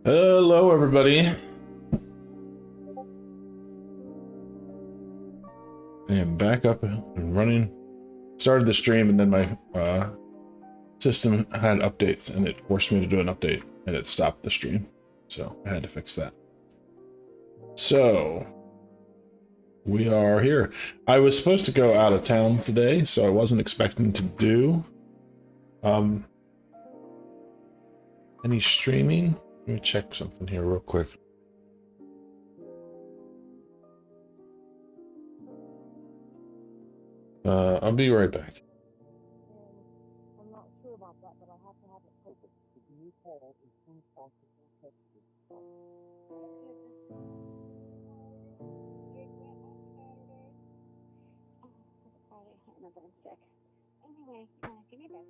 Hello, everybody. I am back up and running. Started the stream, and then my system had updates, and it forced me to do an update, and it stopped the stream. So I had to fix that. So we are here. I was supposed to go out of town today, so I wasn't expecting to do any streaming. Let me check something here real quick. I'll be right back. I'm not sure about that, but I have to have it posted to the new call as soon as possible. I can't remember. I'm sick. Anyway, give me a bit.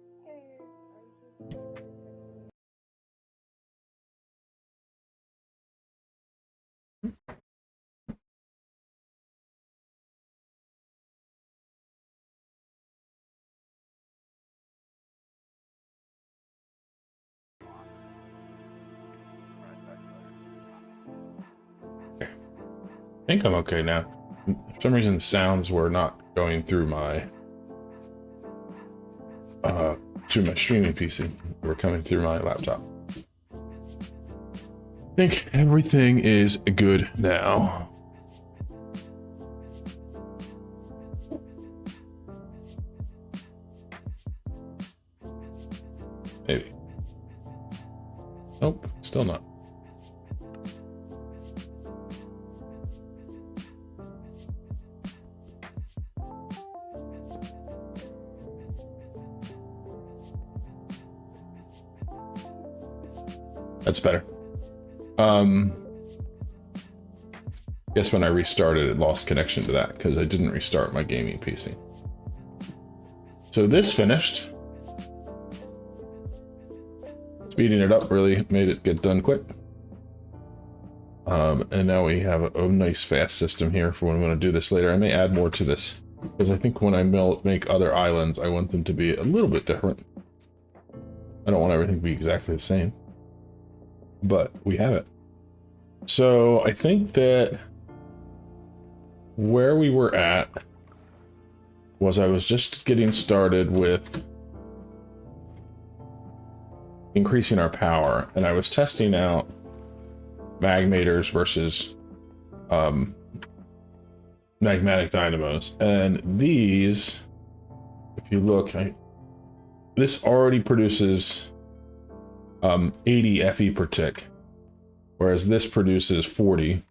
I think I'm okay now. For some reason, the sounds were not going through my streaming PC. They were coming through my laptop. I think everything is good now. Maybe. Nope, still not. That's better. Guess when I restarted, it lost connection to that because I didn't restart my gaming PC. So this finished. Speeding it up really made it get done quick. And now we have a nice fast system here for when we want to do this later. I may add more to this because I think when I make other islands, I want them to be a little bit different. I don't want everything to be exactly the same. But we have it. So I think that where we were at was I was just getting started with increasing our power, and I was testing out magmators versus magmatic dynamos. And these, if you look, this already produces 80 FE per tick, whereas this produces 40,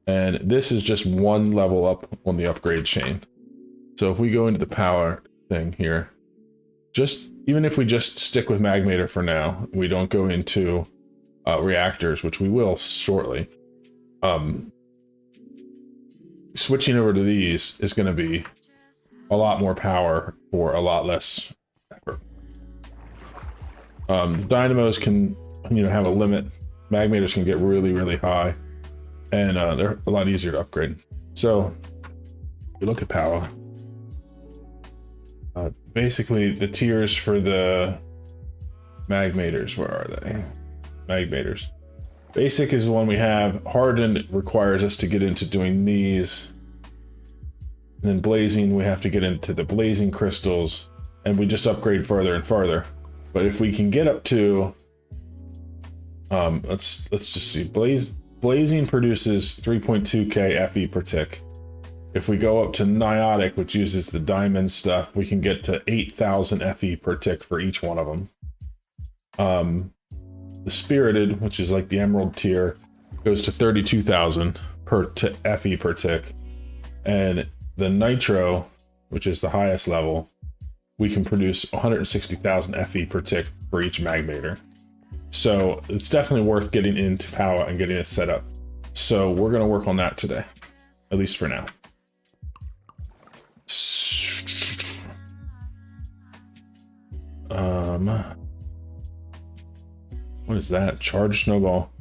and this is just one level up on the upgrade chain. So if we go into the power thing here, even if we just stick with magmator for now, we don't go into reactors, which we will shortly, switching over to these is going to be a lot more power for a lot less effort. The dynamos can, have a limit. Magmators can get really, really high, and they're a lot easier to upgrade. So you look at power, basically the tiers for the magmators, where are they? Magmators. Basic is the one we have. Hardened requires us to get into doing these. And then blazing, we have to get into the blazing crystals, and we just upgrade further and farther. But if we can get up to, let's just see, blazing produces 3.2k FE per tick. If we go up to Niotic, which uses the diamond stuff, we can get to 8,000 FE per tick for each one of them. The Spirited, which is like the emerald tier, goes to 32,000 FE per tick. And the Nitro, which is the highest level, we can produce 160,000 FE per tick for each magmator. So it's definitely worth getting into power and getting it set up. So we're going to work on that today, at least for now. What is that? Charged snowball.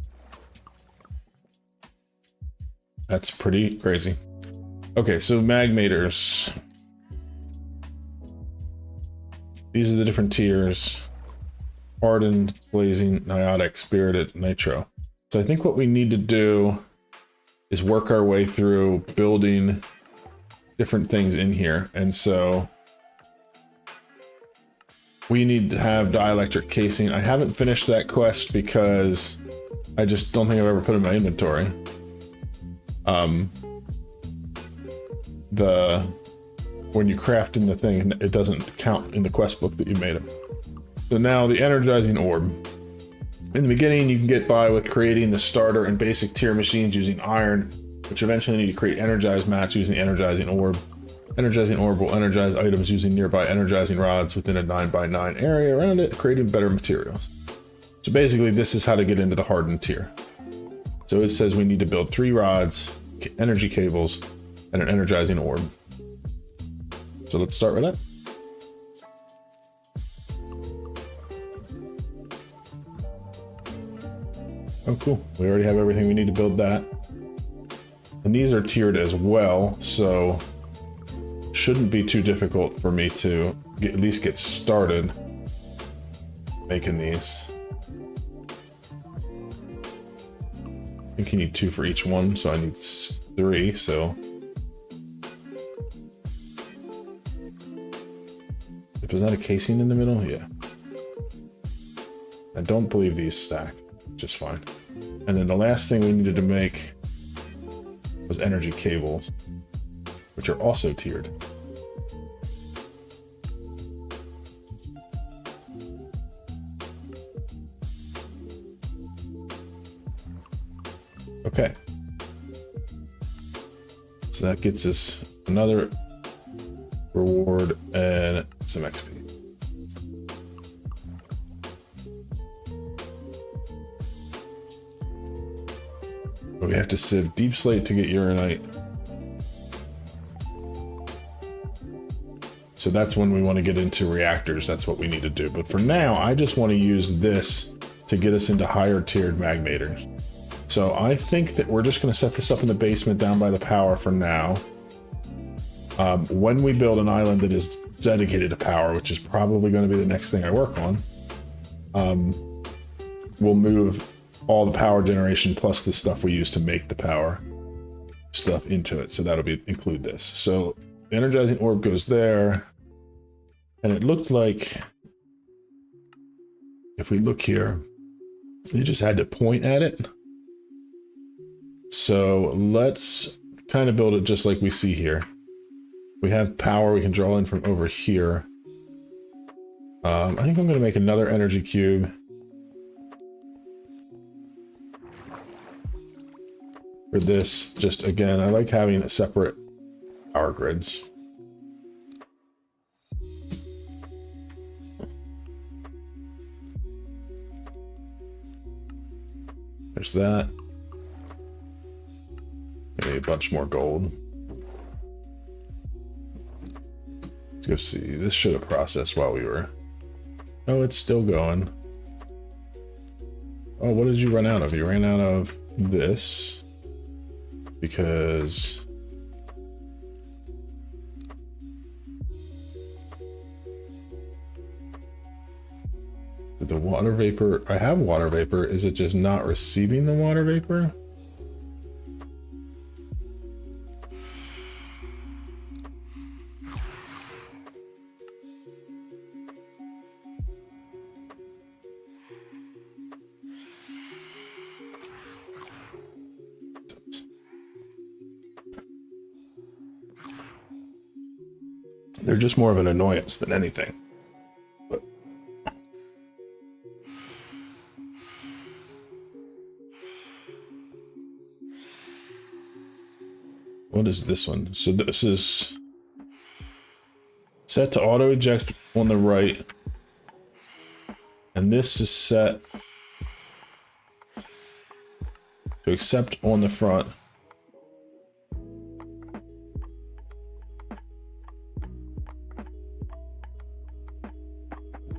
That's pretty crazy. Okay, so magmators. These are the different tiers. Hardened, blazing, Niotic, Spirited, Nitro. So I think what we need to do is work our way through building different things in here. And so we need to have dielectric casing. I haven't finished that quest because I just don't think I've ever put it in my inventory. When you craft in the thing, it doesn't count in the quest book that you made it. So now the energizing orb. In the beginning, you can get by with creating the starter and basic tier machines using iron, which eventually need to create energized mats using the energizing orb. Energizing orb will energize items using nearby energizing rods within a 9x9 area around it, creating better materials. So basically, this is how to get into the hardened tier. So it says we need to build 3 rods, energy cables, and an energizing orb. So let's start with that. Oh, cool. We already have everything we need to build that. And these are tiered as well, so shouldn't be too difficult for me to at least get started making these. I think you need 2 for each one, so I need 3, so. Was that a casing in the middle? Yeah. I don't believe these stack, just fine. And then the last thing we needed to make was energy cables, which are also tiered. Okay. So that gets us another reward and some XP. But we have to sieve deep slate to get uranite. So that's when we want to get into reactors. That's what we need to do. But for now, I just want to use this to get us into higher tiered magmators. So I think that we're just going to set this up in the basement down by the power for now. When we build an island that is dedicated to power, which is probably going to be the next thing I work on, we'll move all the power generation plus the stuff we use to make the power stuff into it. So that'll include this. So the energizing orb goes there. And it looked like, if we look here, you just had to point at it. So let's kind of build it just like we see here. We have power we can draw in from over here. I think I'm going to make another energy cube. For this, just again, I like having a separate power grids. There's that. Maybe a bunch more gold. Let's go see. This should have processed while we were. Oh, it's still going. Oh, what did you run out of? You ran out of this because The water vapor, I have water vapor. Is it just not receiving the water vapor? They're just more of an annoyance than anything. But what is this one? So this is set to auto eject on the right, and this is set to accept on the front.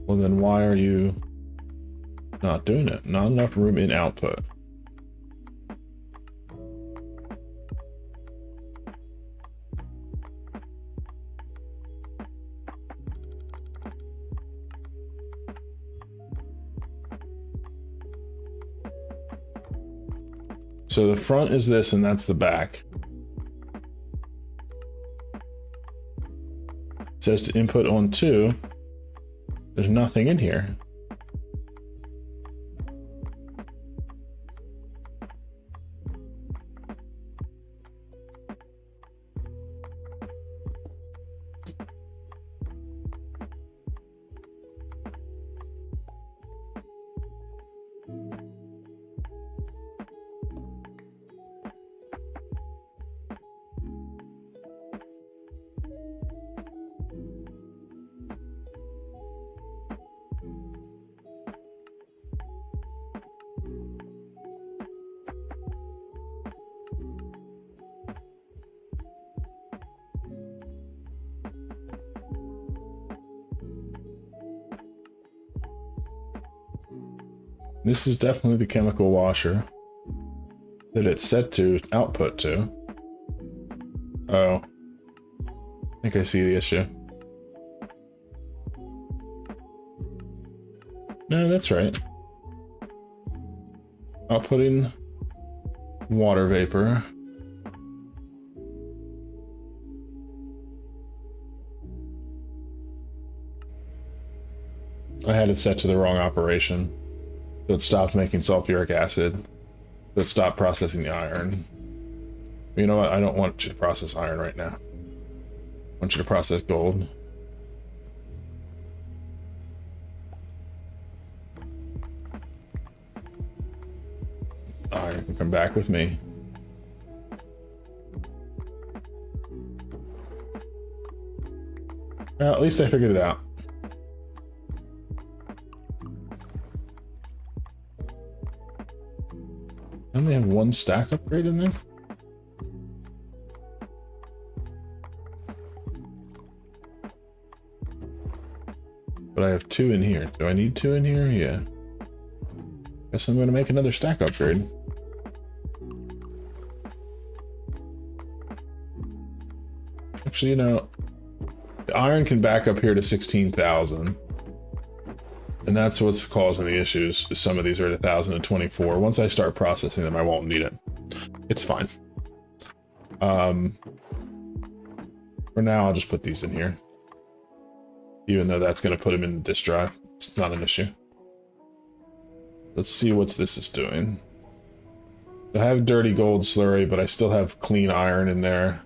Well, then why are you not doing it? Not enough room in output. So the front is this, and that's the back. It says to input on 2. There's nothing in here. This is definitely the chemical washer that it's set to output to. Oh. I think I see the issue. No, that's right. Outputting water vapor. I had it set to the wrong operation. So it stopped making sulfuric acid. So it stopped processing the iron. You know what? I don't want you to process iron right now. I want you to process gold. Iron can come back with me. Well, at least I figured it out. I only have 1 stack upgrade in there. But I have 2 in here. Do I need 2 in here? Yeah. Guess I'm going to make another stack upgrade. Actually, you know, the iron can back up here to 16,000. And that's what's causing the issues. Some of these are at 1,024. Once I start processing them, I won't need it. It's fine. For now, I'll just put these in here. Even though that's going to put them in the disk drive. It's not an issue. Let's see what this is doing. I have dirty gold slurry, but I still have clean iron in there.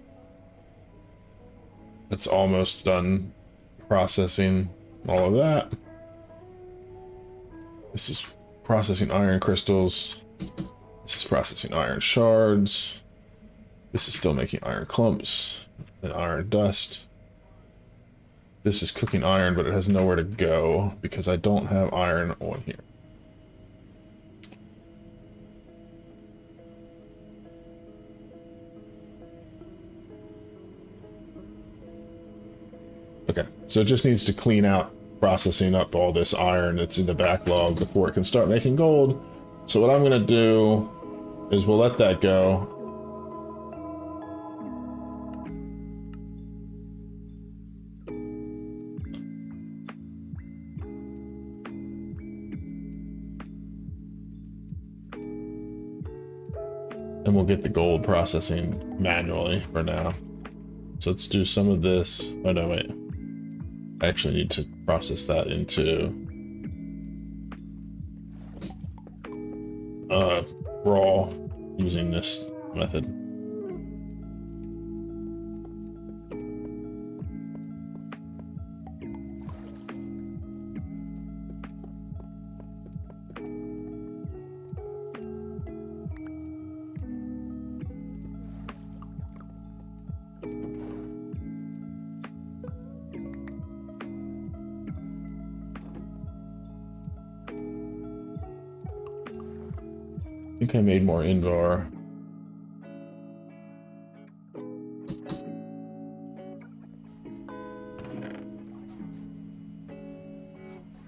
That's almost done processing all of that. This is processing iron crystals. This is processing iron shards. This is still making iron clumps and iron dust. This is cooking iron, but it has nowhere to go because I don't have iron on here. Okay, so it just needs to clean out processing up all this iron that's in the backlog before it can start making gold. So what I'm gonna do is we'll let that go. and we'll get the gold processing manually for now. So let's do some of this. Oh no, wait. I actually need to process that into raw using this method. I think I made more Invar.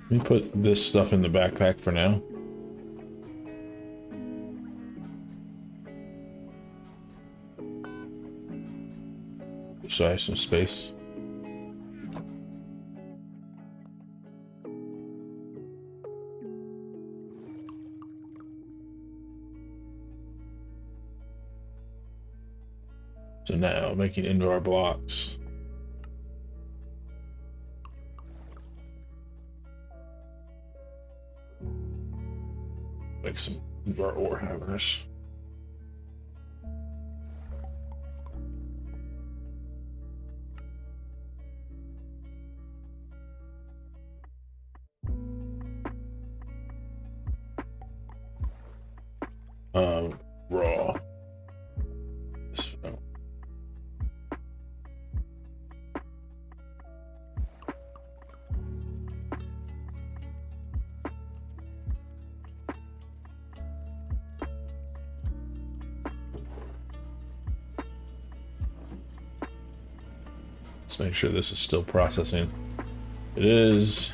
Let me put this stuff in the backpack for now. So I have some space. So now making indoor blocks. Make some indoor ore hammers. Raw. Let's make sure this is still processing. It is.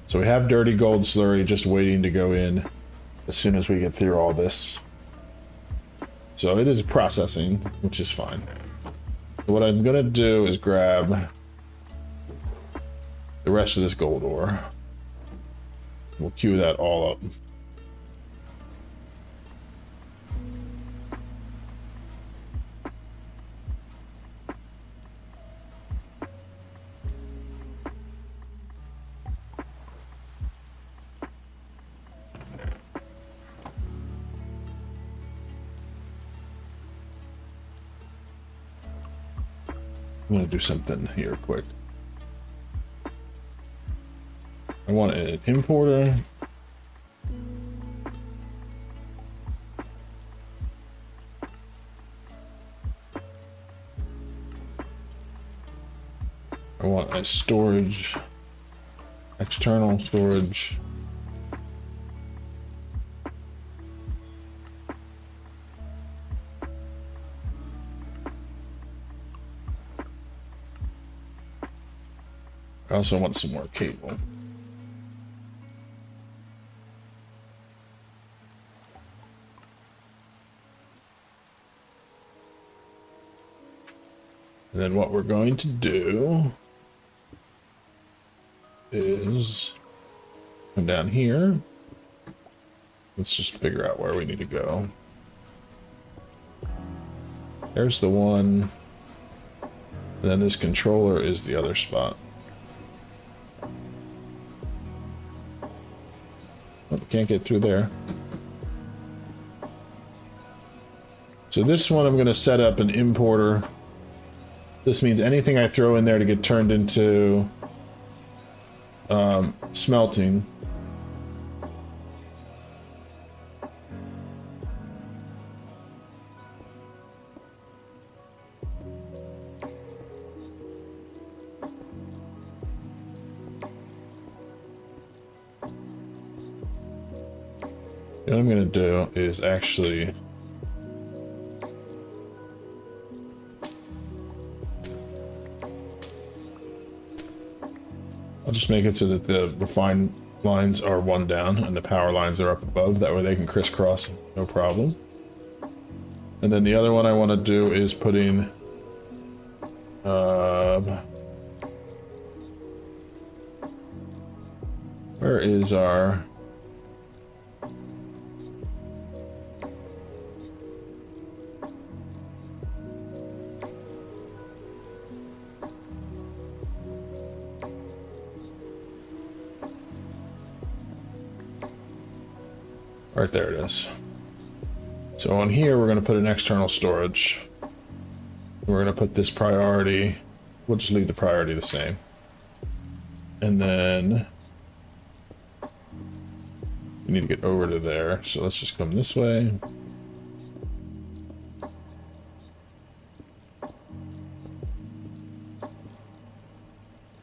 So we have dirty gold slurry just waiting to go in as soon as we get through all this. So it is processing, which is fine. So what I'm gonna do is grab the rest of this gold ore. We'll queue that all up. I'm gonna do something here quick. I want an importer. I want a storage, external storage. I also want some more cable. And then what we're going to do is come down here. Let's just figure out where we need to go. There's the one. And then this controller is the other spot. Oh, can't get through there. So this one I'm going to set up an importer. This means anything I throw in there to get turned into smelting. What I'm going to do is actually I'll just make it so that the refined lines are one down and the power lines are up above. That way they can crisscross, no problem. And then the other one I want to do is putting where is our Right there it is. So on here, we're going to put an external storage. We're going to put this priority. We'll just leave the priority the same. And then we need to get over to there. So let's just come this way.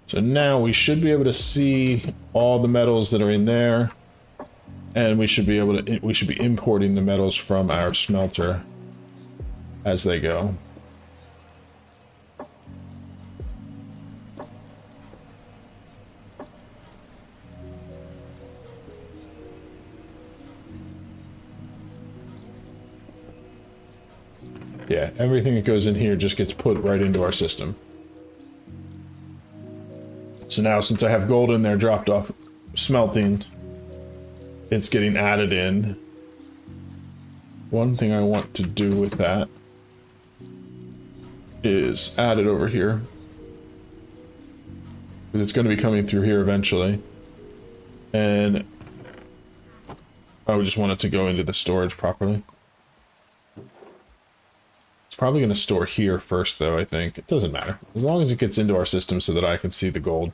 So now we should be able to see all the metals that are in there. And we should be able to, we should be importing the metals from our smelter as they go. Yeah, everything that goes in here just gets put right into our system. So now since I have gold in there dropped off smelting, it's getting added in. One thing I want to do with that is add it over here. Because it's going to be coming through here eventually. And I would just want it to go into the storage properly. It's probably going to store here first though, I think. It doesn't matter. As long as it gets into our system so that I can see the gold.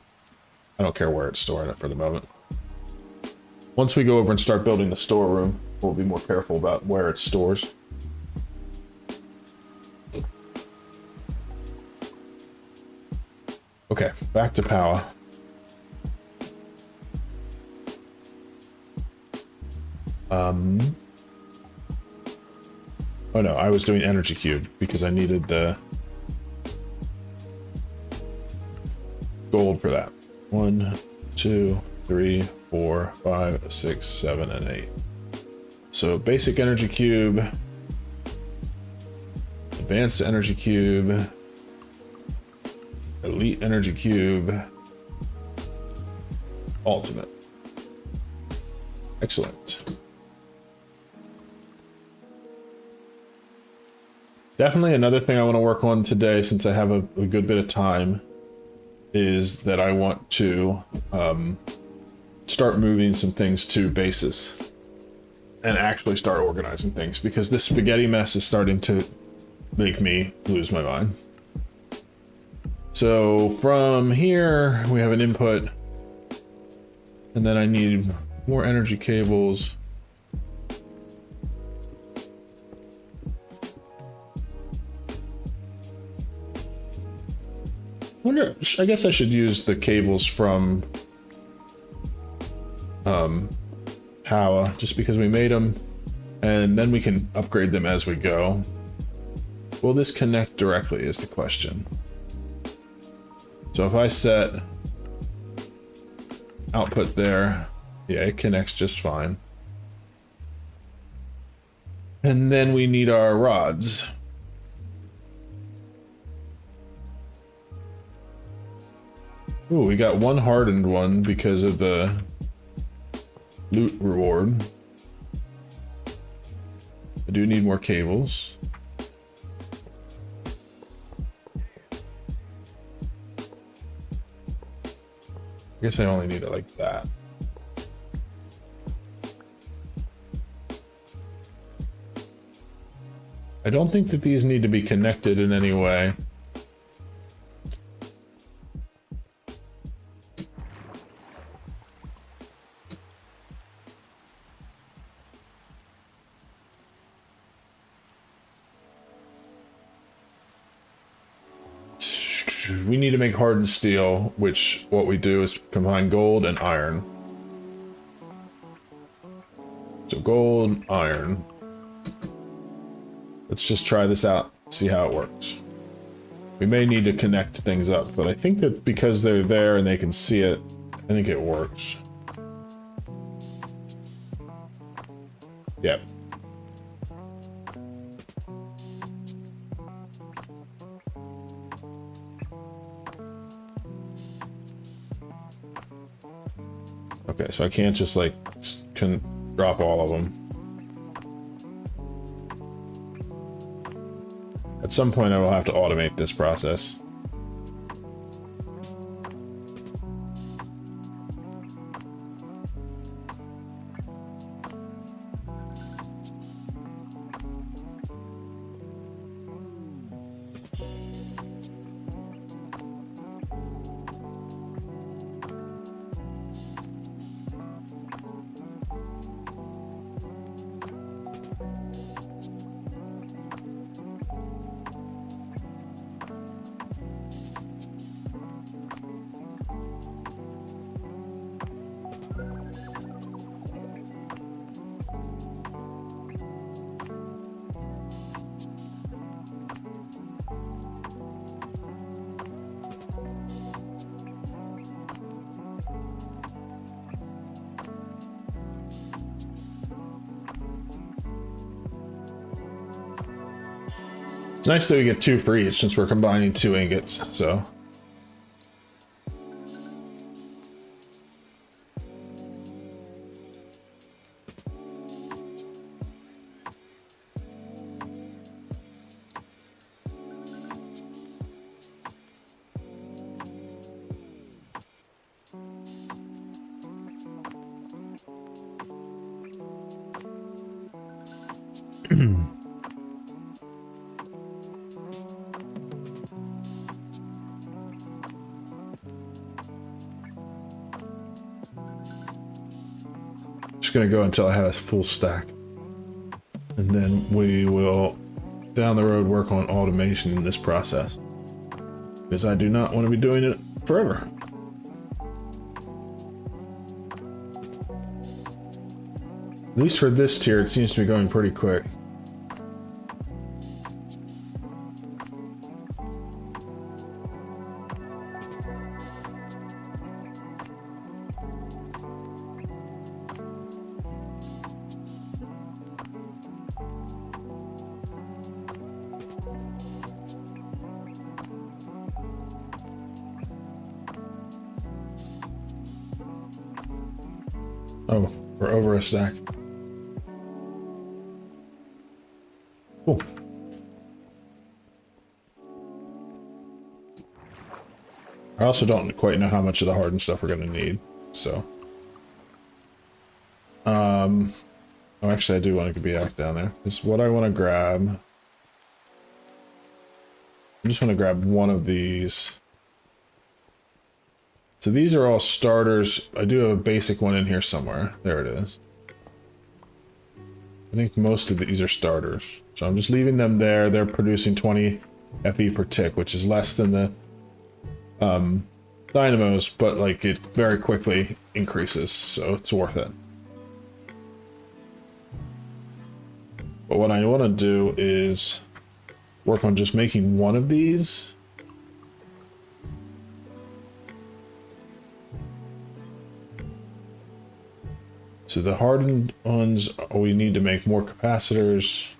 I don't care where it's storing it for the moment. Once we go over and start building the storeroom, we'll be more careful about where it stores. Okay, back to power. Oh no, I was doing energy cube because I needed the gold for that. 1, 2, 3, 4, 5, 6, 7, and 8. So basic energy cube, advanced energy cube, elite energy cube, ultimate. Excellent. Definitely another thing I want to work on today, since I have a good bit of time, is that I want to start moving some things to bases and actually start organizing things, because this spaghetti mess is starting to make me lose my mind. So from here, we have an input, and then I need more energy cables. I guess I should use the cables from Power, just because we made them, and then we can upgrade them as we go. Will this connect directly is the question. So if I set output there, yeah, it connects just fine. And then we need our rods. Ooh, we got one hardened one because of the loot reward. I do need more cables. I guess I only need it like that. I don't think that these need to be connected in any way. We need to make hardened steel, which what we do is combine gold and iron. So gold, iron. Let's just try this out, see how it works. We may need to connect things up, but I think that because they're there and they can see it, I think it works. Yep. Okay, so I can't just like drop all of them. At some point I will have to automate this process. It's nice that we get 2 for each since we're combining 2 ingots, so. Just gonna go until I have a full stack. And then we will, down the road, work on automation in this process. Because I do not want to be doing it forever. At least for this tier, it seems to be going pretty quick. Oh, we're over a stack. Cool. I also don't quite know how much of the hardened stuff we're going to need, so. Oh, actually, I do want to be back down there. Because what I want to grab... I just want to grab one of these. So these are all starters. I do have a basic one in here somewhere. There it is. I think most of these are starters. So I'm just leaving them there. They're producing 20 FE per tick, which is less than the dynamos, but like it very quickly increases, so it's worth it. But what I want to do is work on just making one of these. So the hardened ones, we need to make more capacitors.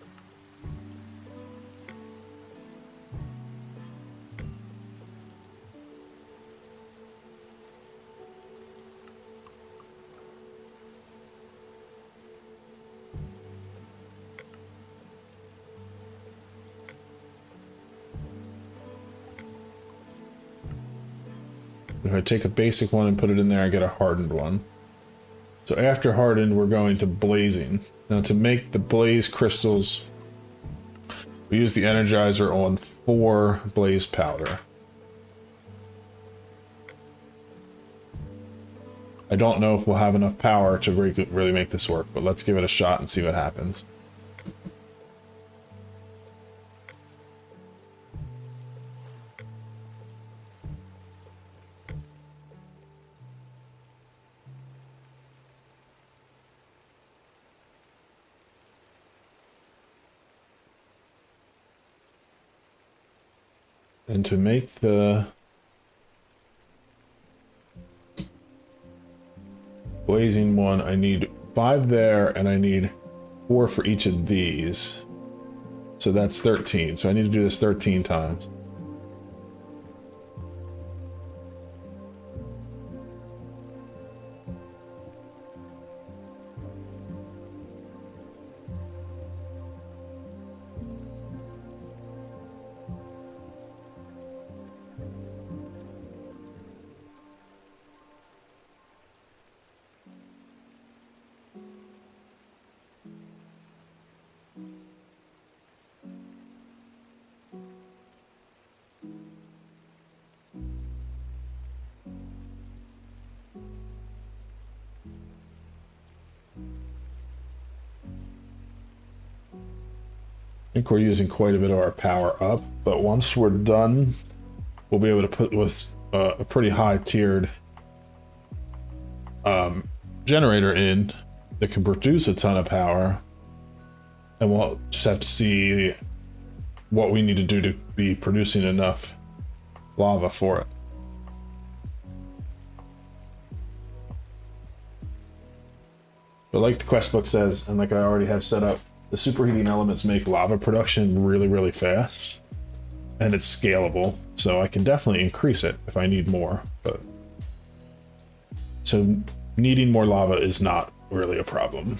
If I take a basic one and put it in there, I get a hardened one. So after hardened, we're going to blazing. Now to make the blaze crystals, we use the energizer on 4 blaze powder. I don't know if we'll have enough power to really make this work, but let's give it a shot and see what happens. And to make the blazing one, I need 5 there, and I need 4 for each of these. So that's 13. So I need to do this 13 times. I think we're using quite a bit of our power up, but once we're done, we'll be able to put with a pretty high tiered generator in that can produce a ton of power, and we'll just have to see what we need to do to be producing enough lava for it. But like the quest book says, and like I already have set up, The superheating elements make lava production really, really fast, and it's scalable, so I can definitely increase it if I need more. But so needing more lava is not really a problem.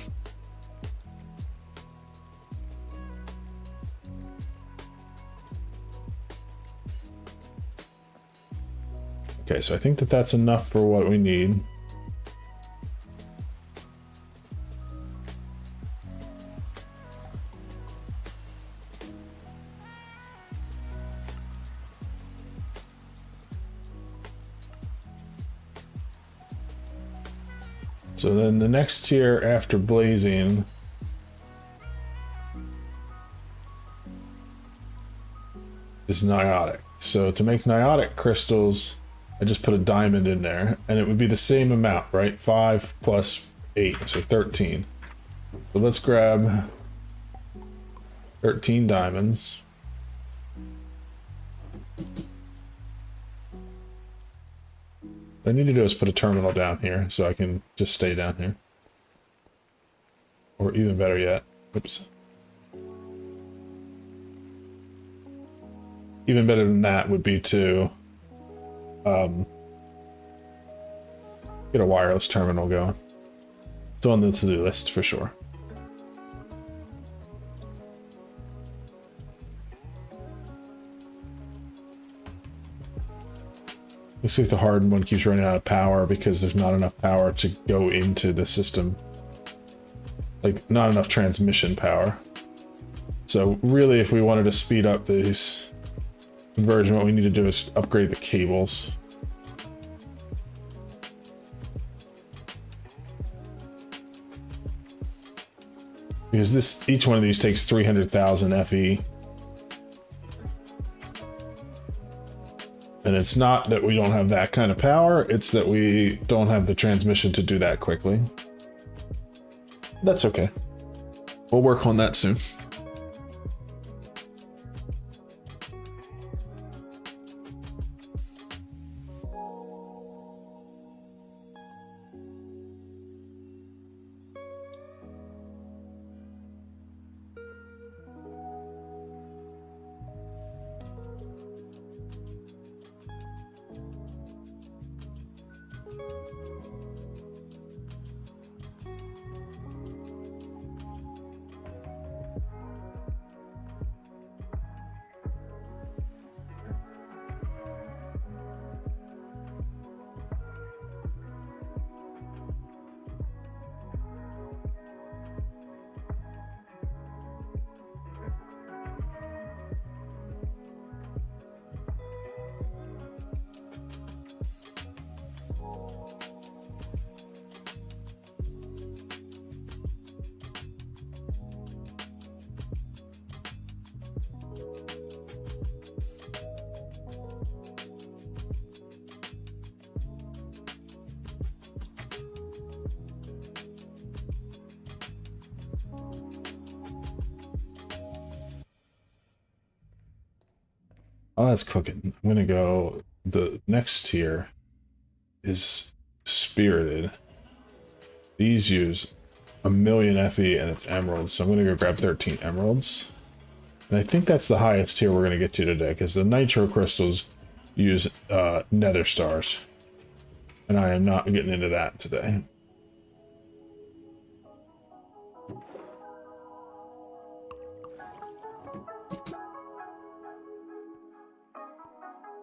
Okay, so I think that that's enough for what we need. So then the next tier after blazing is niotic. So to make niotic crystals, I just put a diamond in there, and it would be the same amount, right? 5 plus 8, so 13. So let's grab 13 diamonds. What I need to do is put a terminal down here so I can just stay down here. Or even better yet, oops. Even better than that would be to get a wireless terminal going. It's on the to-do list for sure. Looks like the hardened one keeps running out of power because there's not enough power to go into the system. Like, not enough transmission power. So really, if we wanted to speed up this conversion, what we need to do is upgrade the cables. Because each one of these takes 300,000 FE. And it's not that we don't have that kind of power, it's that we don't have the transmission to do that quickly. That's okay. We'll work on that soon. Oh, that's cooking. I'm gonna go, the next tier is spirited. These use 1,000,000 FE and it's emeralds, so I'm gonna go grab 13 emeralds. And I think that's the highest tier we're gonna get to today, because the nitro crystals use nether stars. And I am not getting into that today.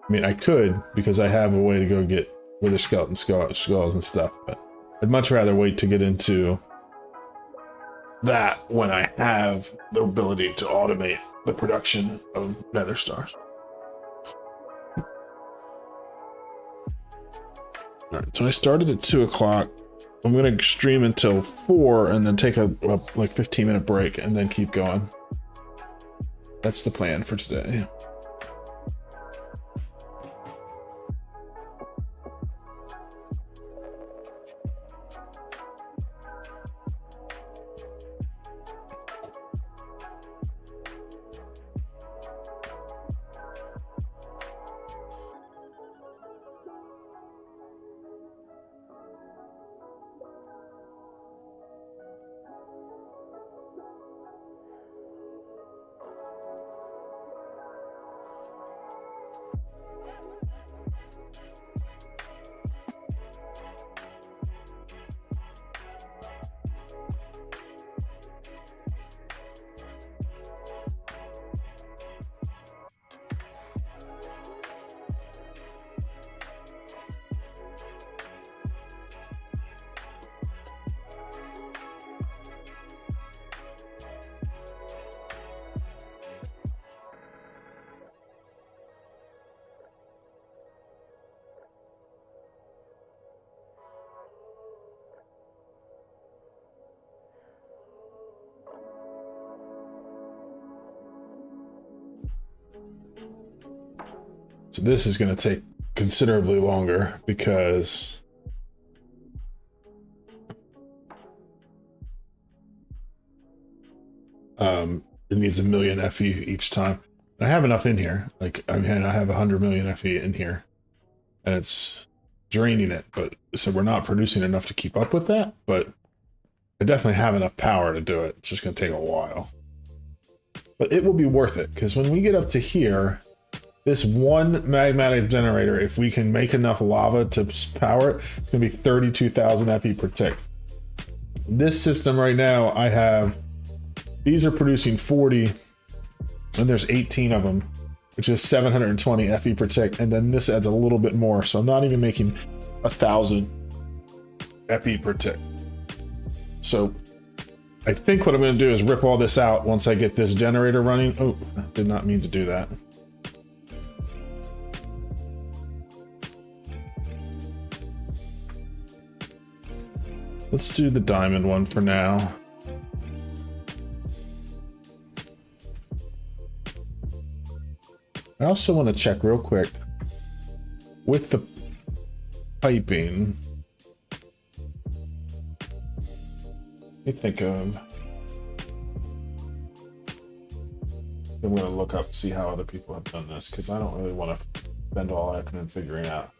I mean, I could, because I have a way to go get wither skeleton skulls and stuff, but I'd much rather wait to get into that when I have the ability to automate the production of nether stars. Alright, so I started at 2 o'clock. I'm going to stream until 4 and then take a like 15-minute break and then keep going. That's the plan for today. So this is going to take considerably longer because it needs 1 million FE each time. I have enough in here. Like, I mean, I have 100 million FE in here, and it's draining it. But so we're not producing enough to keep up with that. But I definitely have enough power to do it. It's just going to take a while, but it will be worth it because when we get up to here, this one magmatic generator, if we can make enough lava to power it, it's going to be 32,000 FE per tick. This system right now, I have. These are producing 40, and there's 18 of them, which is 720 FE per tick, and then this adds a little bit more, so I'm not even making 1,000 FE per tick. So I think what I'm going to do is rip all this out once I get this generator running. Oh, I did not mean to do that. Let's do the diamond one for now. I also want to check real quick with the piping. Let me think of. I'm going to look up, see how other people have done this, because I don't really want to spend all afternoon figuring out.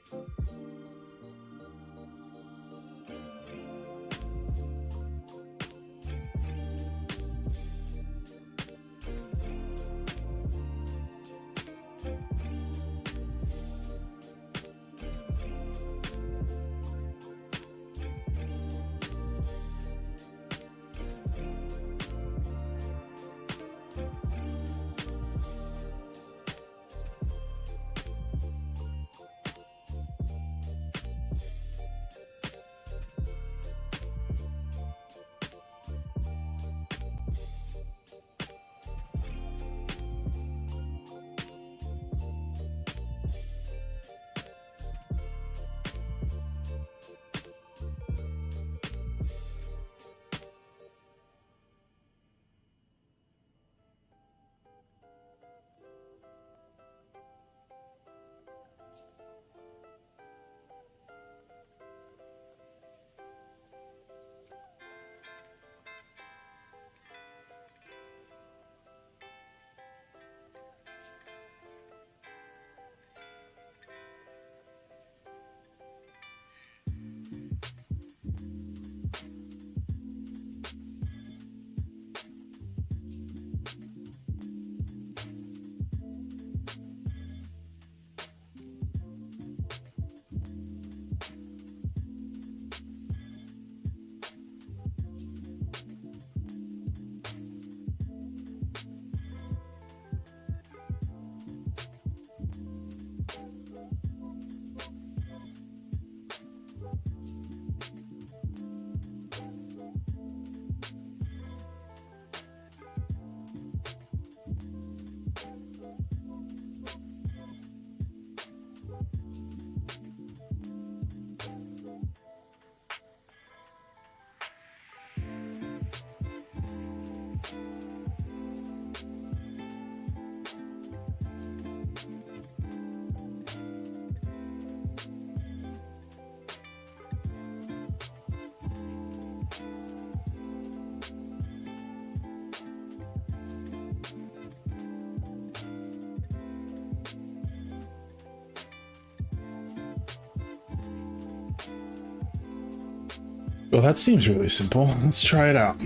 Well, that seems really simple. Let's try it out.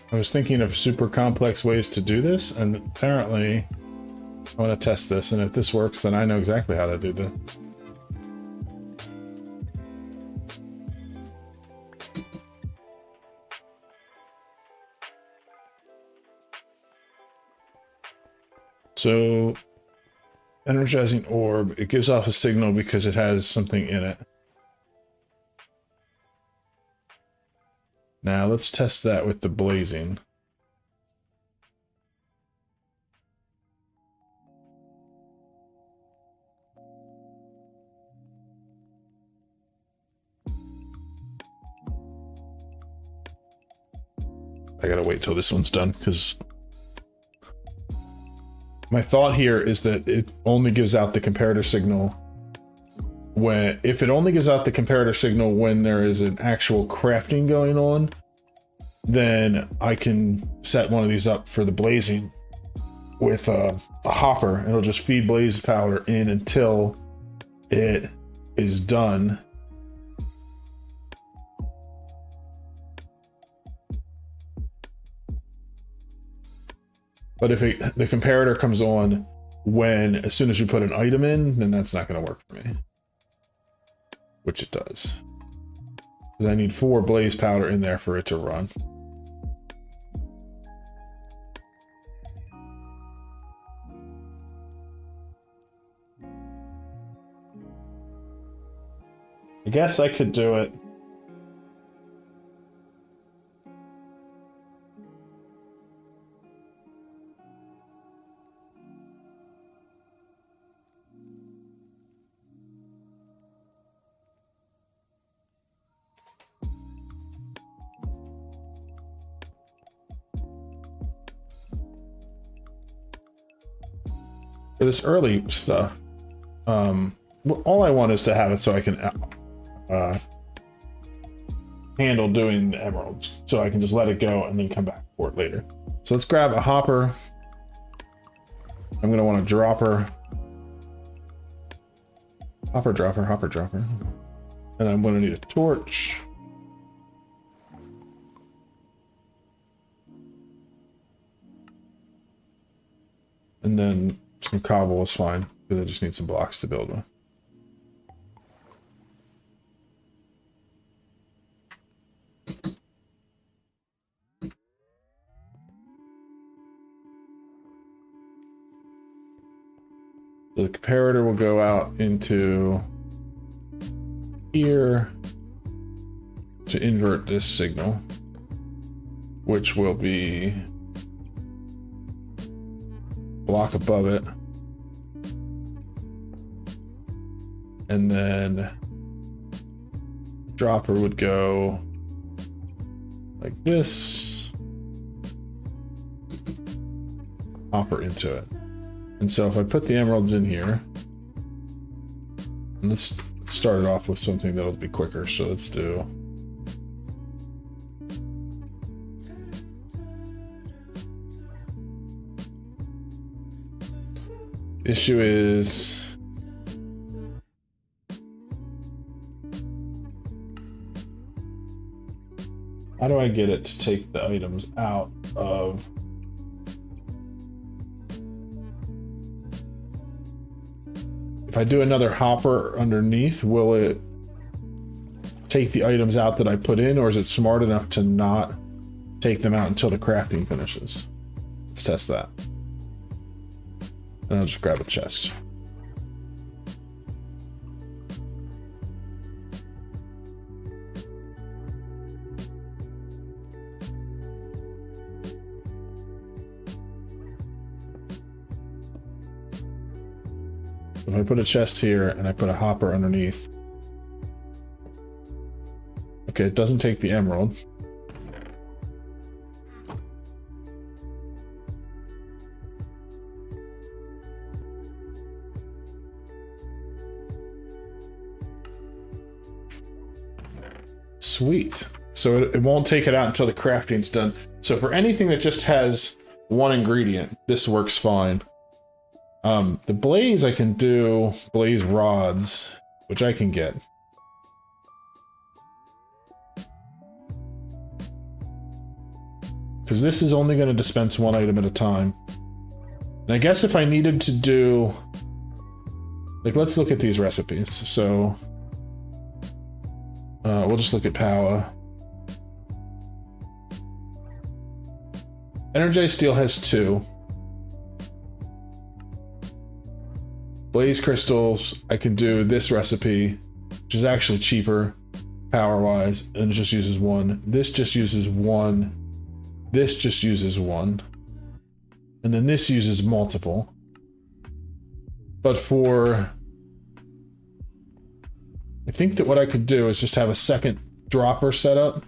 I was thinking of super complex ways to do this, and apparently I want to test this, and if this works, then I know exactly how to do this. So, energizing orb, it gives off a signal because it has something in it. Now let's test that with the blazing. I gotta wait till this one's done because my thought here is that it only gives out the comparator signal if it only gives out the comparator signal when there is an actual crafting going on, then I can set one of these up for the blazing with a hopper, and it'll just feed blaze powder in until it is done. But if the comparator comes on as soon as you put an item in, then that's not going to work for me. Which it does. Because I need 4 blaze powder in there for it to run. I guess I could do it. For this early stuff, all I want is to have it so I can handle doing the emeralds, so I can just let it go and then come back for it later. So let's grab a hopper. I'm gonna want a dropper. Hopper, dropper. And I'm gonna need a torch. And then some cobble is fine, because I just need some blocks to build with. So the comparator will go out into here to invert this signal, which will be block above it. And then dropper would go like this, hopper into it. And so if I put the emeralds in here, and let's start it off with something that'll be quicker. So let's do issue is how do I get it to take the items out of if I do another hopper underneath, will it take the items out that I put in, or is it smart enough to not take them out until the crafting finishes? Let's test that. And I'll just grab a chest. If I put a chest here and I put a hopper underneath. Okay, it doesn't take the emerald. Sweet. So it won't take it out until the crafting's done. So for anything that just has one ingredient, this works fine. The blaze, I can do blaze rods, which I can get. Because this is only going to dispense one item at a time. And I guess if I needed to do... Like, let's look at these recipes. So... we'll just look at Powa. Energized steel has 2. Blaze crystals, I can do this recipe, which is actually cheaper power-wise, and it just uses 1. This just uses 1. This just uses 1. And then this uses multiple. But for... I think that what I could do is just have a second dropper set up.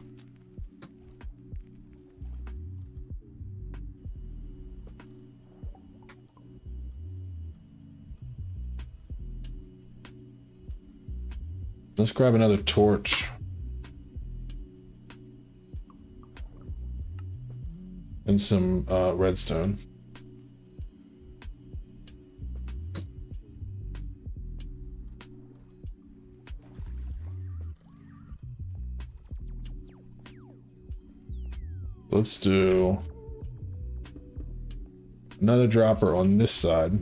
Let's grab another torch. And some redstone. Let's do another dropper on this side.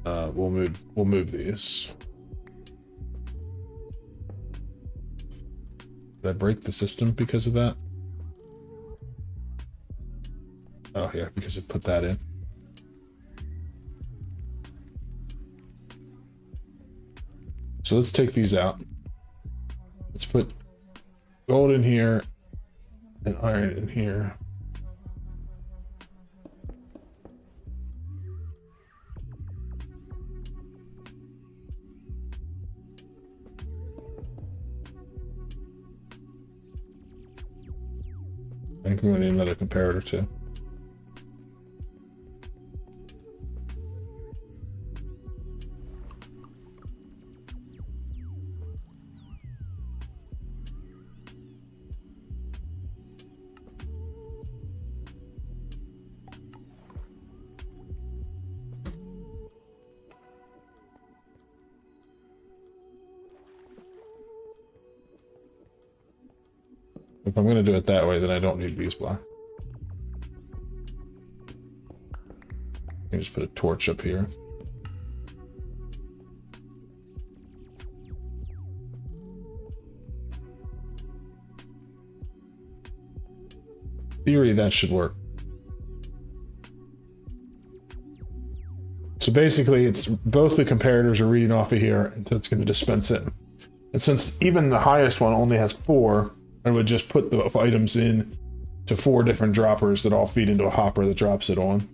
We'll move these. Did I break the system because of that? Oh yeah, because it put that in. So let's take these out. Let's put gold in here and iron in here. I think we need another comparator too. If I'm going to do it that way, then I don't need these blocks. I can just put a torch up here. In theory, that should work. So basically, it's both the comparators are reading off of here, and so it's going to dispense it. And since even the highest one only has 4, I would just put the items in to 4 different droppers that all feed into a hopper that drops it on.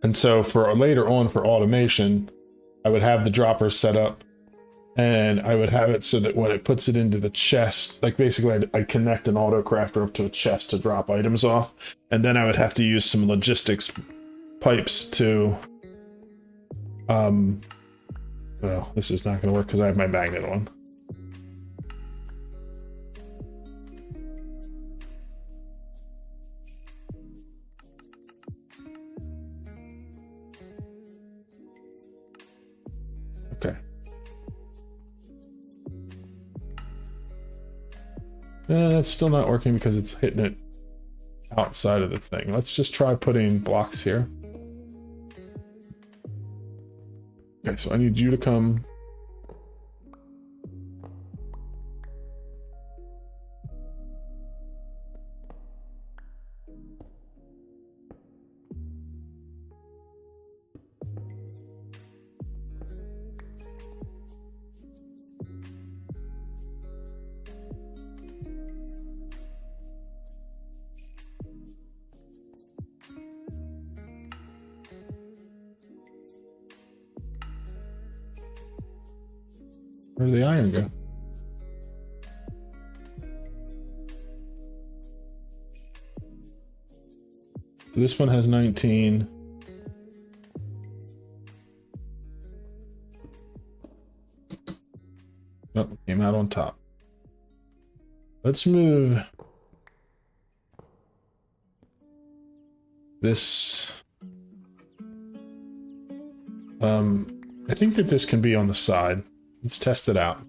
And so for later on for automation, I would have the droppers set up and I would have it so that when it puts it into the chest, like basically I'd connect an auto crafter up to a chest to drop items off. And then I would have to use some logistics pipes to, well, this is not going to work because I have my magnet on. Okay. That's still not working because it's hitting it outside of the thing. Let's just try putting blocks here. Okay, so I need you to come. Where did the iron go? So this one has 19. Oh, came out on top. Let's move this. I think that this can be on the side. Let's test it out.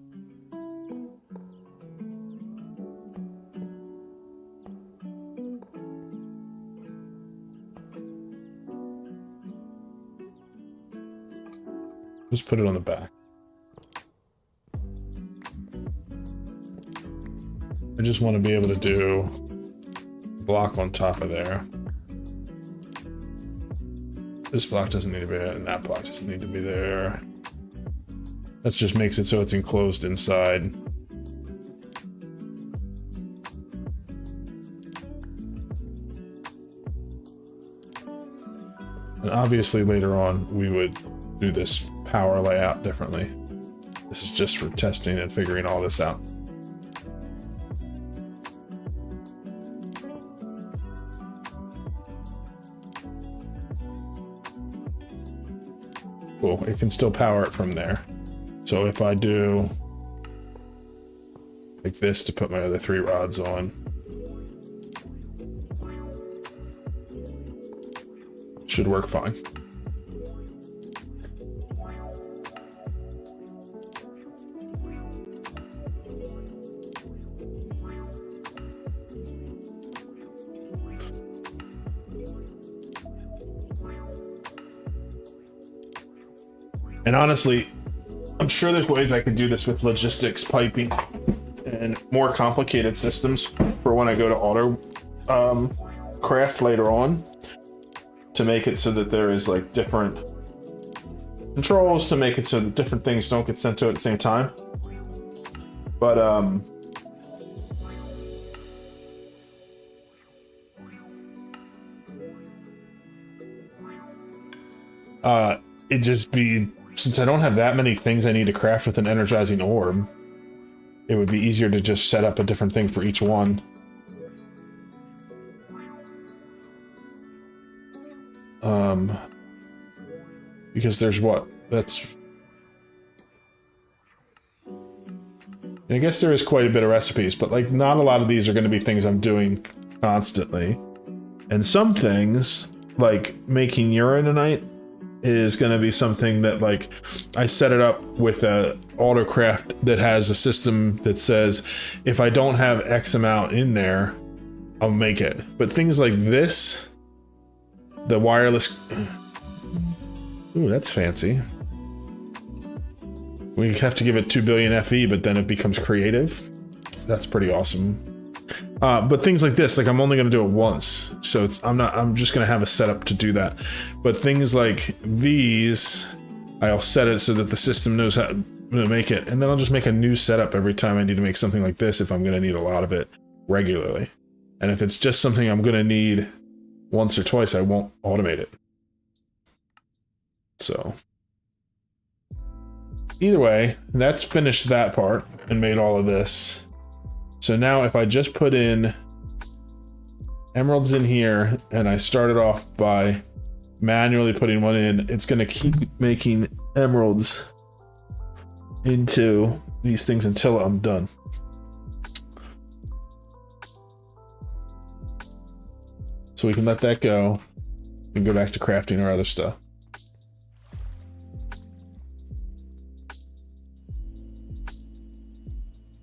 Just put it on the back. I just want to be able to do a block on top of there. This block doesn't need to be there, and that block doesn't need to be there. That just makes it so it's enclosed inside. And obviously later on we would do this power layout differently. This is just for testing and figuring all this out. Cool, it can still power it from there. So if I do like this to put my other 3 rods on, should work fine. And honestly, I'm sure there's ways I could do this with logistics, piping, and more complicated systems for when I go to auto craft later on, to make it so that there is like different controls to make it so that different things don't get sent to it at the same time. But it just be, since I don't have that many things I need to craft with an energizing orb, it would be easier to just set up a different thing for each one. Because there's what? That's... And I guess there is quite a bit of recipes, but like not a lot of these are going to be things I'm doing constantly. And some things, like making uraninite, is going to be something that like I set it up with a autocraft that has a system that says if I don't have X amount in there, I'll make it. But things like this, the wireless... Ooh, that's fancy. We have to give it 2 billion FE, but then it becomes creative. That's pretty awesome. But things like this, like I'm only going to do it once, so I'm just going to have a setup to do that. But things like these, I'll set it so that the system knows how to make it, and then I'll just make a new setup every time I need to make something like this if I'm going to need a lot of it regularly. And if it's just something I'm going to need once or twice, I won't automate it. So either way, that's finished that part and made all of this. So now if I just put in emeralds in here and I started off by manually putting one in, it's going to keep making emeralds into these things until I'm done. So we can let that go and go back to crafting our other stuff.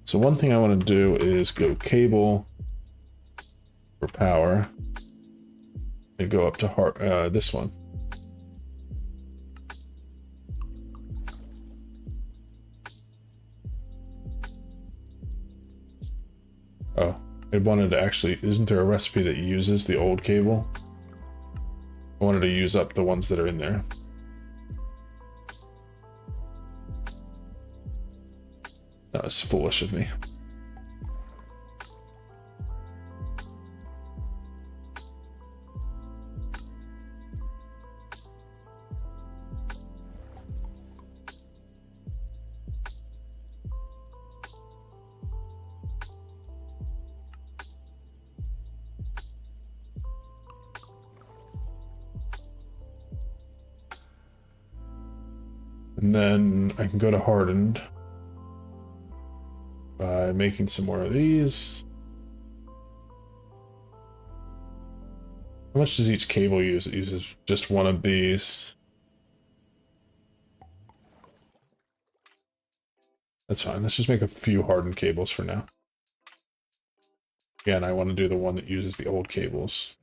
So one thing I want to do is go cable for power and go up to this one. Oh, I wanted to actually, isn't there a recipe that uses the old cable? I wanted to use up the ones that are in there. That was foolish of me. And then I can go to hardened by making some more of these. How much does each cable use? It uses just one of these. That's fine. Let's just make a few hardened cables for now. Again, I want to do the one that uses the old cables.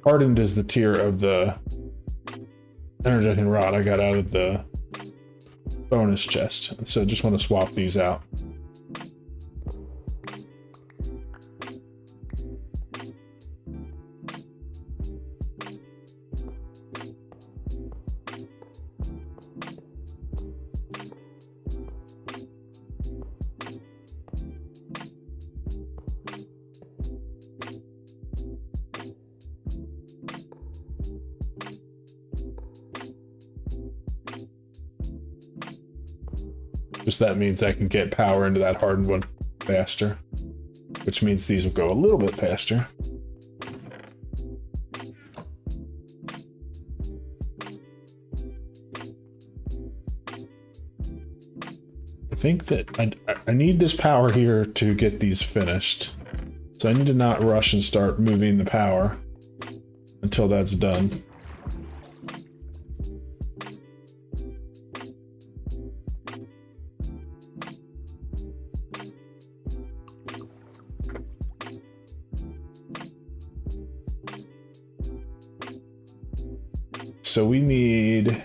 hardened is the tier of the energizing rod I got out of the bonus chest. So I just want to swap these out. Just that means I can get power into that hardened one faster, which means these will go a little bit faster. I think that I need this power here to get these finished. So I need to not rush and start moving the power until that's done. So we need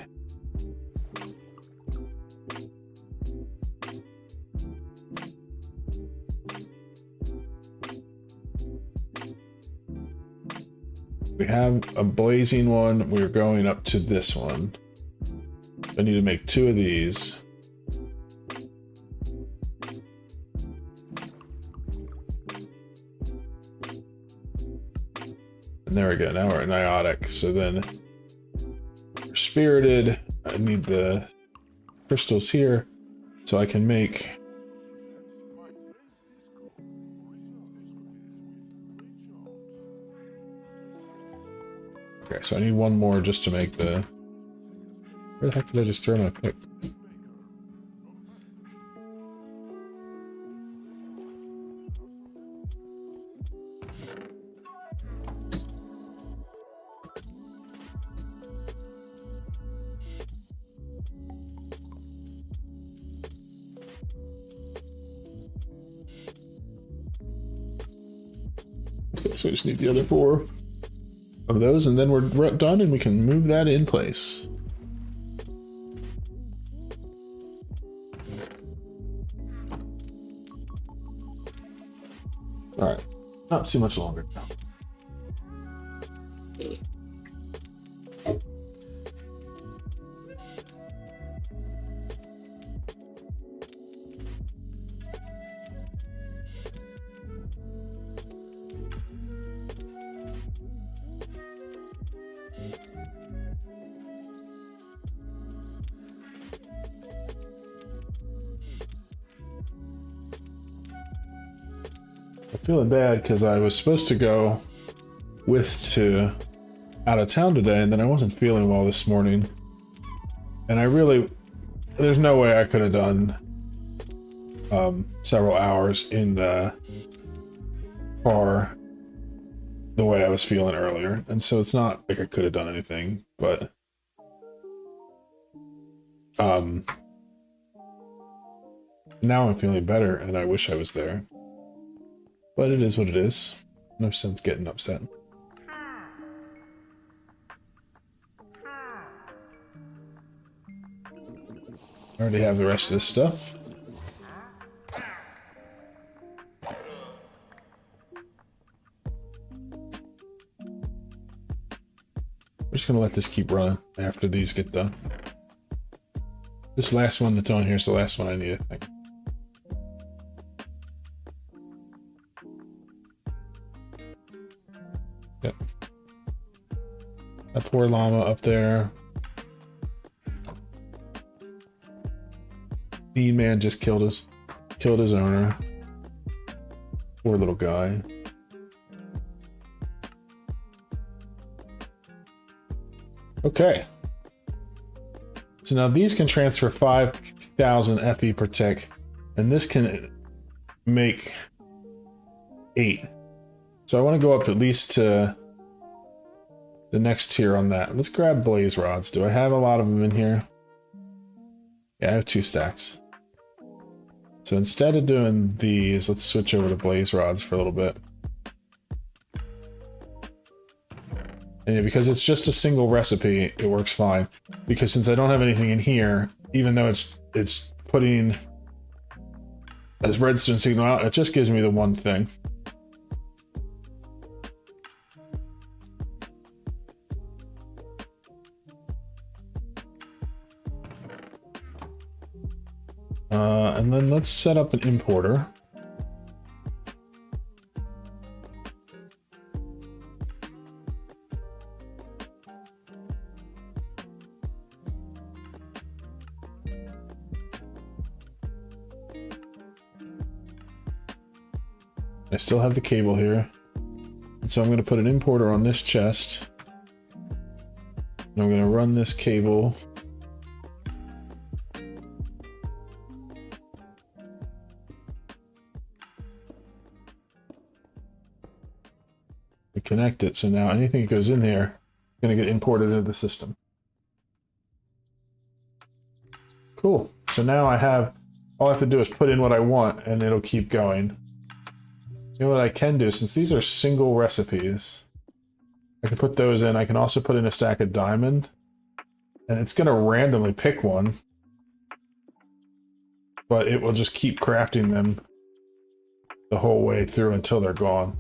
we have a blazing one. We're going up to this one. I need to make 2 of these. And there we go. Now we're at Niotic. So then we're spirited. I need the crystals here so I can make okay, so I need one more just to make the... Where the heck did I just throw my pick? Okay, so I just need the other 4 of those, and then we're done, and we can move that in place. All right, not too much longer now. I'm feeling bad because I was supposed to go to out of town today, and then I wasn't feeling well this morning. And there's no way I could have done several hours in the car the way I was feeling earlier. And so it's not like I could have done anything, but now I'm feeling better, and I wish I was there. But it is what it is. No sense getting upset. I already have the rest of this stuff. We're just gonna let this keep running after these get done. This last one that's on here is the last one I need, I think. Yep. That poor llama up there. Bean Man just killed his owner. Poor little guy. Okay. So now these can transfer 5,000 FE per tick, and this can make 8. So I want to go up at least to the next tier on that. Let's grab blaze rods. Do I have a lot of them in here? Yeah, I have 2 stacks. So instead of doing these, let's switch over to blaze rods for a little bit. And yeah, because it's just a single recipe, it works fine. Because since I don't have anything in here, even though it's putting as redstone signal out, it just gives me the one thing. And then let's set up an importer. I still have the cable here. And so I'm going to put an importer on this chest. And I'm going to run this cable. To connect it, so now anything that goes in there is going to get imported into the system. Cool. So now I have, all I have to do is put in what I want and it'll keep going. You know what I can do, since these are single recipes, I can put those in. I can also put in a stack of diamond, and it's going to randomly pick one, but it will just keep crafting them the whole way through until they're gone.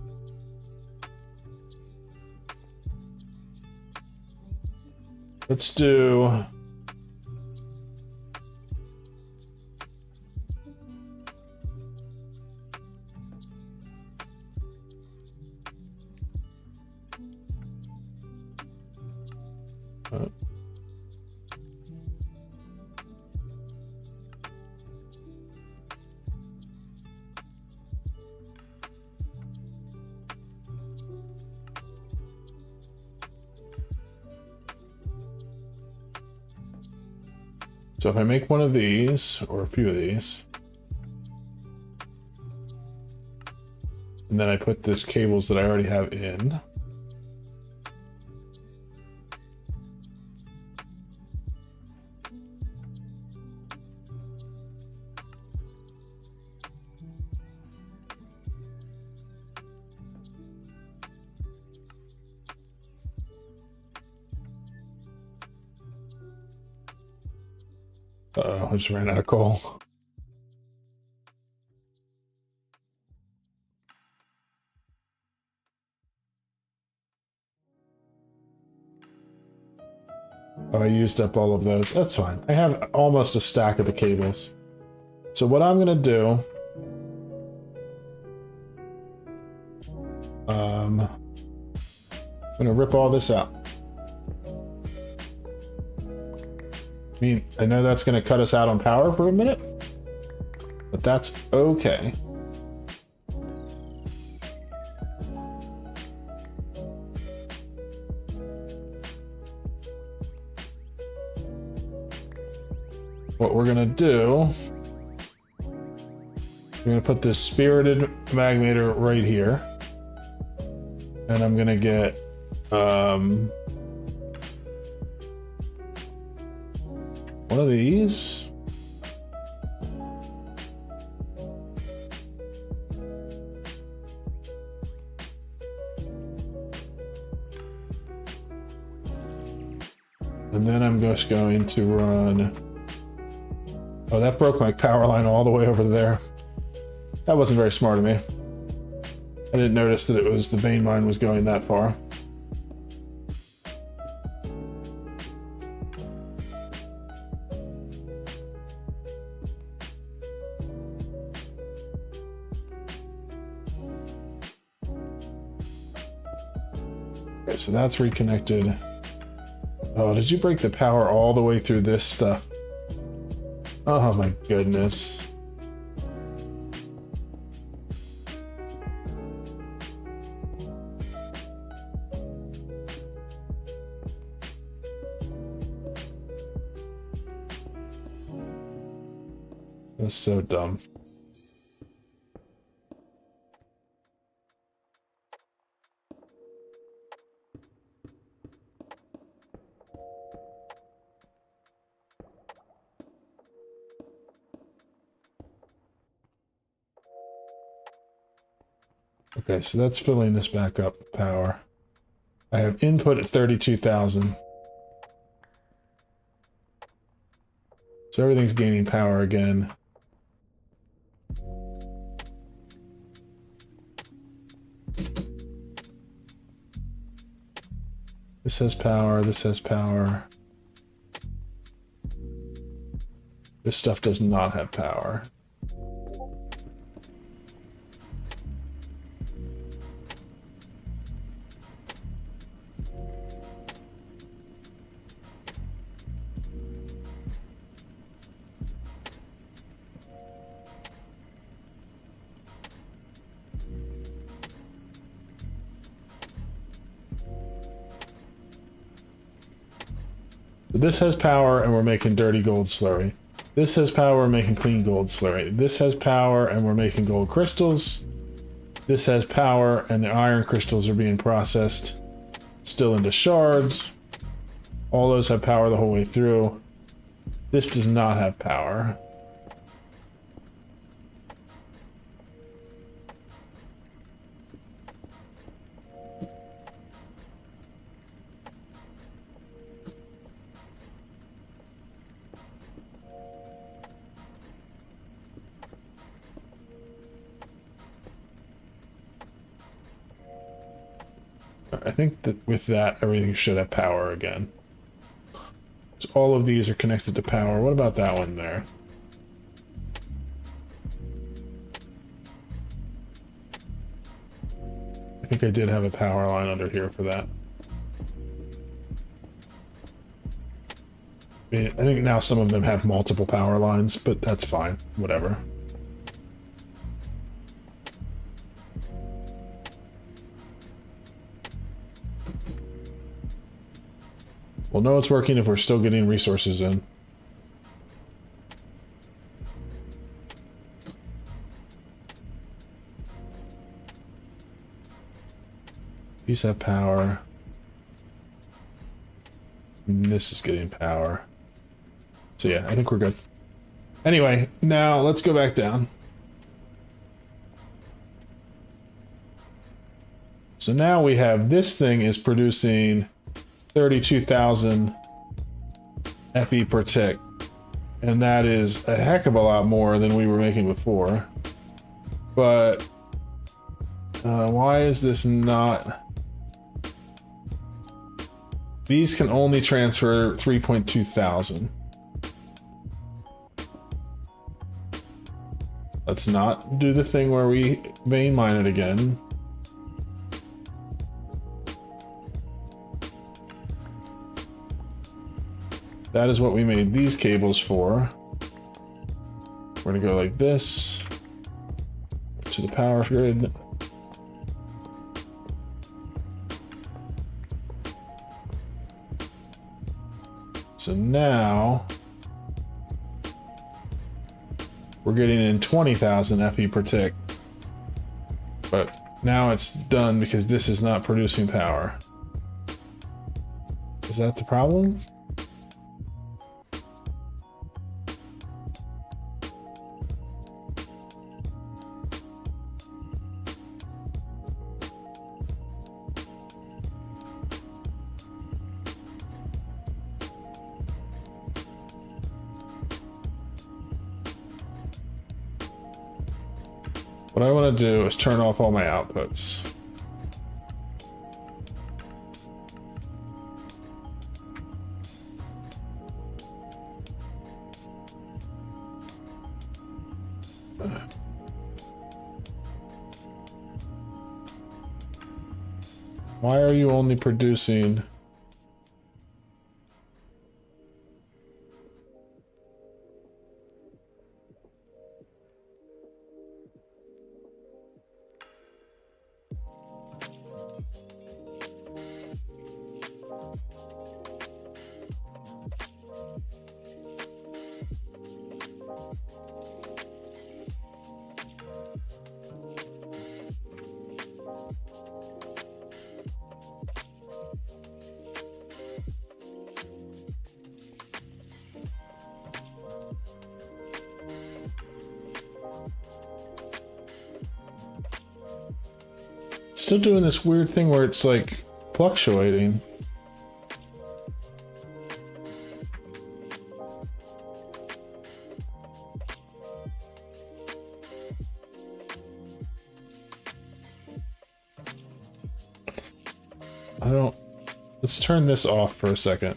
Let's do... So if I make one of these, or a few of these, and then I put this cables that I already have in, uh-oh, I just ran out of coal. Oh, I used up all of those. That's fine. I have almost a stack of the cables. So what I'm gonna do... I'm gonna rip all this out. I mean, I know that's going to cut us out on power for a minute, but that's okay. What we're going to do, we're going to put this spirited magmator right here, and I'm going to get one of these. And then I'm just going to run... Oh, that broke my power line all the way over there. That wasn't very smart of me. I didn't notice that it was the vein mine was going that far. Okay, so that's reconnected. Oh, did you break the power all the way through this stuff? Oh my goodness. That's so dumb. Okay, so that's filling this back up with power. I have input at 32,000. So everything's gaining power again. This has power, this has power. This stuff does not have power. This has power and we're making dirty gold slurry. This has power, we're making clean gold slurry. This has power and we're making gold crystals. This has power and the iron crystals are being processed still into shards. All those have power the whole way through. This does not have power. I think that with that, everything should have power again. So all of these are connected to power. What about that one there? I think I did have a power line under here for that. I think now some of them have multiple power lines, but that's fine. Whatever. We'll know it's working if we're still getting resources in. These have power. And this is getting power. So yeah, I think we're good. Anyway, now let's go back down. So now we have this thing is producing 32,000 FE per tick, and that is a heck of a lot more than we were making before. But why is this not? These can only transfer 3.2 thousand. Let's not do the thing where we vein mine it again. That is what we made these cables for. We're gonna go like this to the power grid. So now we're getting in 20,000 FE per tick. But now it's done because this is not producing power. Is that the problem? What I want to do is turn off all my outputs. Why are you only producing? Still doing this weird thing where it's like fluctuating. I don't... Let's turn this off for a second.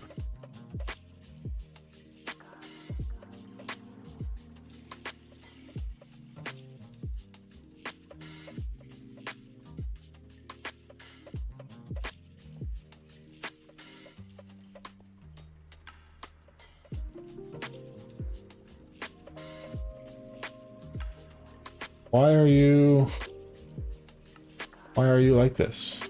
Why are you like this?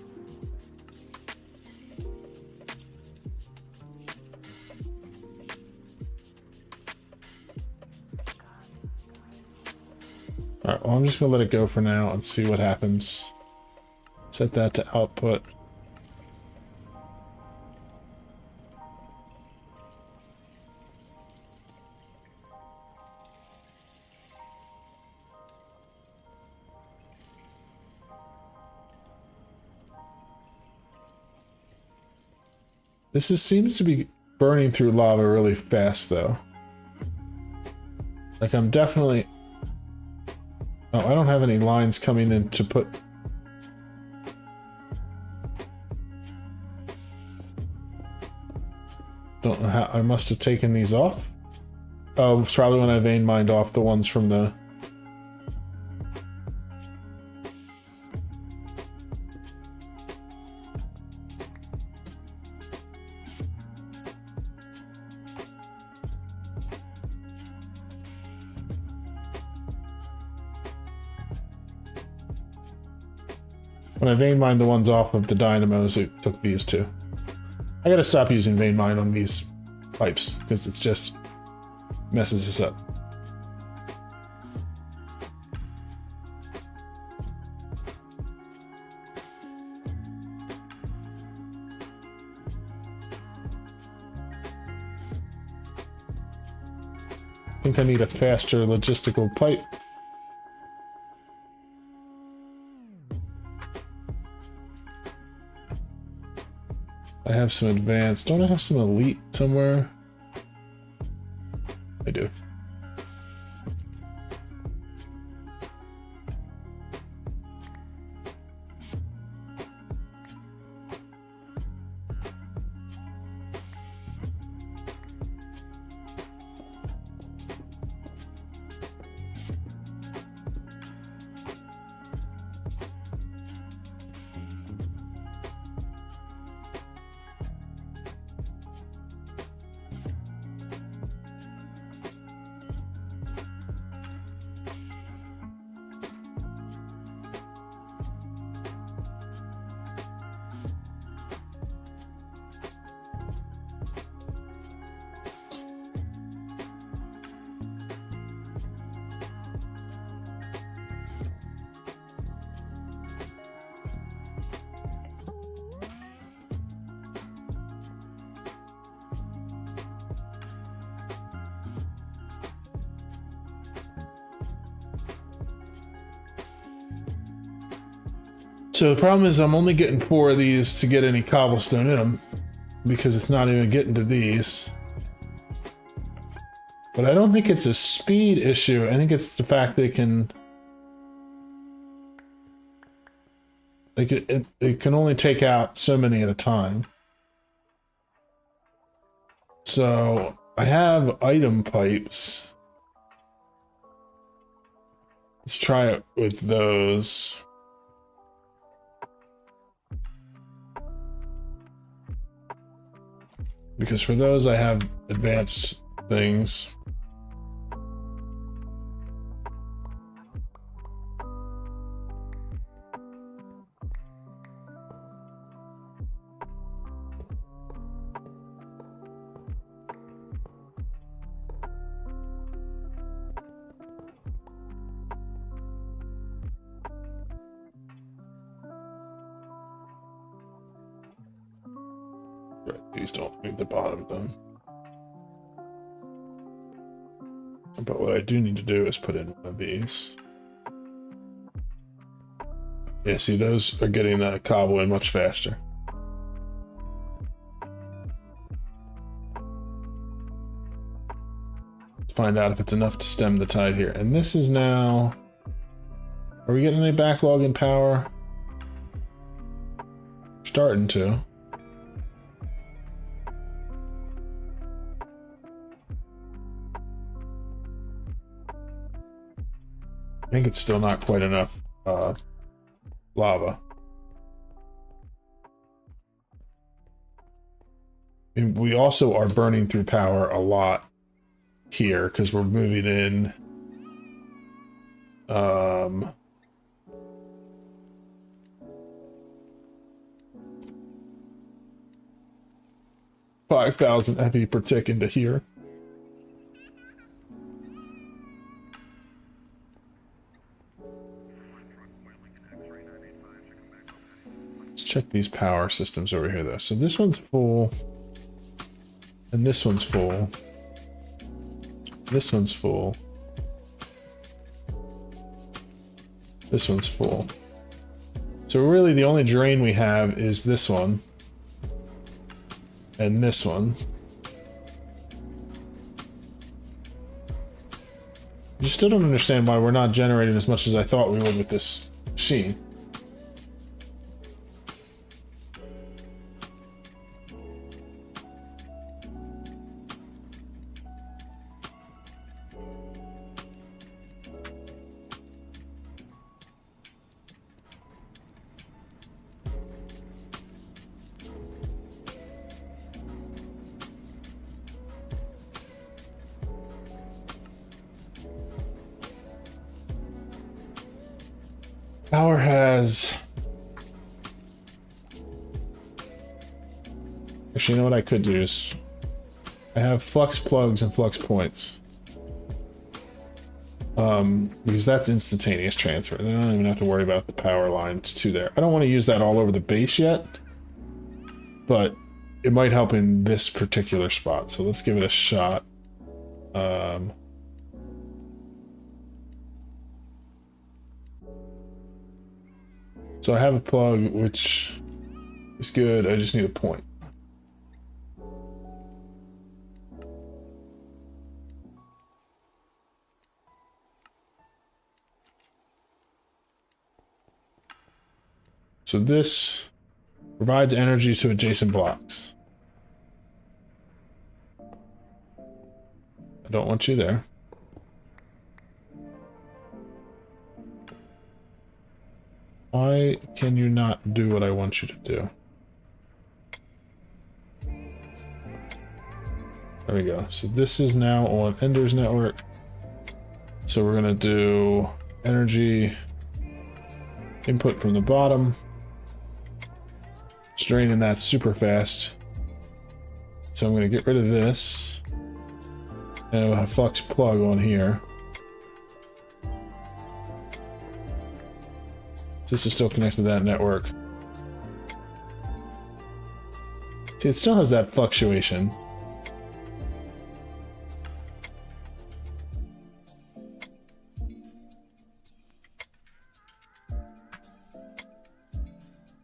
Alright, well, I'm just gonna let it go for now and see what happens. Set that to output. Seems to be burning through lava really fast, though. Like, I'm definitely... Oh, I don't have any lines coming in to put... Don't know how... I must have taken these off. Oh, it's probably when I vein mined off the ones from the... When I vein mined the ones off of the dynamos, it took these two. I gotta stop using vein mine on these pipes, because it's just messes us up. I think I need a faster logistical pipe. I have some advanced. Don't I have some elite somewhere? I do. So the problem is I'm only getting 4 of these to get any cobblestone in them, because it's not even getting to these. But I don't think it's a speed issue. I think it's the fact they can... Like it can only take out so many at a time. So I have item pipes. Let's try it with those. Because for those I have advanced things. These don't need the bottom done. But what I do need to do is put in one of these. Yeah, see, those are getting cobble in much faster. Let's find out if it's enough to stem the tide here. And this is now... Are we getting any backlog in power? Starting to. I think it's still not quite enough lava. And we also are burning through power a lot here because we're moving in 5,000 FE per tick into here. Let's check these power systems over here though. So this one's full. And this one's full. This one's full. This one's full. So really the only drain we have is this one. And this one. I still don't understand why we're not generating as much as I thought we would with this machine. Power has... Actually, you know what I could do is... I have flux plugs and flux points. Because that's instantaneous transfer. I don't even have to worry about the power lines to there. I don't want to use that all over the base yet. But it might help in this particular spot. So let's give it a shot. So I have a plug, which is good. I just need a point. So this provides energy to adjacent blocks. I don't want you there. Why can you not do what I want you to do? There we go. So this is now on Ender's network. So we're gonna do energy input from the bottom. It's draining that super fast. So I'm gonna get rid of this. And we'll have flux plug on here. This is still connected to that network. See, it still has that fluctuation.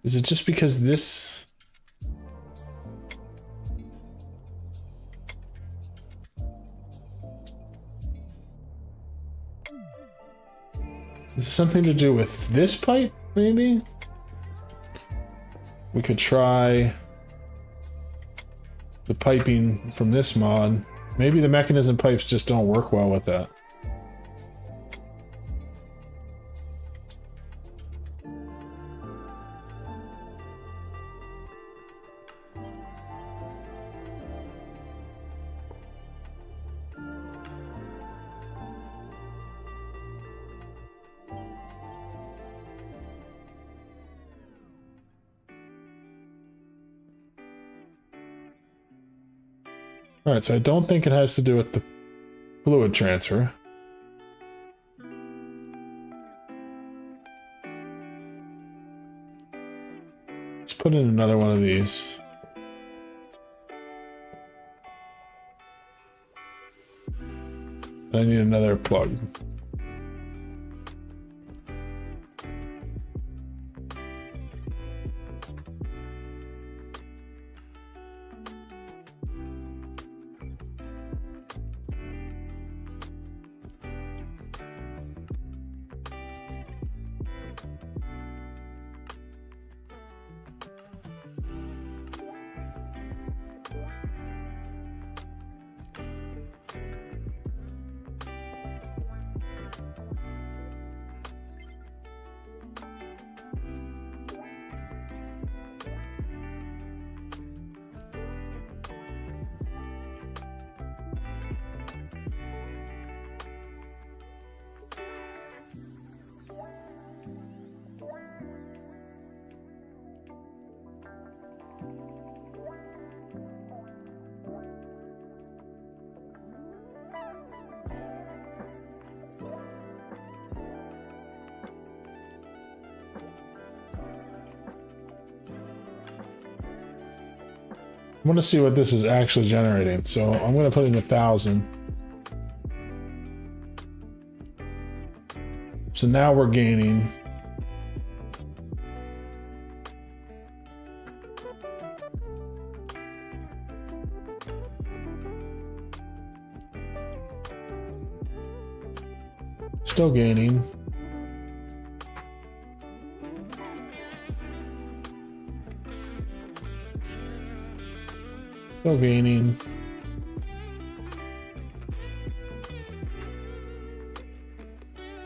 Is it just because this... Is it something to do with this pipe, maybe? We could try the piping from this mod. Maybe the mechanism pipes just don't work well with that. Alright, so I don't think it has to do with the fluid transfer. Let's put in another one of these. I need another plug. I want to see what this is actually generating. So I'm going to put in 1,000. So now we're gaining. Still gaining. Still gaining.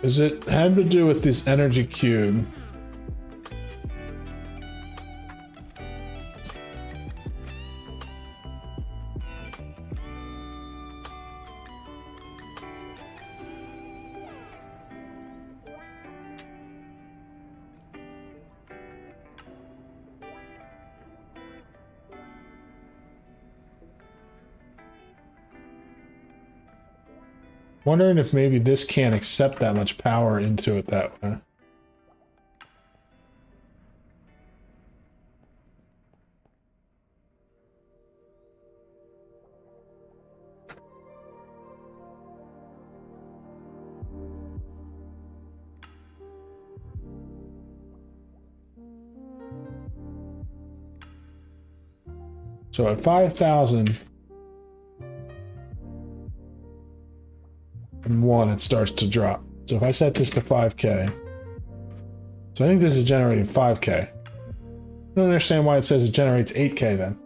Does it have to do with this energy cube? Wondering if maybe this can't accept that much power into it that way. So at 5,000 and 1, it starts to drop. So if I set this to 5K, so I think this is generating 5K. I don't understand why it says it generates 8K then.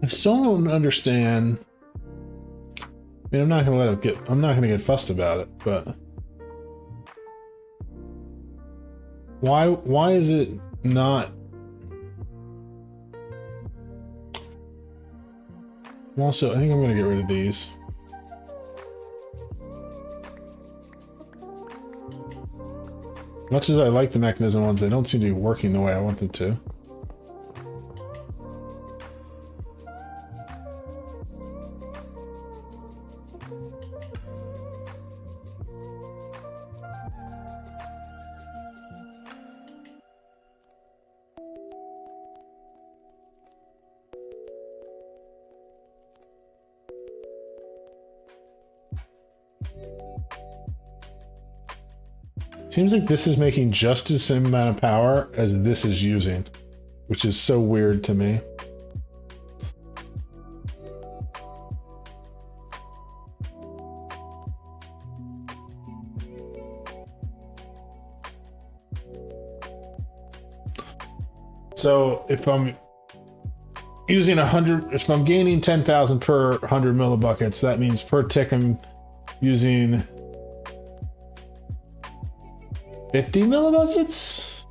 I still don't understand. I mean, I'm not gonna get fussed about it, but why is it not? Also, I think I'm gonna get rid of these. Much as I like the mechanism ones, they don't seem to be working the way I want them to. Seems like this is making just the same amount of power as this is using, which is so weird to me. So if I'm using 100, if I'm gaining 10,000 per 100 millibuckets, that means per tick I'm using 50 millibuckets?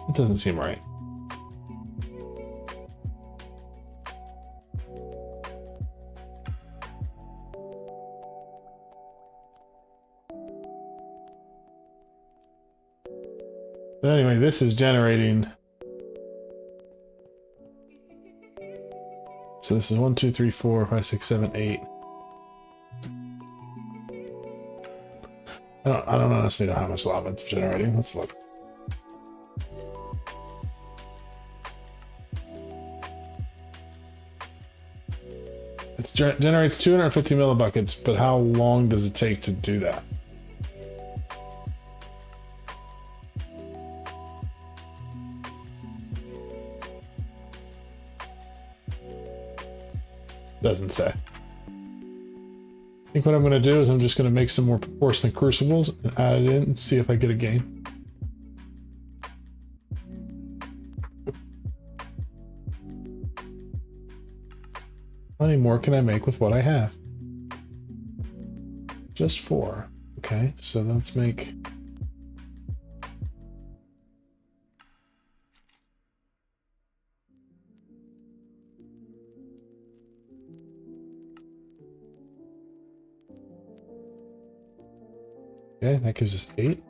It doesn't seem right. But anyway, this is generating. So this is 1, 2, 3, 4, 5, 6, 7, 8. I don't honestly know how much lava it's generating. Let's look. It generates 250 millibuckets, but how long does it take to do that? Doesn't say. I think what I'm going to do is I'm just going to make some more porcelain crucibles and add it in and see if I get a gain. How many more can I make with what I have? Just 4. Okay, so let's make... Okay, that gives us 8.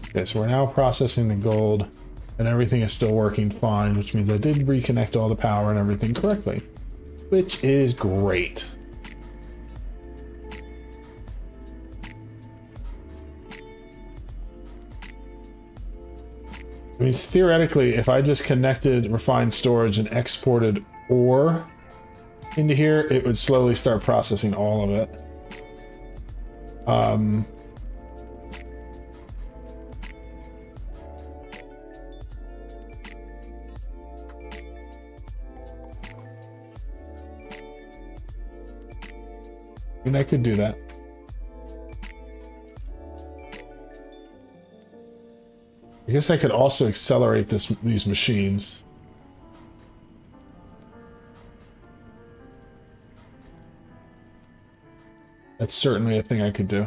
Okay, so we're now processing the gold, and everything is still working fine, which means I did reconnect all the power and everything correctly, which is great. I mean, theoretically, if I just connected refined storage and exported ore into here, it would slowly start processing all of it. I mean, I could do that. I guess I could also accelerate these machines. That's certainly a thing I could do.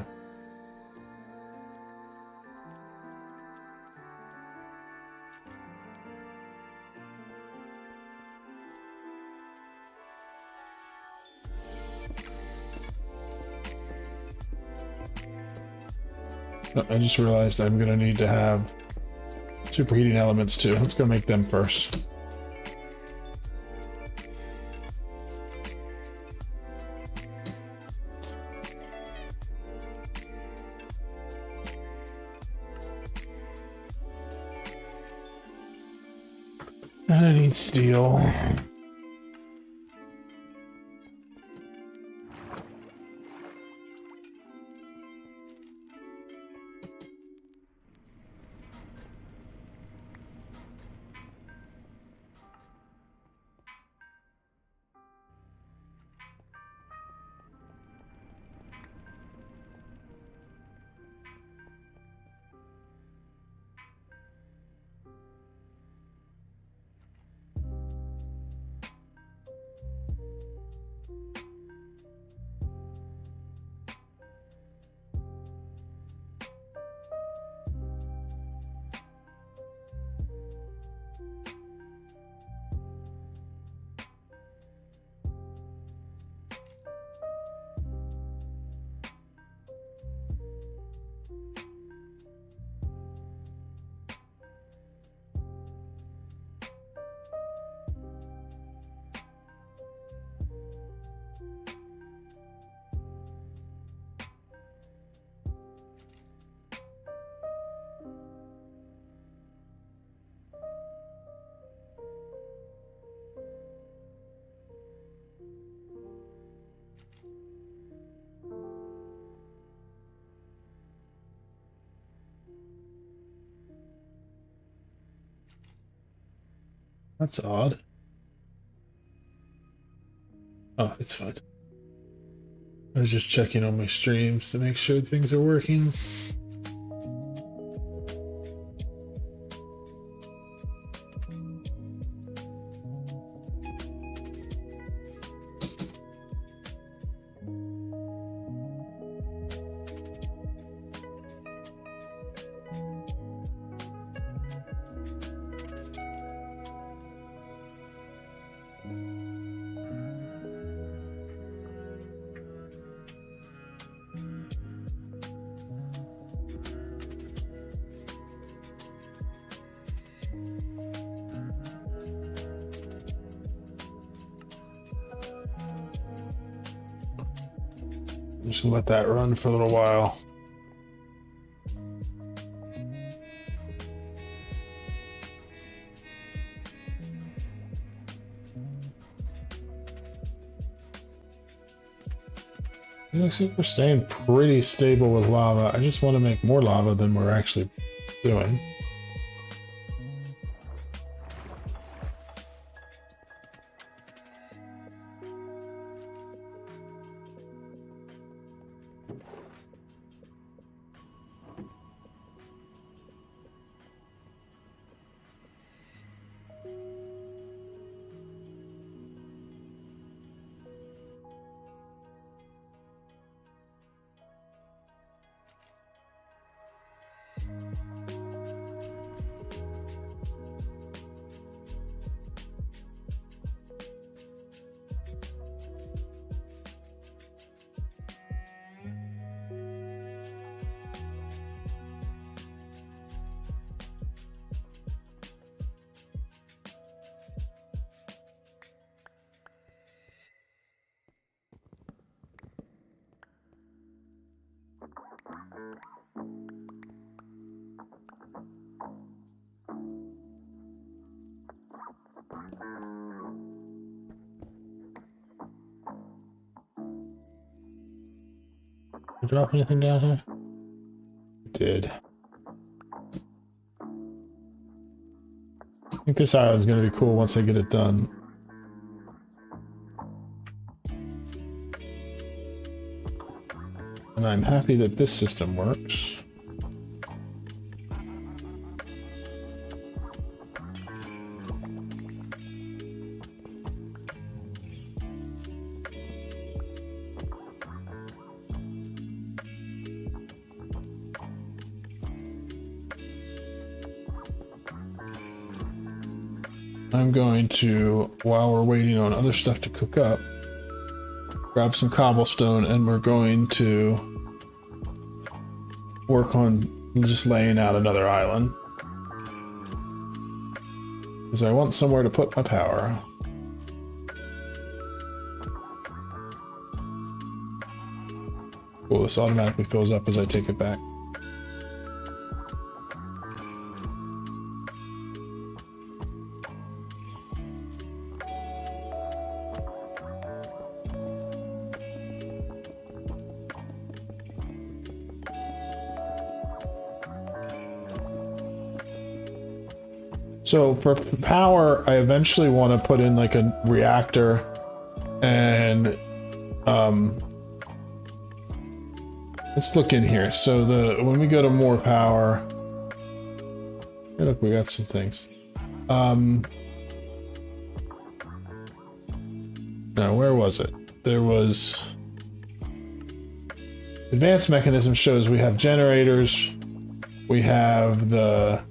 Oh, I just realized I'm gonna need to have superheating elements too. Let's go make them first. And I need steel. That's odd. Oh, it's fine. I was just checking on my streams to make sure things are working. Just gonna let that run for a little while. It looks like we're staying pretty stable with lava. I just want to make more lava than we're actually doing. Did you drop anything down here? It did. I think this island's gonna be cool once I get it done. And I'm happy that this system works. I'm going to, while we're waiting on other stuff to cook up, grab some cobblestone and we're going to work on just laying out another island. Because I want somewhere to put my power. Cool, this automatically fills up as I take it back. So for power, I eventually want to put in like a reactor and let's look in here. So when we go to more power, hey, look, we got some things. No, where was it? There was advanced mechanism shows we have generators, we have the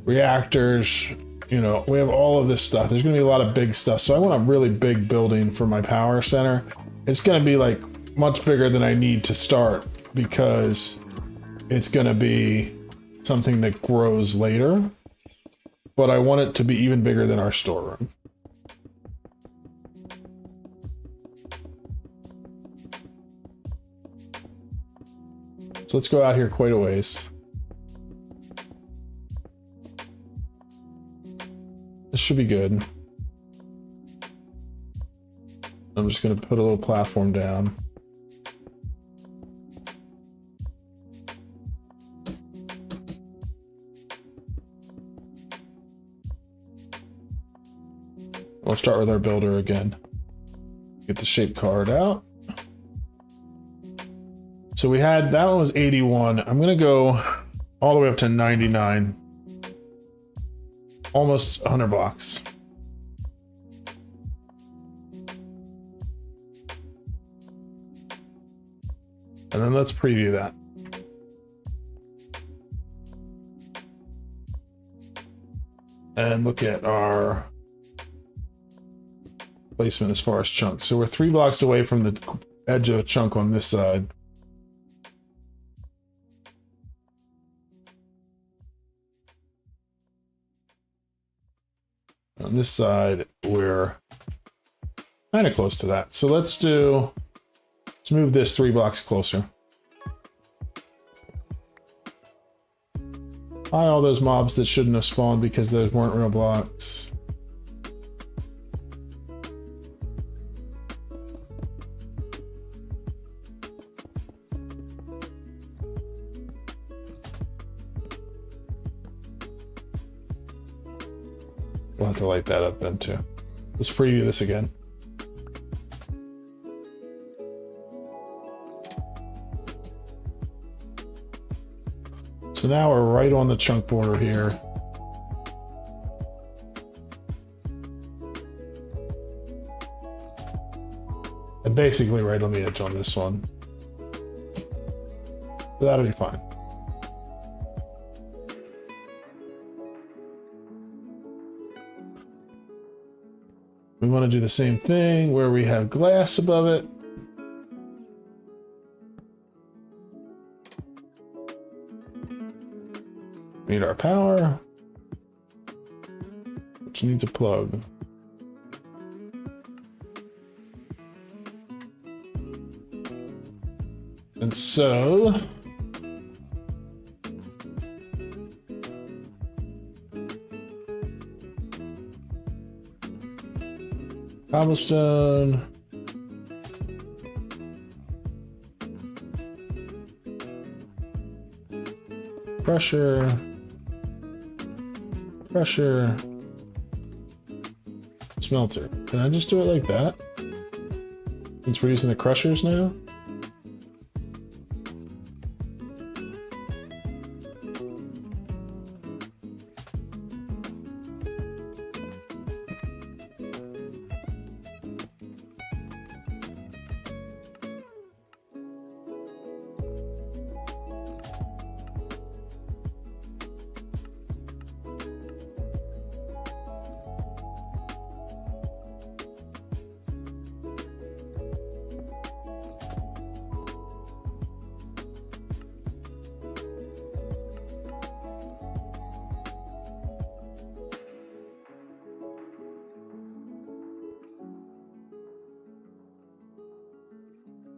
reactors, you know, we have all of this stuff. There's gonna be a lot of big stuff. So I want a really big building for my power center. It's gonna be like much bigger than I need to start because it's gonna be something that grows later, but I want it to be even bigger than our storeroom. So let's go out here quite a ways. This should be good. I'm just going to put a little platform down. We'll start with our builder again. Get the shape card out. So we had, that one was 81. I'm going to go all the way up to 99. Almost 100 blocks. And then let's preview that. And look at our placement as far as chunks. So we're 3 blocks away from the edge of a chunk on this side. On this side, we're kind of close to that. So let's do Let's move this 3 blocks closer. Hi, all those mobs that shouldn't have spawned because those weren't real blocks. We'll have to light that up then too. Let's preview this again. So now we're right on the chunk border here. And basically right on the edge on this one. So that'll be fine. We want to do the same thing where we have glass above it. Need our power, which needs a plug. And so cobblestone. Pressure. Pressure. Smelter. Can I just do it like that? Since we're using the crushers now?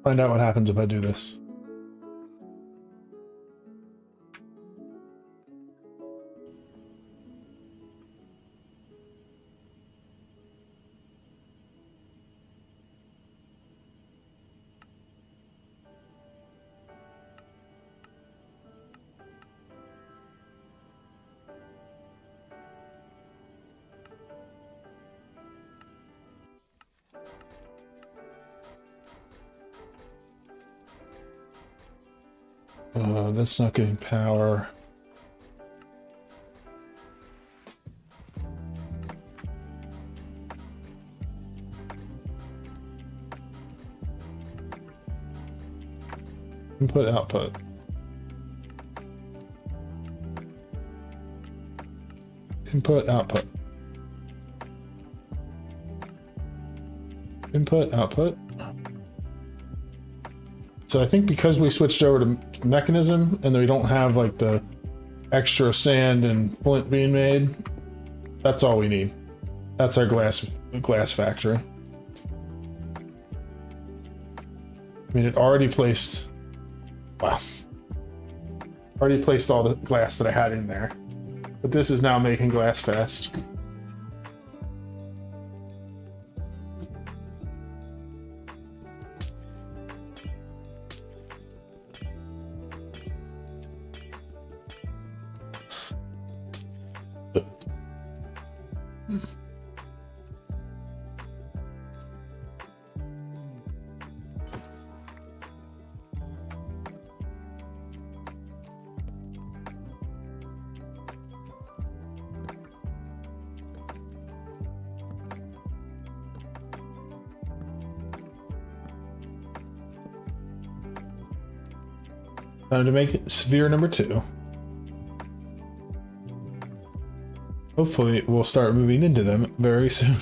Find out what happens if I do this. That's not getting power. Input, output. Input, output. Input, output. So I think because we switched over to mechanism and we don't have like the extra sand and flint being made, that's all we need. That's our glass factory. I mean, it already placed, wow, already placed all the glass that I had in there, but this is now making glass fast. Time to make sphere number 2. Hopefully we'll start moving into them very soon.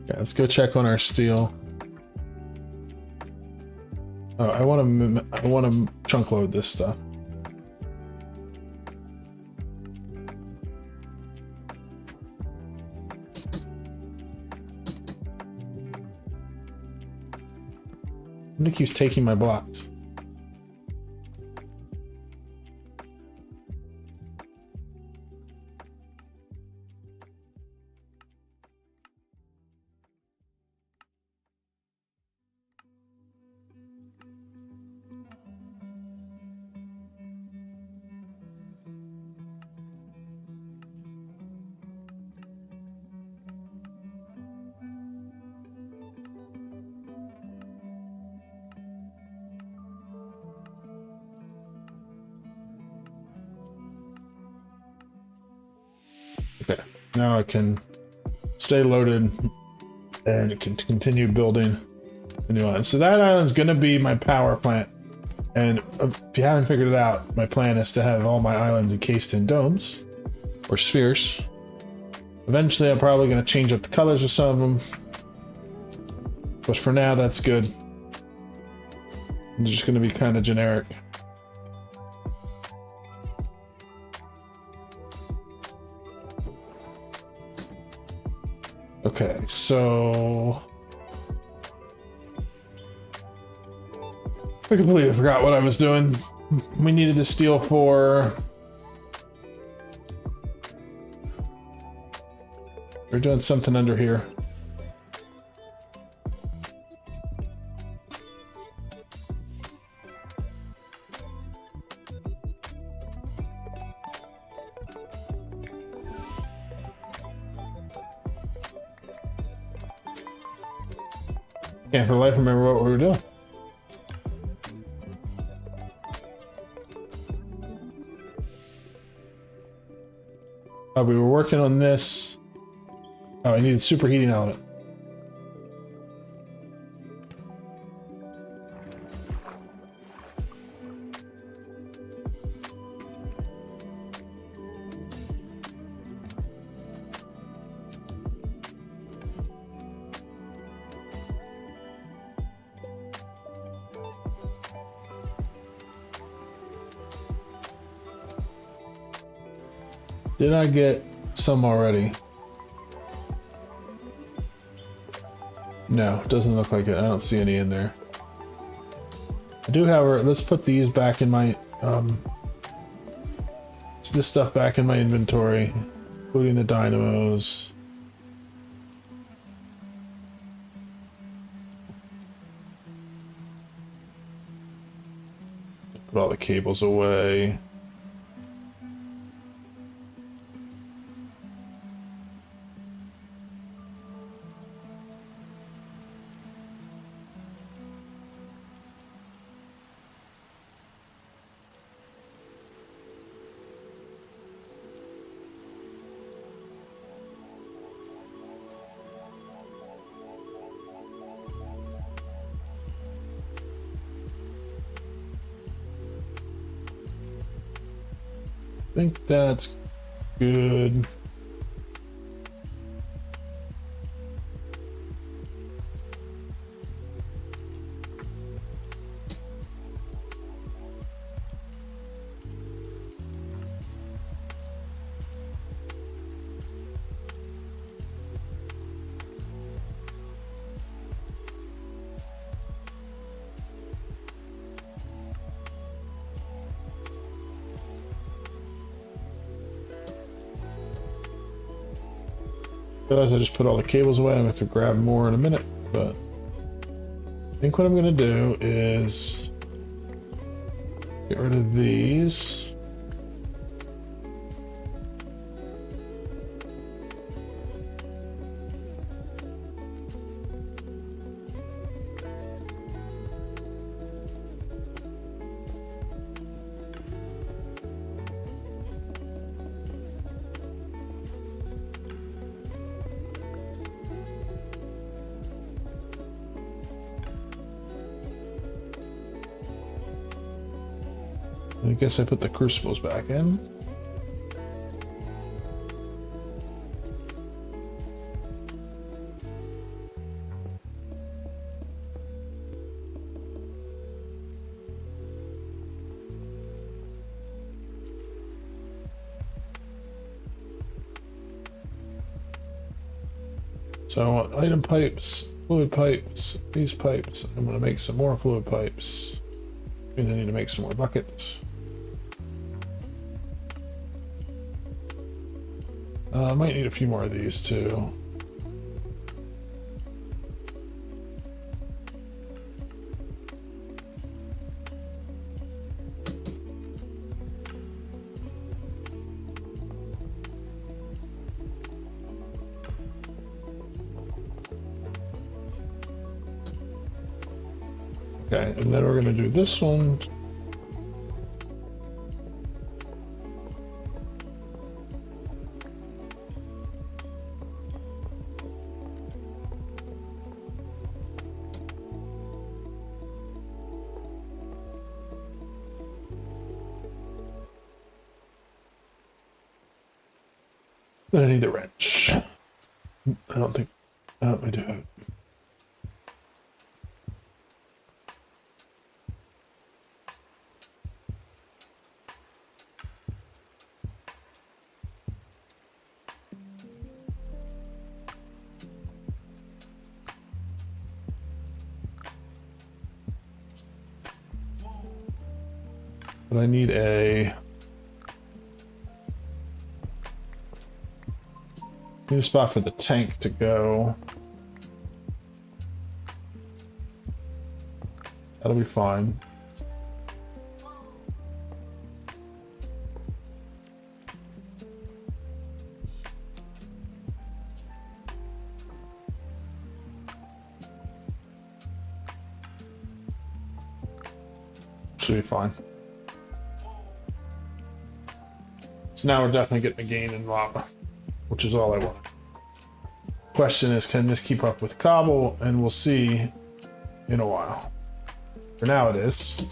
Okay, let's go check on our steel. Oh, I want to chunk load this stuff. And it keeps taking my blocks. Okay, now I can stay loaded and can continue building a new island. So that island's gonna be my power plant. And if you haven't figured it out, my plan is to have all my islands encased in domes or spheres. Eventually, I'm probably gonna change up the colors of some of them. But for now, that's good. I'm just gonna be kind of generic. Okay, so I completely forgot what I was doing. We needed the steel for... We're doing something under here. Can't for the life remember what we were doing. We were working on this. Oh, I needed superheating element. Did I get some already? No, doesn't look like it. I don't see any in there. I do, however, let's put these back in my, this stuff back in my inventory, including the dynamos. Put all the cables away. I think that's good. I just put all the cables away. I'm gonna have to grab more in a minute, but I think what I'm gonna do is get rid of these. I guess I put the crucibles back in. So I want item pipes Fluid pipes. These pipes. I'm gonna make some more fluid pipes. Means I need to make some more buckets. I might need a few more of these too. Okay, and then we're going to do this one. I need the wrench. I don't think. Oh, I do have it. But I need a spot for the tank to go. That'll be fine. Should be fine. So now we're definitely getting a gain in lava, which is all I want. Question is, can this keep up with cobble? And we'll see in a while. For now it is.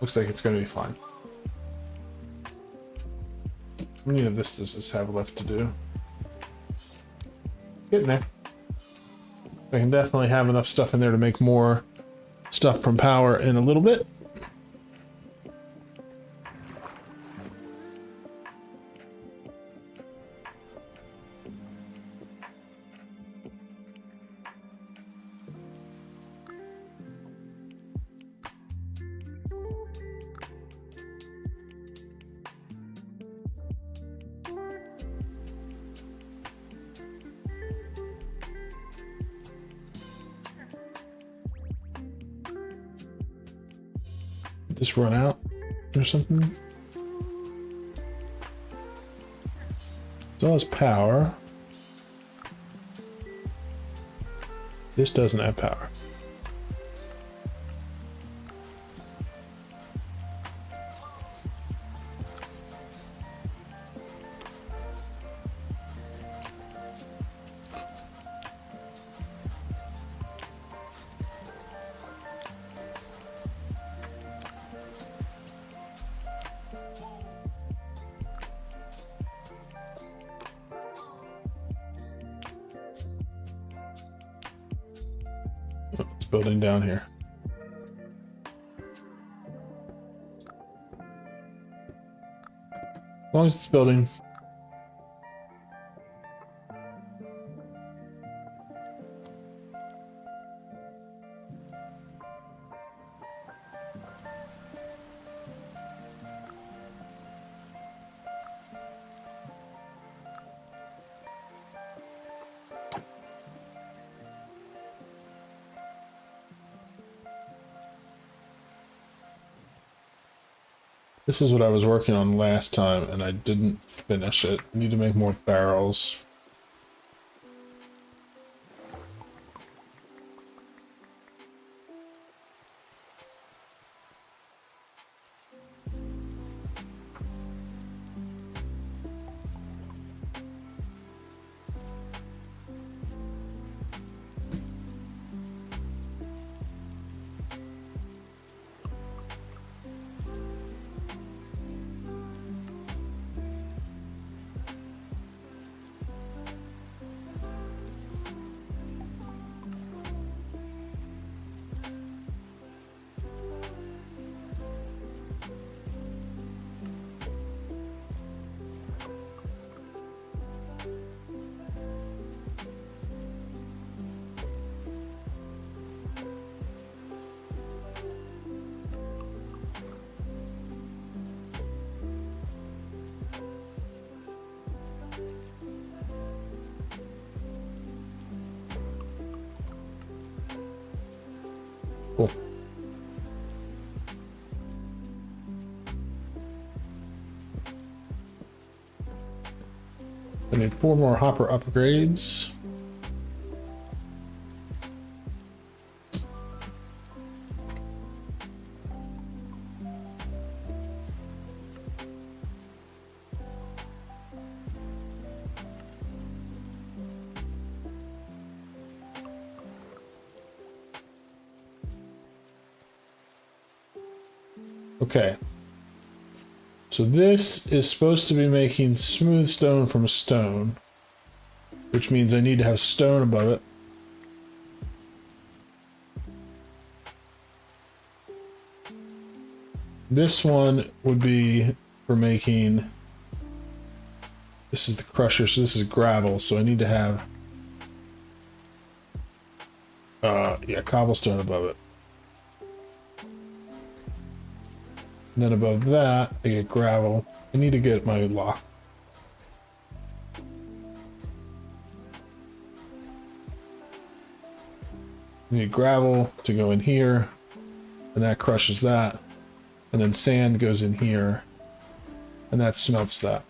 Looks like it's going to be fine. How many of this does this have left to do? Getting there. I can definitely have enough stuff in there to make more stuff from power in a little bit. Just run out or something. So has power. This doesn't have power. Building down here. As long as it's building. This is what I was working on last time, and I didn't finish it. I need to make more barrels. Cool. I need 4 more hopper upgrades. Okay. So this is supposed to be making smooth stone from stone, which means I need to have stone above it. This one would be for making, this is the crusher, so this is gravel, so I need to have, yeah, cobblestone above it. And then above that, I get gravel. I need to get my lock. I need gravel to go in here, and that crushes that. And then sand goes in here, and that smelts that.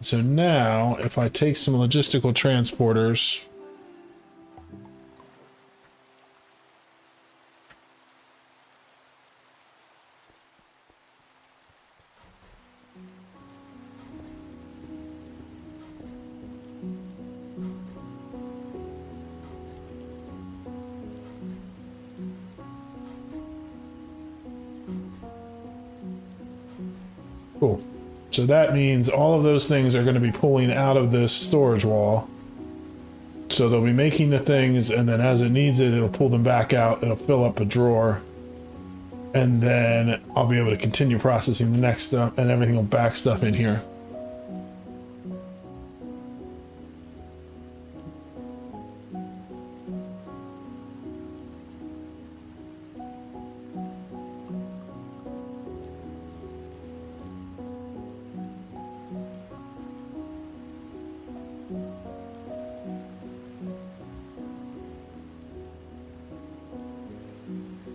So now, if I take some logistical transporters, cool. So that means all of those things are going to be pulling out of this storage wall. So they'll be making the things, and then as it needs it, it'll pull them back out. It'll fill up a drawer. And then I'll be able to continue processing the next stuff, and everything will back stuff in here.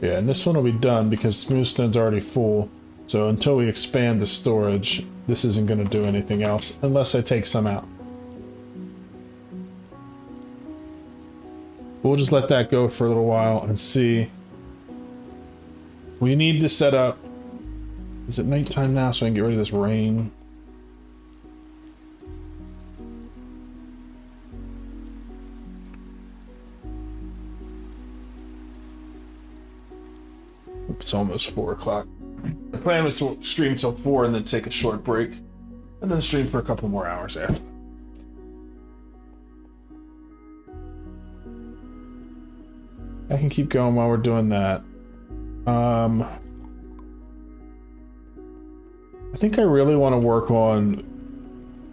Yeah, and this one will be done because Smoothstone's already full. So until we expand the storage, this isn't going to do anything else unless I take some out. We'll just let that go for a little while and see. We need to set up... Is it nighttime now so I can get rid of this rain? It's almost 4 o'clock. The plan was to stream till 4 and then take a short break, and then stream for a couple more hours after. I can keep going while we're doing that. I think I really want to work on,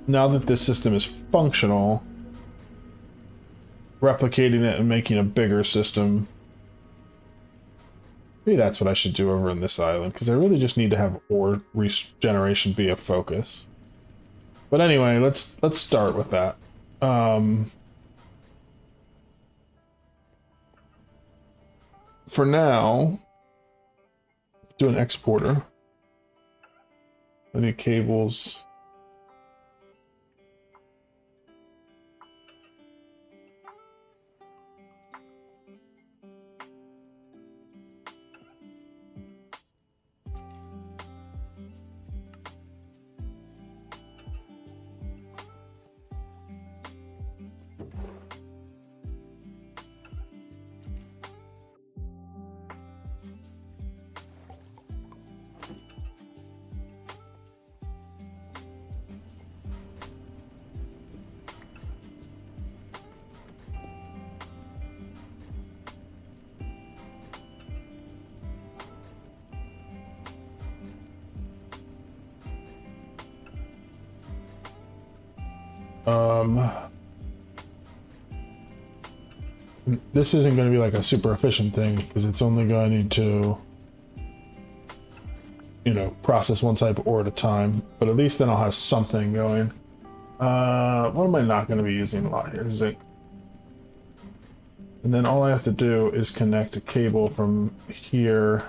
now that this system is functional, replicating it and making a bigger system. Maybe that's what I should do over in this island, because I really just need to have ore regeneration be a focus. But anyway, let's start with that. For now, do an exporter. I need cables. This isn't going to be like a super efficient thing because it's only going to, you know, process one type of ore at a time, but at least then I'll have something going. What am I not going to be using a lot here? Zinc. And then all I have to do is connect a cable from here.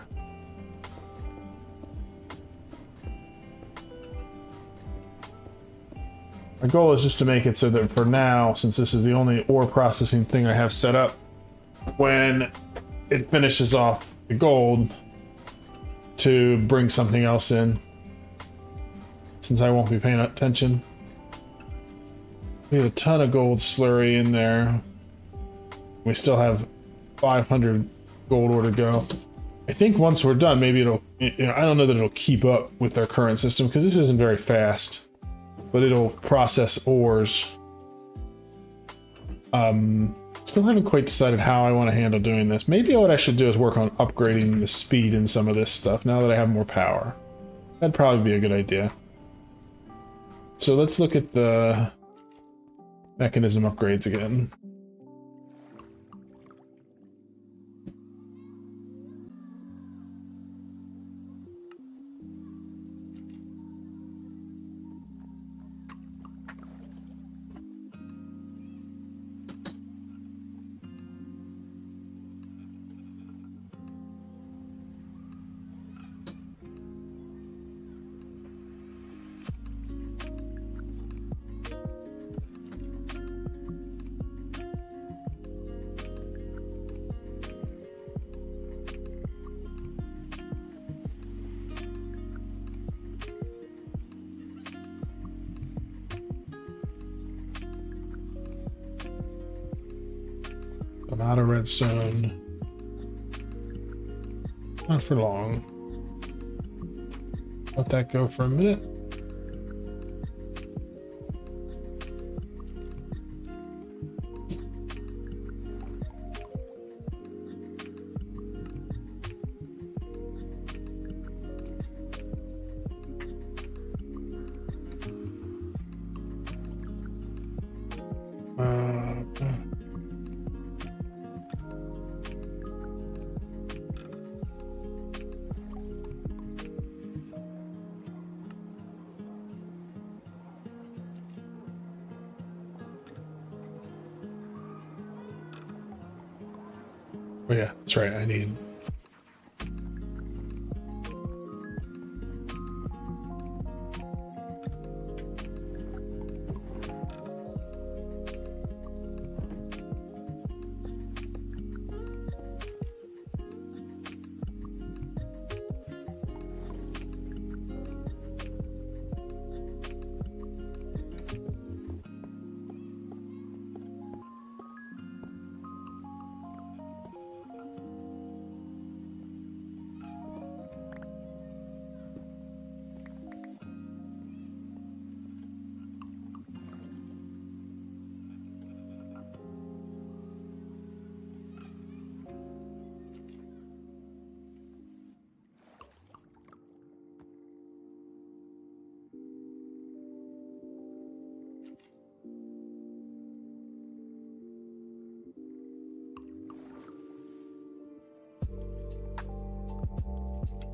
My goal is just to make it so that for now, since this is the only ore processing thing I have set up, when it finishes off the gold, to bring something else in, since I won't be paying attention. We have a ton of gold slurry in there. We still have 500 gold ore to go. I think once we're done, maybe it'll, I don't know that it'll keep up with our current system because this isn't very fast, but it'll process ores. Still haven't quite decided how I want to handle doing this. Maybe what I should do is work on upgrading the speed in some of this stuff now that I have more power. That'd probably be a good idea. So let's look at the mechanism upgrades again. I'm out of redstone. Not for long. Let that go for a minute. Oh yeah, that's right, I need...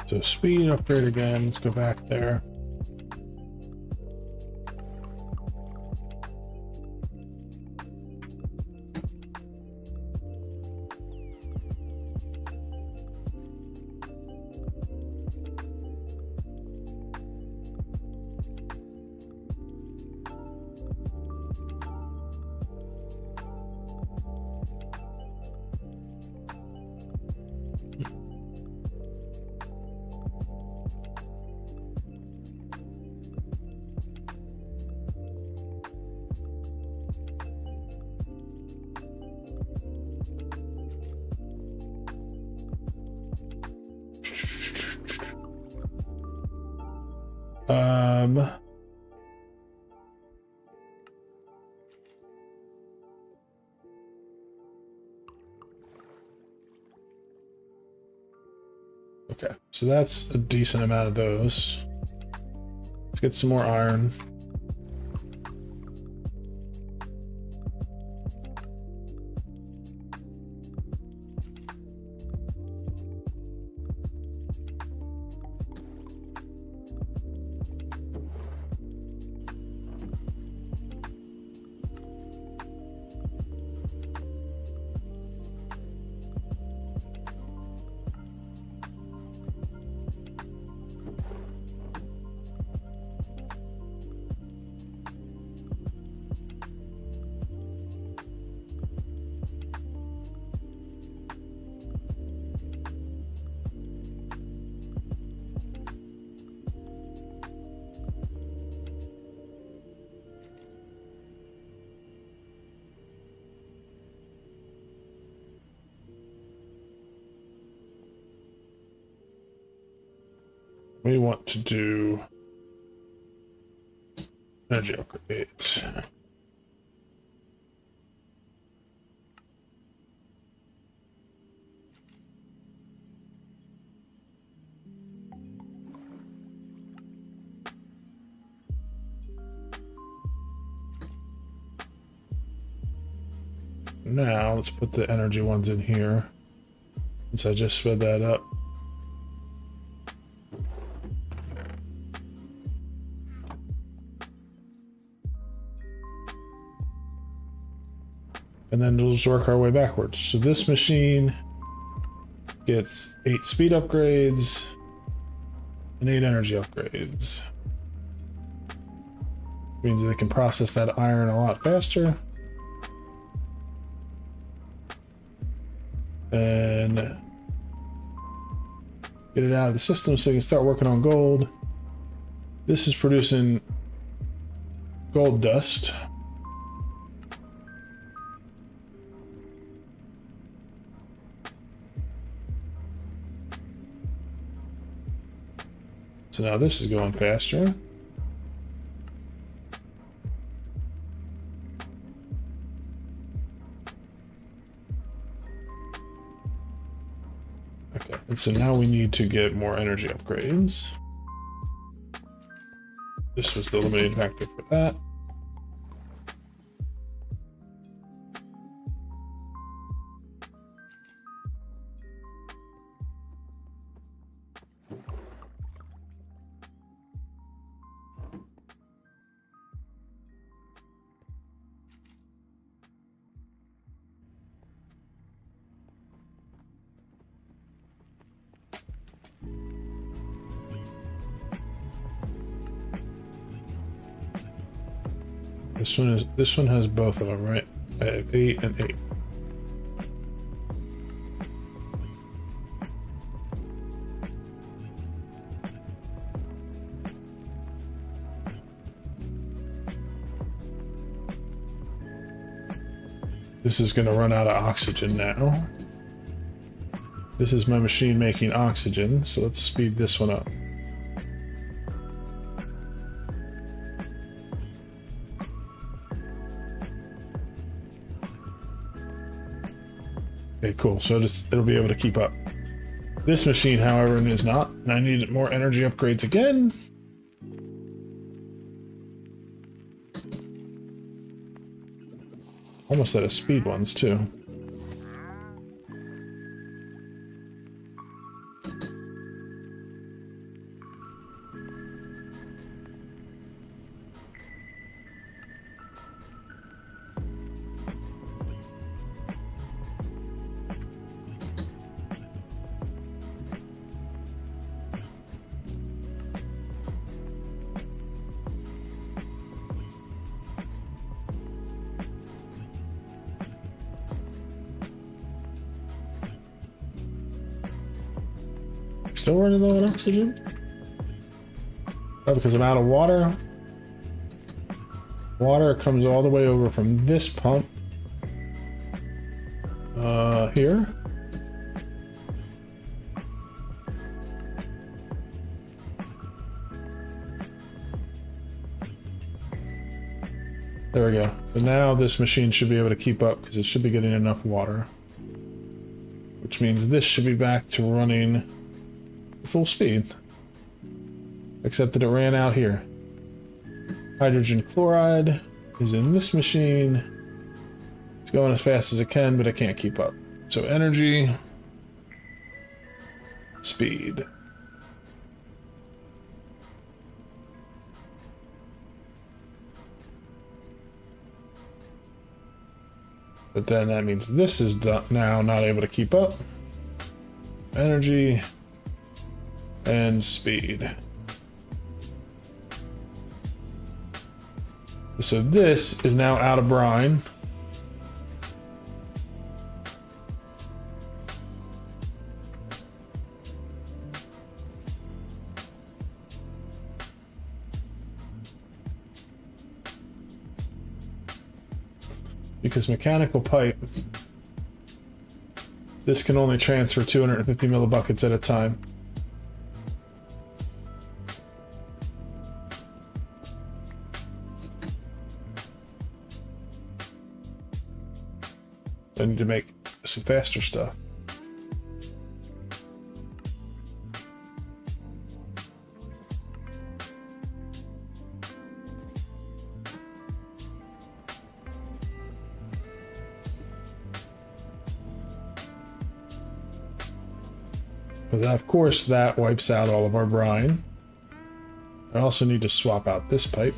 So speed upgrade again, let's go back there. Okay, so that's a decent amount of those. Let's get some more iron. We want to do energy upgrades. Now let's put the energy ones in here, since I just sped that up. And then we'll just work our way backwards. So this machine gets 8 speed upgrades and 8 energy upgrades. Means they can process that iron a lot faster. And get it out of the system so you can start working on gold. This is producing gold dust. So now this is going faster. Okay, and so now we need to get more energy upgrades. This was the limiting factor for that. This one has both of them, right? I have 8 and 8. This is going to run out of oxygen now. This is my machine making oxygen, so let's speed this one up. Okay, cool. So it'll be able to keep up. This machine, however, is not. And I need more energy upgrades again. Almost out of speed ones, too. Still running low on oxygen? Oh, because I'm out of water? Water comes all the way over from this pump. Here. There we go. But now this machine should be able to keep up because it should be getting enough water. Which means this should be back to running full speed, except that it ran out here. Hydrogen chloride is in this machine. It's going as fast as it can, but it can't keep up. So energy, speed. But then that means this is now not able to keep up. Energy and speed. So this is now out of brine. Because mechanical pipe, this can only transfer 250 millibuckets at a time. I need to make some faster stuff. But of course, that wipes out all of our brine. I also need to swap out this pipe.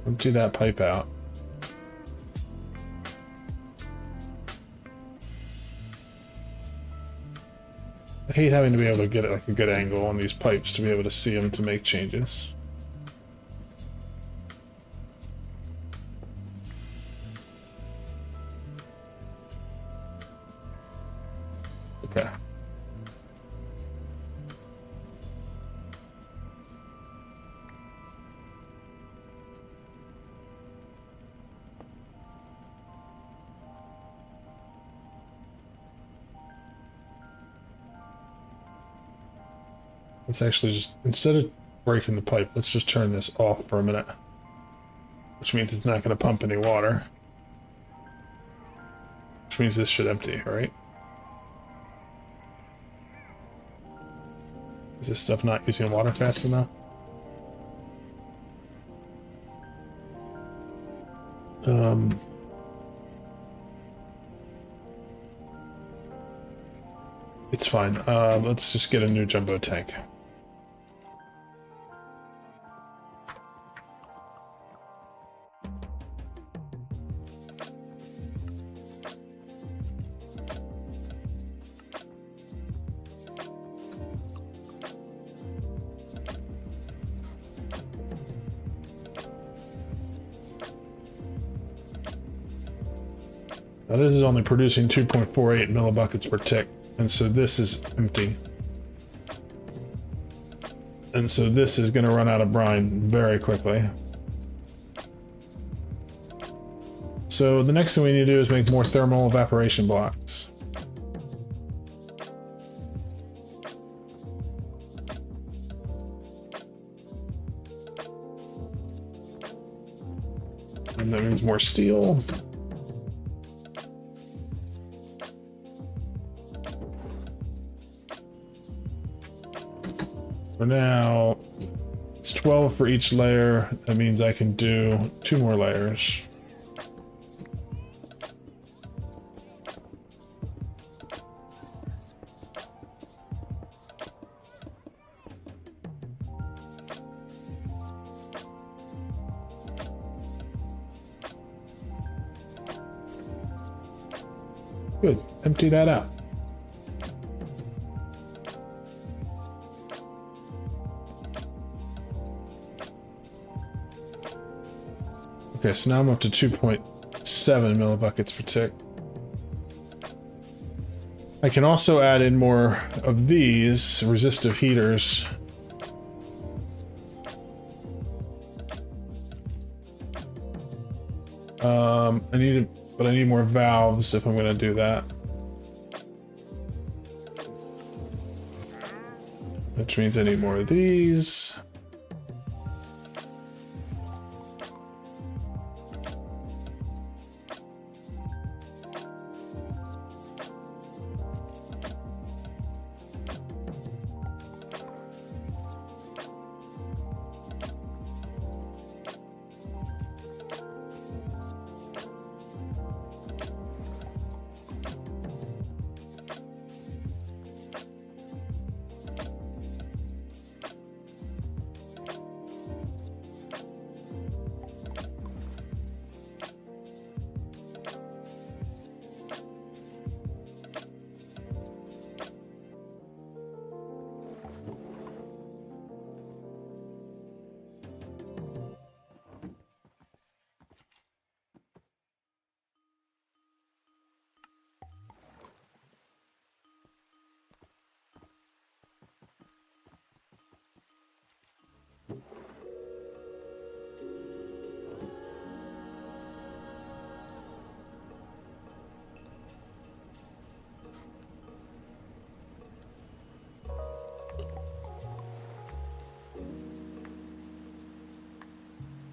Empty that pipe out. I hate having to be able to get like a good angle on these pipes to be able to see them to make changes. Okay. Let's actually just, instead of breaking the pipe, let's just turn this off for a minute. Which means it's not going to pump any water. Which means this should empty, right? Is this stuff not using water fast enough? It's fine. Let's just get a new jumbo tank. Now this is only producing 2.48 millibuckets per tick, and so this is empty. And so this is going to run out of brine very quickly. So the next thing we need to do is make more thermal evaporation blocks. And that means more steel. For now, it's 12 for each layer. That means I can do 2 more layers. Good. Empty that out. Okay, so now I'm up to 2.7 millibuckets per tick. I can also add in more of these resistive heaters. But I need more valves if I'm going to do that. Which means I need more of these.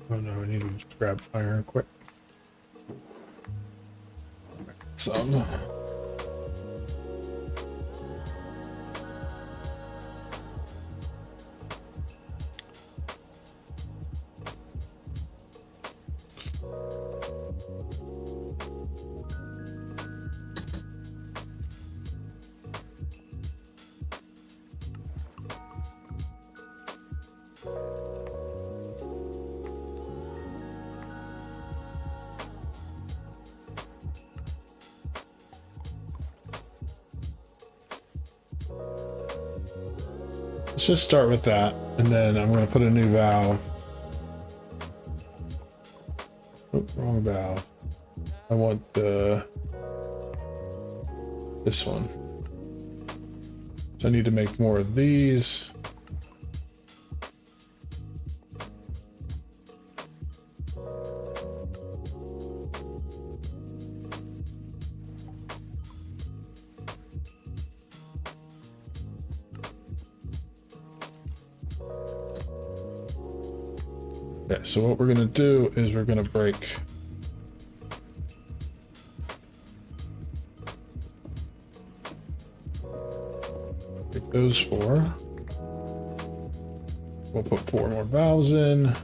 Oh no, I need to just grab iron quick. Some. Let's just start with that, and then I'm going to put a new valve. Oh, wrong valve. I want this one. So I need to make more of these. Okay, so what we're gonna do is we're gonna break those four. We'll put 4 more valves in.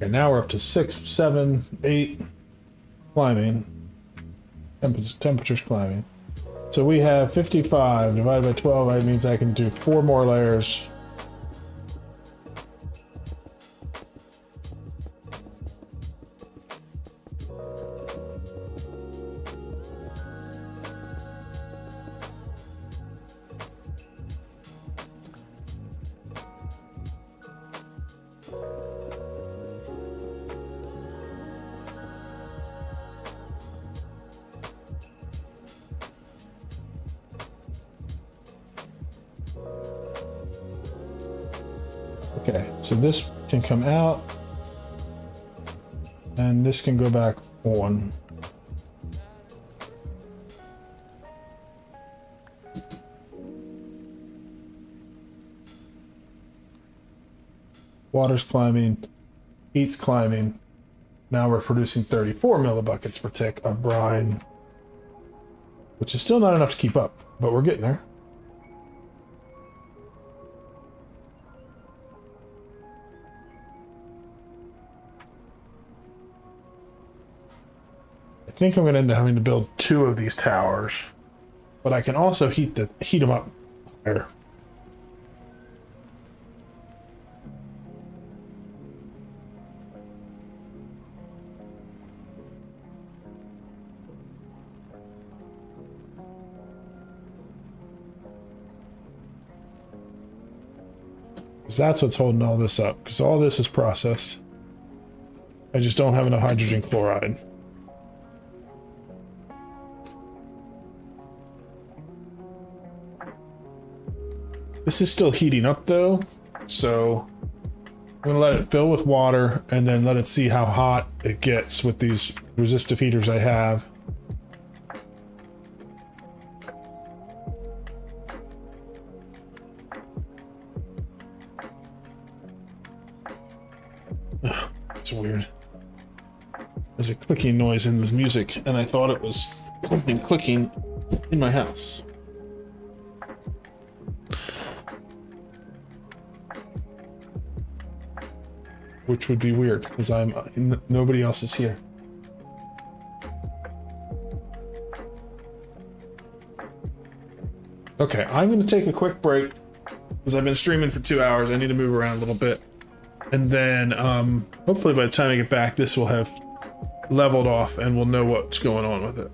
Okay, now we're up to 6, 7, 8 climbing. Temperature's climbing. So we have 55 divided by 12. That means I can do 4 more layers. Okay, so this can come out, and this can go back on. Water's climbing, heat's climbing. Now we're producing 34 millibuckets per tick of brine, which is still not enough to keep up, but we're getting there. I think I'm going to end up having to build 2 of these towers, but I can also heat them up higher. Because that's what's holding all this up, because all this is processed. I just don't have enough hydrogen chloride. This is still heating up though, so I'm gonna let it fill with water and then let it see how hot it gets with these resistive heaters I have. It's weird. There's a clicking noise in this music, and I thought it was something clicking in my house. Which would be weird, because nobody else is here. Okay, I'm going to take a quick break, because I've been streaming for 2 hours. I need to move around a little bit. And then, hopefully by the time I get back, this will have leveled off and we'll know what's going on with it.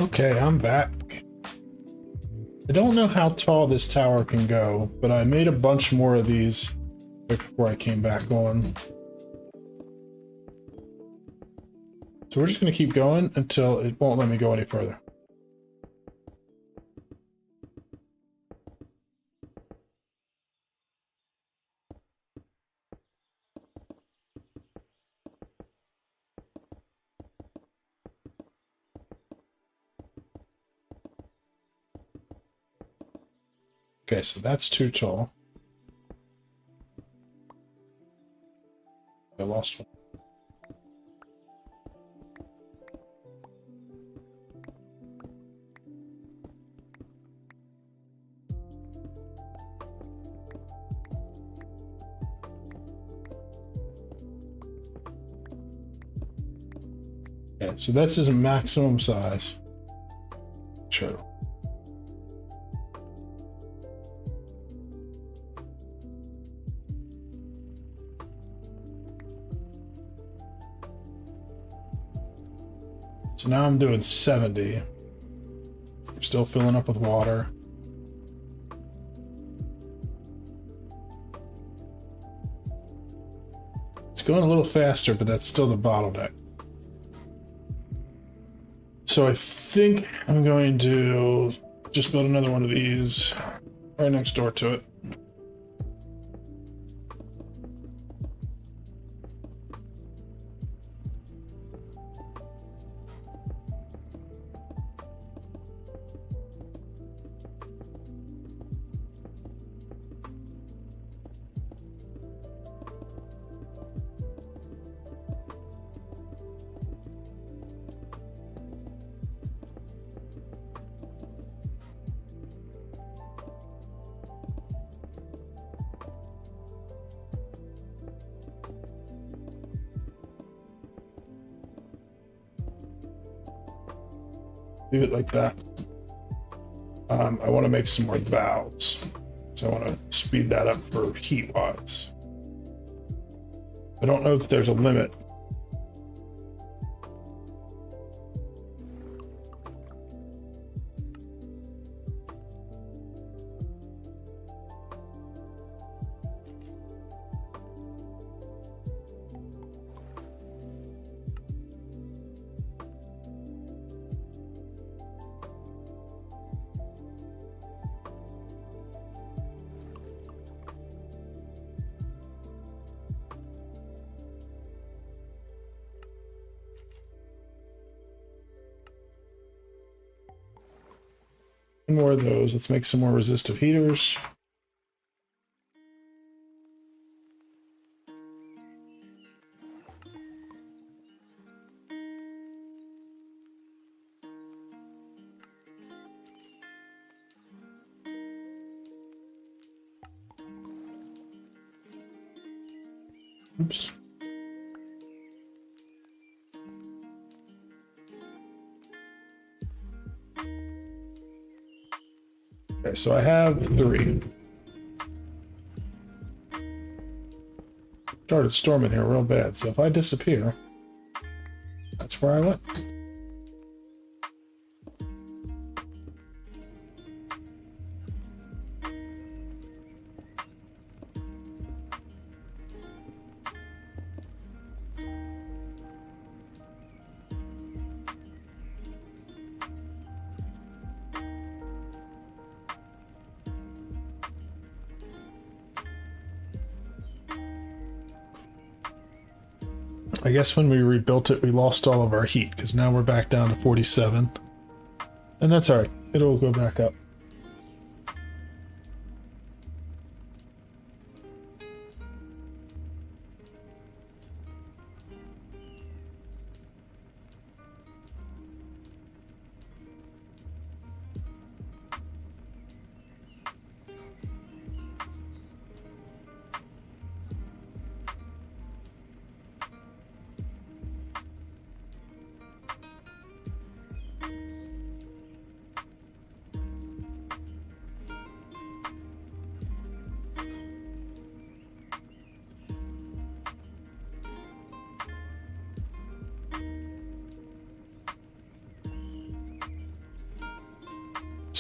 Okay, I'm back. I don't know how tall this tower can go, but I made a bunch more of these before I came back on. So we're just going to keep going until it won't let me go any further. Okay, so that's too tall. I lost one. Okay, so that's his maximum size. Sure. So now I'm doing 70. I'm still filling up with water. It's going a little faster, but that's still the bottleneck. So I think I'm going to just build another one of these right next door to it. Leave it like that. I want to make some more valves. So I want to speed that up for heat wise. I don't know if there's a limit. More of those. Let's make some more resistive heaters. Oops. Okay, so I have 3. Started storming here real bad, so if I disappear, that's where I went. I guess when we rebuilt it, we lost all of our heat, because now we're back down to 47. And that's alright. It'll go back up.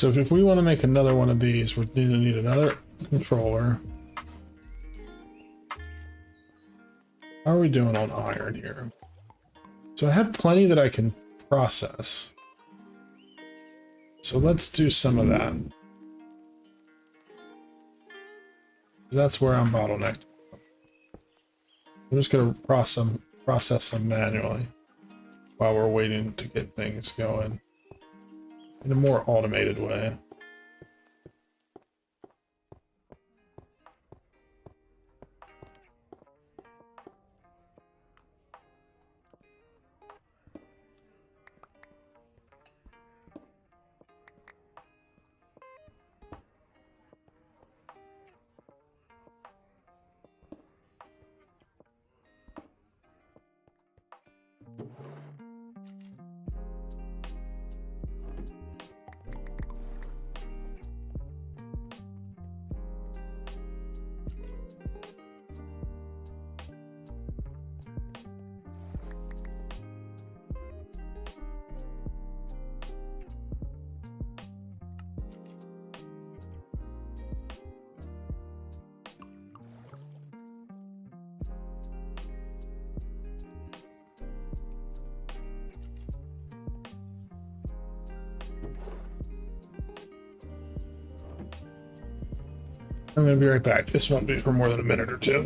So if we want to make another one of these, we're going to need another controller. How are we doing on iron here? So I have plenty that I can process. So let's do some of that. That's where I'm bottlenecked. I'm just going to process them manually while we're waiting to get things going in a more automated way. I'm going to be right back. This won't be for more than a minute or two.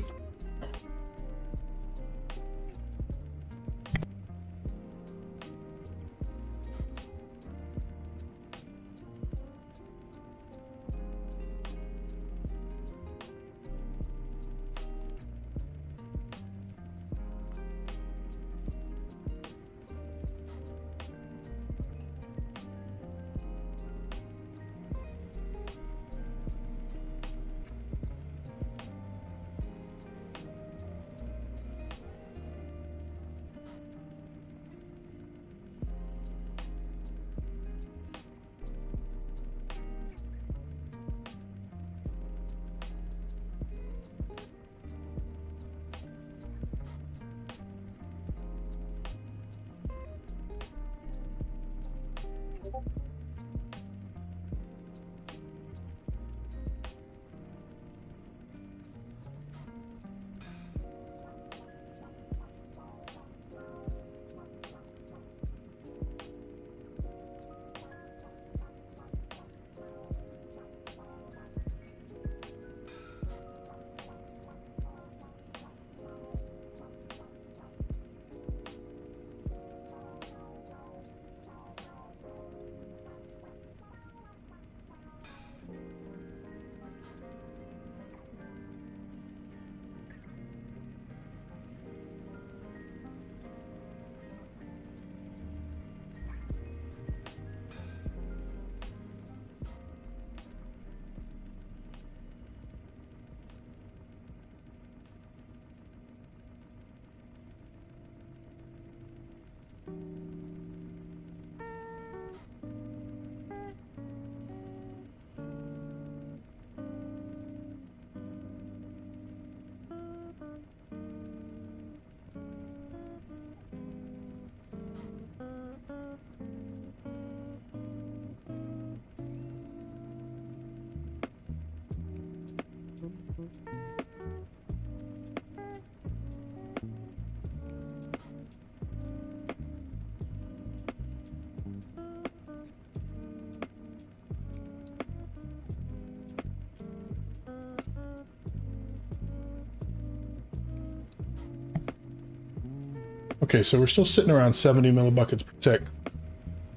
Okay, so we're still sitting around 70 millibuckets per tick,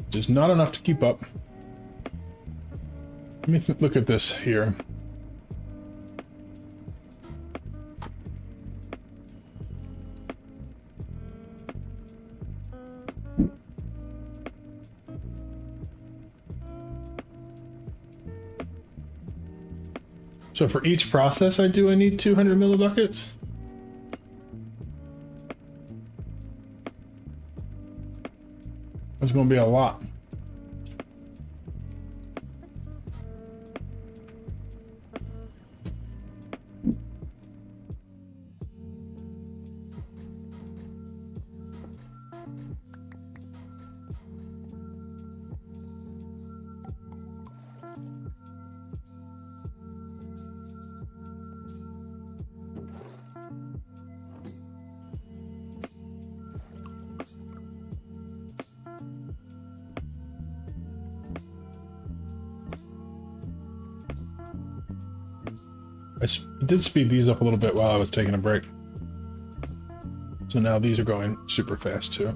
which is not enough to keep up. Let me look at this here. So for each process I do, I need 200 millibuckets? That's going to be a lot. did speed these up a little bit while I was taking a break. So now these are going super fast too.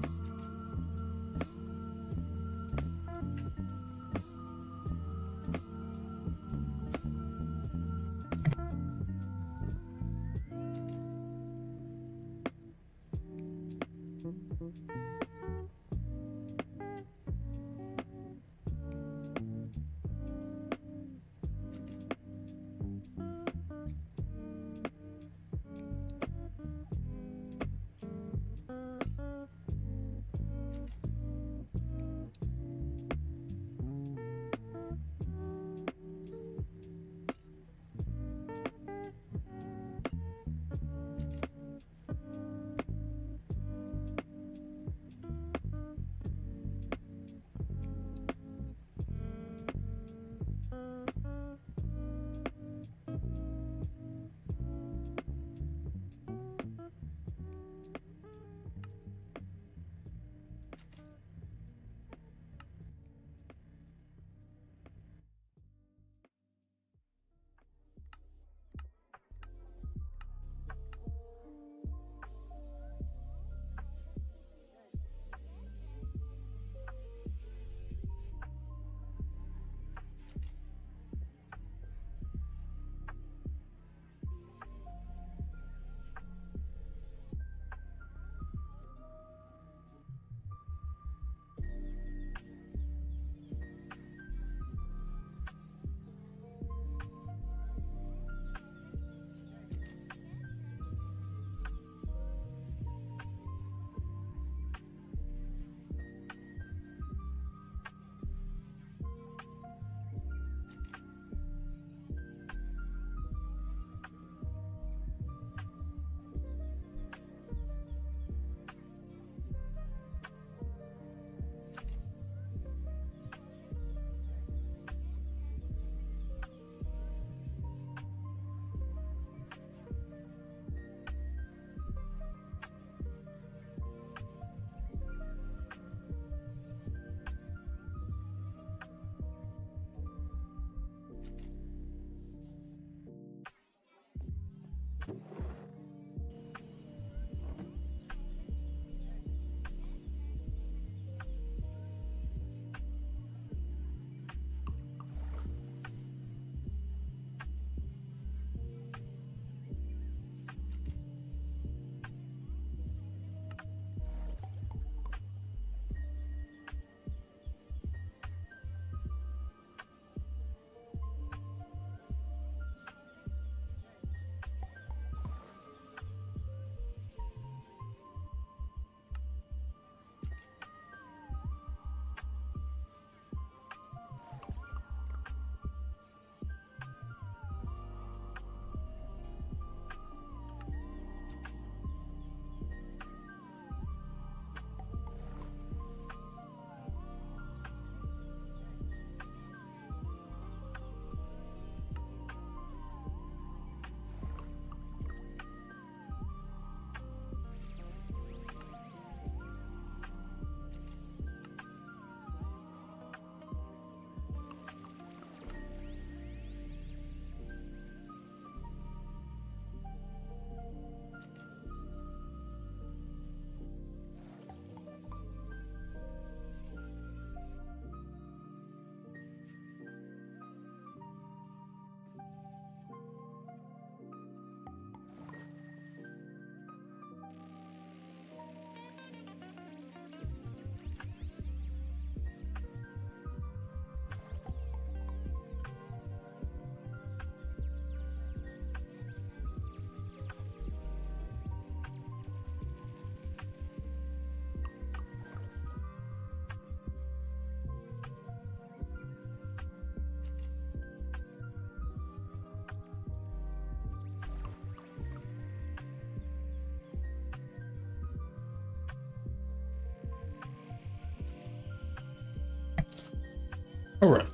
All right.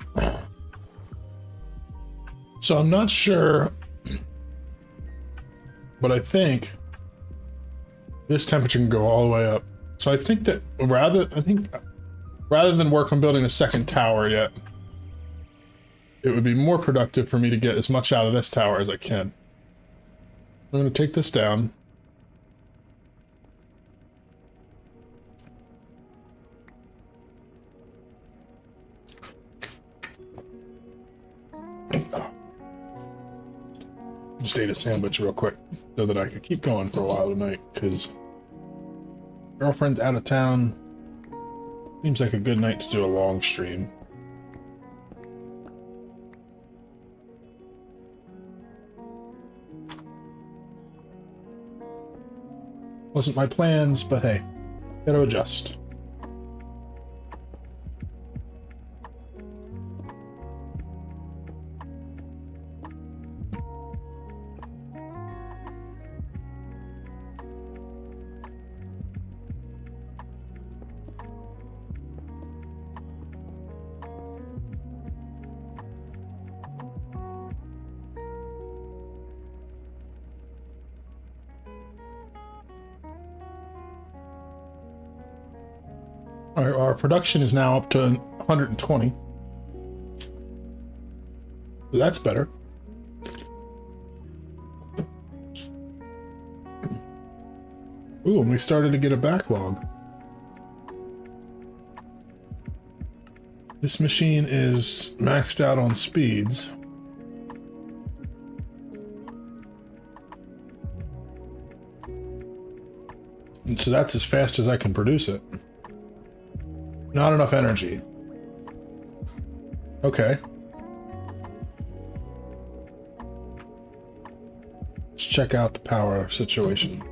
So I'm not sure, but I think this temperature can go all the way up. So I think that rather than work on building a second tower yet, it would be more productive for me to get as much out of this tower as I can. I'm going to take this down. Just ate a sandwich real quick so that I could keep going for a while tonight, because girlfriend's out of town. Seems like a good night to do a long stream. Wasn't my plans, but hey, gotta adjust. Our production is now up to 120. So that's better. Ooh, and we started to get a backlog. This machine is maxed out on speeds. And so that's as fast as I can produce it. Not enough energy. Okay. Let's check out the power situation.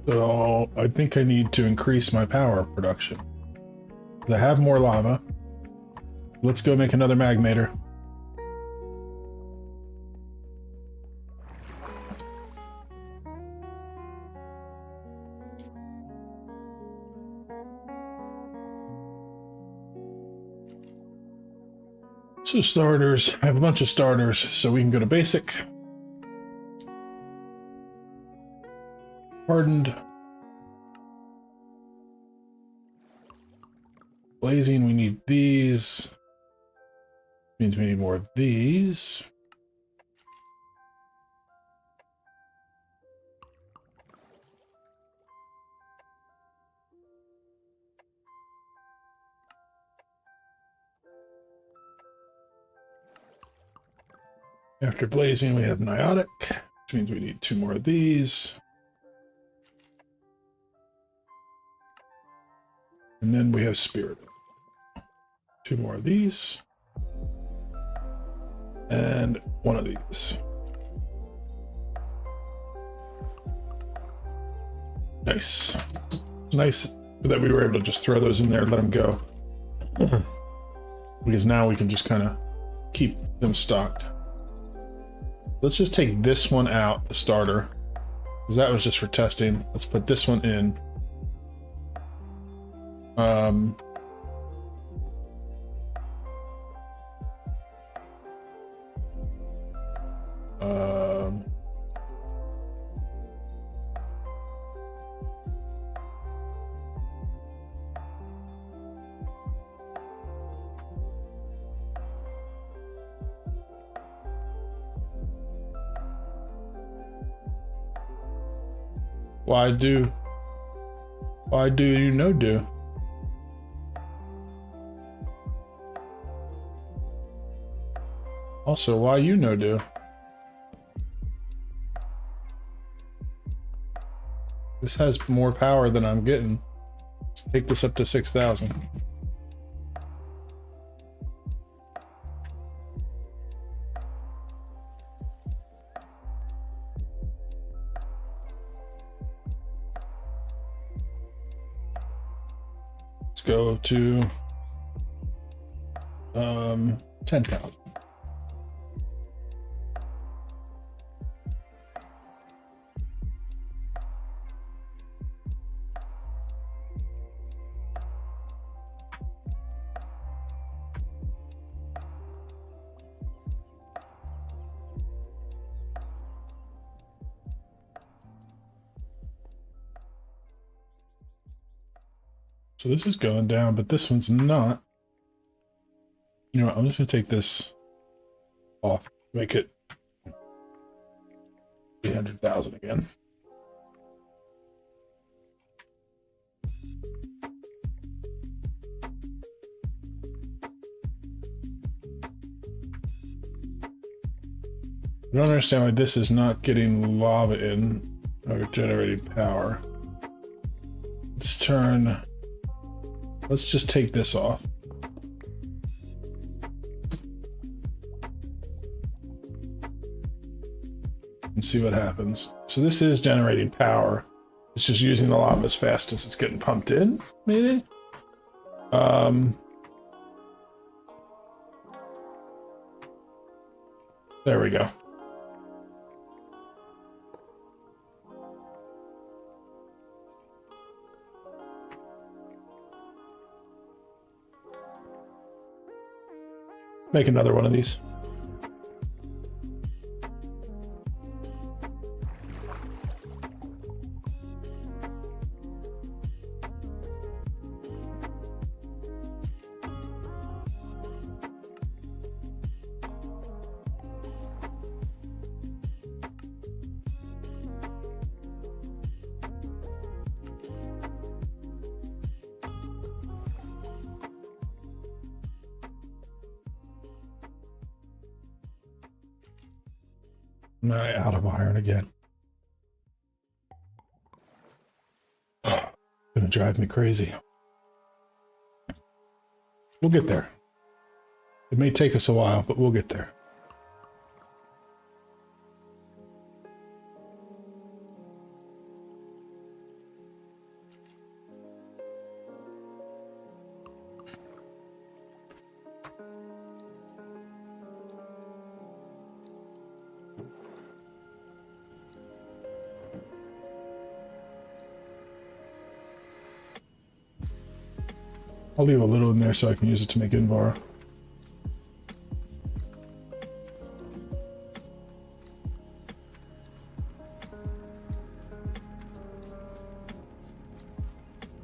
So I think I need to increase my power production. I have more lava. Let's go make another magmator. So starters, I have a bunch of starters, so we can go to basic. Hardened. Blazing, we need these. Means we need more of these. After blazing, we have niotic, which means we need 2 more of these. And then we have spirit. 2 more of these. And 1 of these. Nice. Nice that we were able to just throw those in there and let them go. Because now we can just kind of keep them stocked. Let's just take this one out, the starter, because that was just for testing. Let's put this one in. Why do you no do? Also, why you no do? This has more power than I'm getting. Let's take this up to 6,000. Let's go to 10,000. So this is going down, but this one's not. You know what? I'm just going to take this off. Make it 800,000 again. I don't understand why this is not getting lava in or generating power. Let's just take this off. And see what happens. So this is generating power. It's just using the lava as fast as it's getting pumped in, maybe? There we go. Make another one of these. Out of iron again. Gonna drive me crazy. We'll get there. It may take us a while, but we'll get there. I'll leave a little in there so I can use it to make Invar.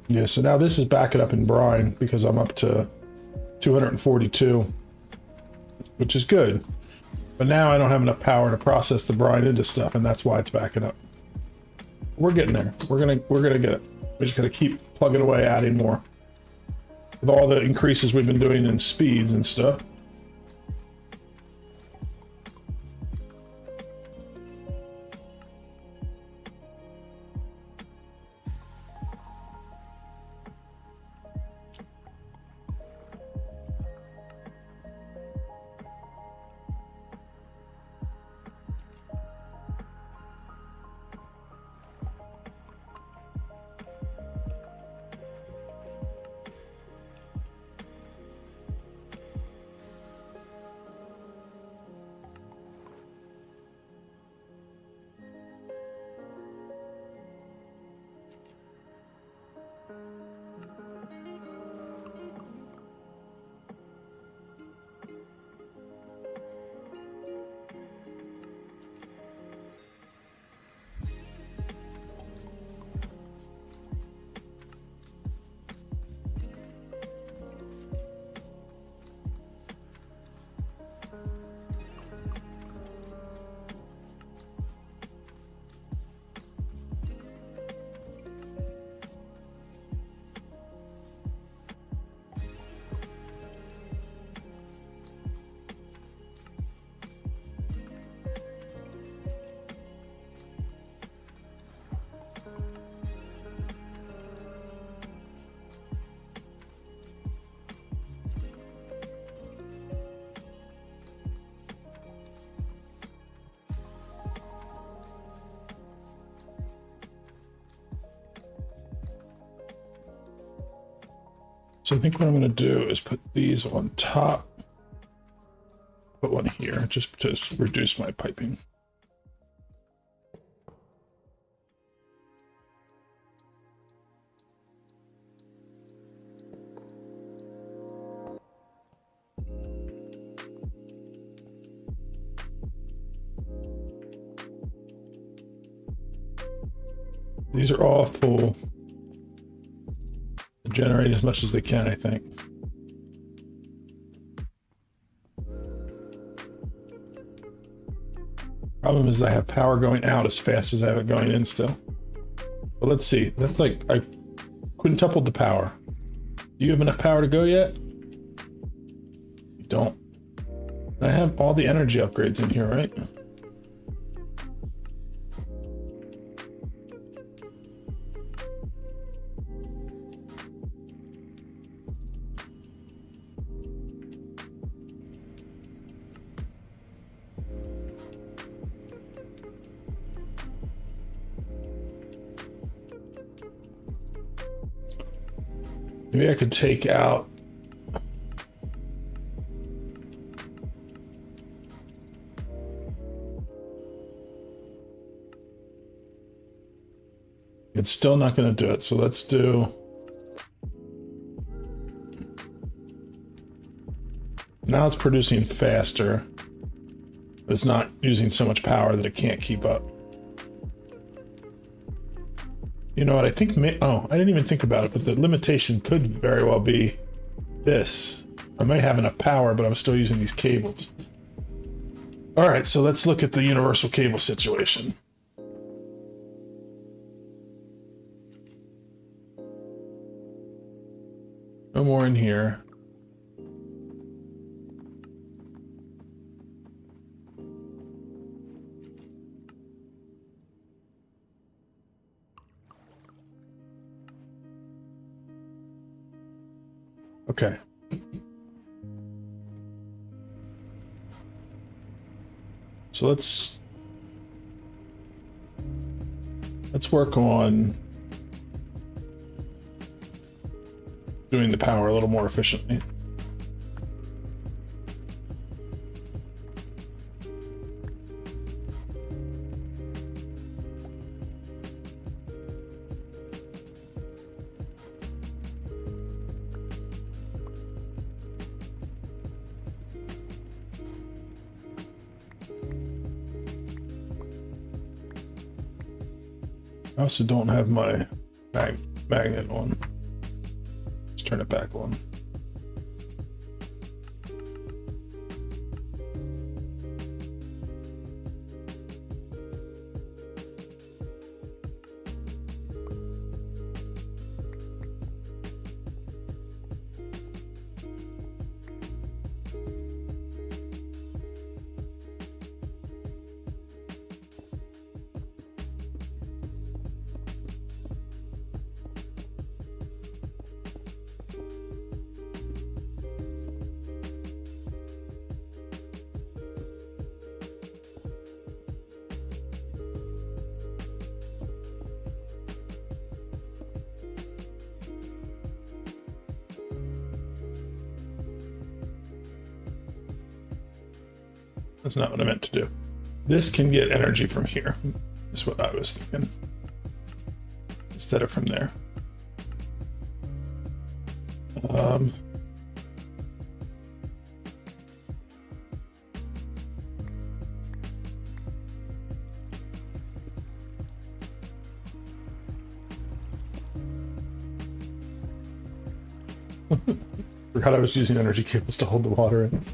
Yeah, so now this is backing up in brine because I'm up to 242, which is good. But now I don't have enough power to process the brine into stuff, and that's why it's backing up. We're getting there. We're gonna get it. We're just gonna keep plugging away, adding more. With all the increases we've been doing in speeds and stuff. So I think what I'm going to do is put these on top. Put one here just to reduce my piping. These are all full. The generate as much as they can, I think. Problem is I have power going out as fast as I have it going in still. But let's see. That's like I quintupled the power. Do you have enough power to go yet? You don't. I have all the energy upgrades in here, right? Maybe I could take out it's still not going to do it, so let's do now. It's producing faster, but it's not using so much power that it can't keep up. You know what, I think, oh, I didn't even think about it, but the limitation could very well be this. I might have enough power, but I'm still using these cables. All right, so let's look at the universal cable situation. No more in here. Okay. So let's work on doing the power a little more efficiently. I also don't have my magnet on. Let's turn it back on. That's not what I meant to do. This can get energy from here. That's what I was thinking. Instead of from there. Forgot I was using energy cables to hold the water in.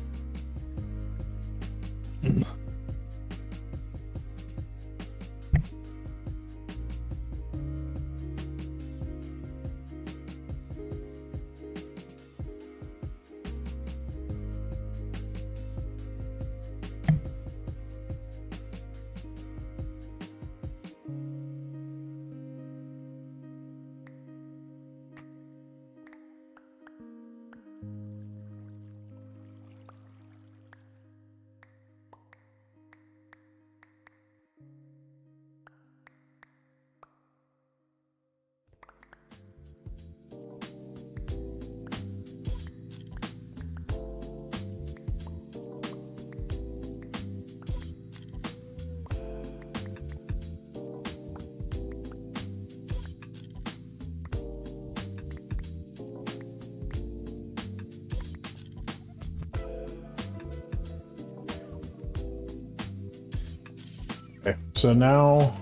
Okay, so now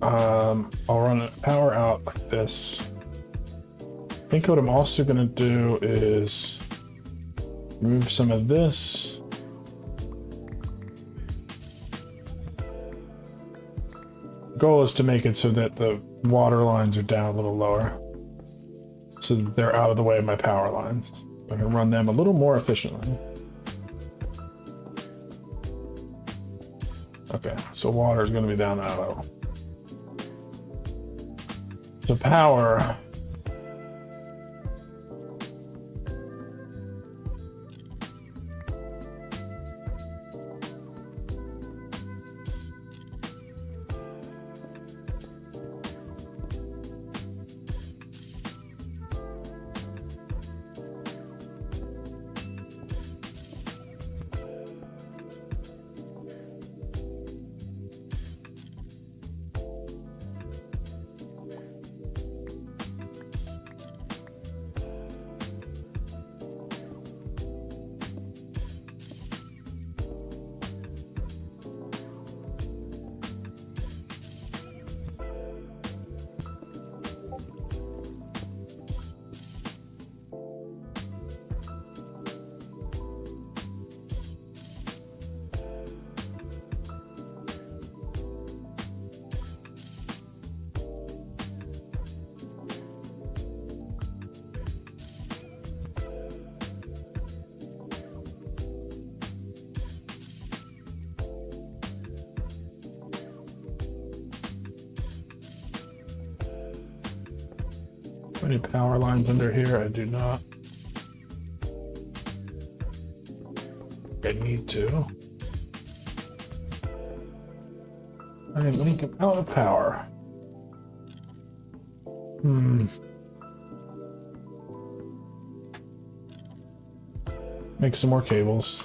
I'll run power out like this. think what I'm also gonna do is remove some of this. Goal is to make it so that the water lines are down a little lower, so that they're out of the way of my power lines. I can run them a little more efficiently. Okay, so water is going to be down that level. So power. Any power lines under here? I do not. I need to. I am out of power. Make some more cables.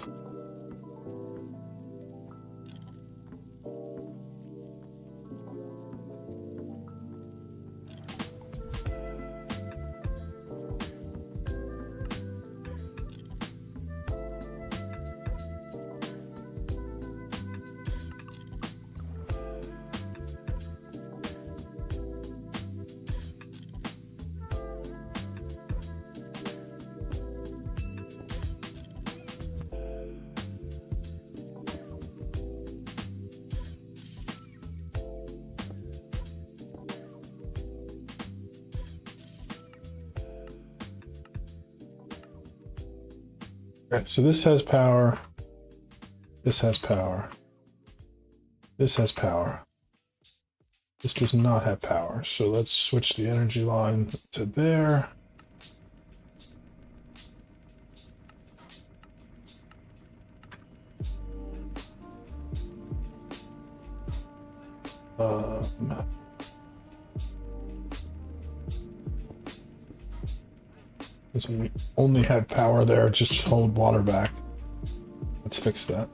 Okay, so this has power. This has power. This has power. This does not have power. So let's switch the energy line to there. Because we only had power there, just hold water back. Let's fix that.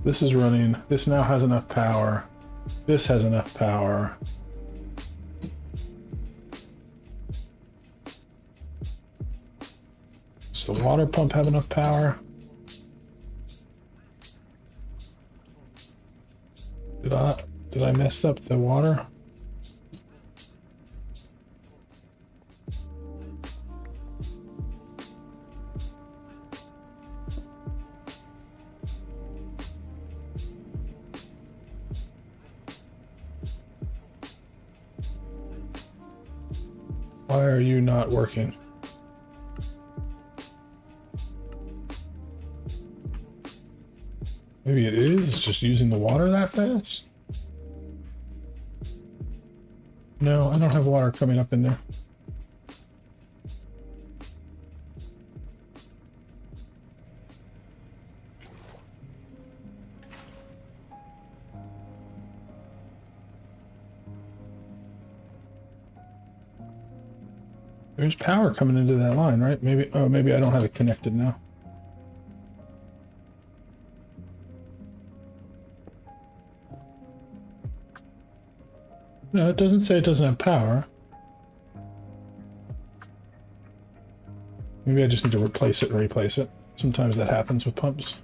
This is running. This now has enough power. This has enough power. Does the water pump have enough power? Did I mess up the water? Why are you not working? Maybe it is. It's just using the water that fast? No, I don't have water coming up in there. There's power coming into that line, right? Maybe, oh, maybe I don't have it connected now. No, it doesn't say it doesn't have power. Maybe I just need to replace it and replace it. Sometimes that happens with pumps.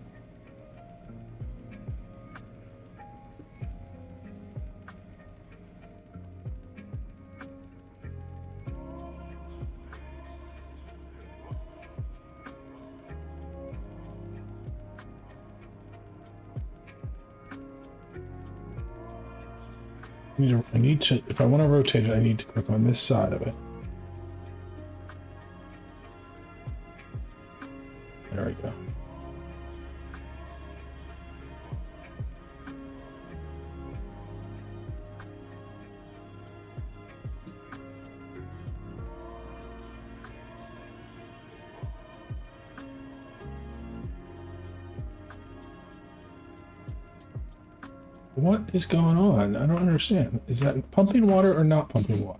I need to, if I want to rotate it, I need to click on this side of it. There we go. What is going on? I don't understand. Is that pumping water or not pumping water?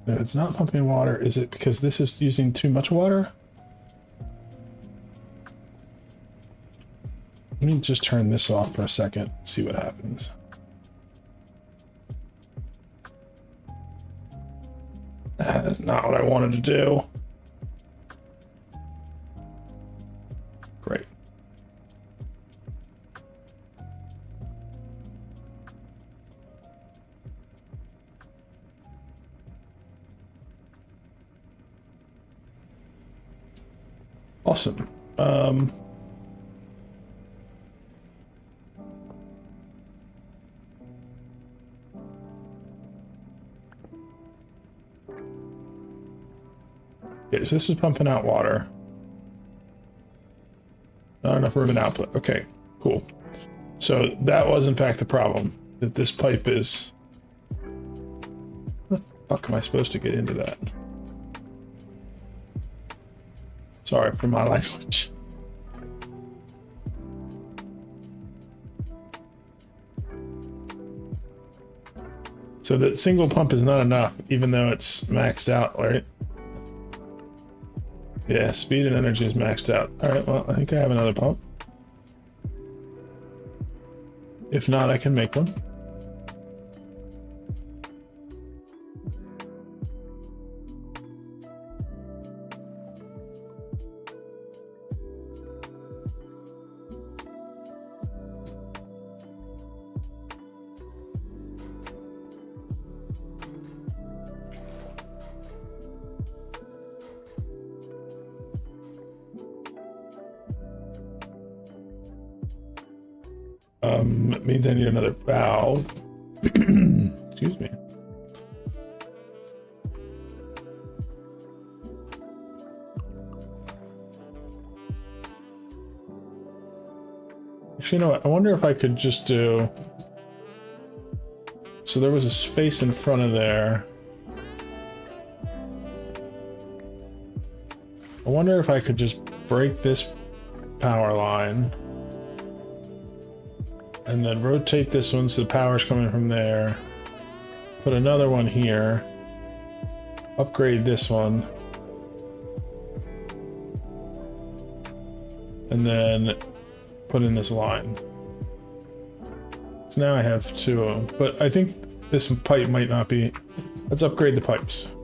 If it's not pumping water, is it because this is using too much water? Let me just turn this off for a second, see what happens. That's not what I wanted to do. Great. Awesome. Okay, so this is pumping out water. Not enough room and output. Okay, cool. So that was in fact the problem, that this pipe is... What the fuck am I supposed to get into that? Sorry for my language. So that single pump is not enough, even though it's maxed out, right? Yeah, speed and energy is maxed out. All right, well, I think I have another pump. If not, I can make one. It means I need another valve. Excuse me. Actually, you know what? I wonder if I could just do... So there was a space in front of there. I wonder if I could just break this power line. And then rotate this one so the power's coming from there. Put another one here. Upgrade this one. And then put in this line. So now I have two of them. But I think this pipe might not be... Let's upgrade the pipes.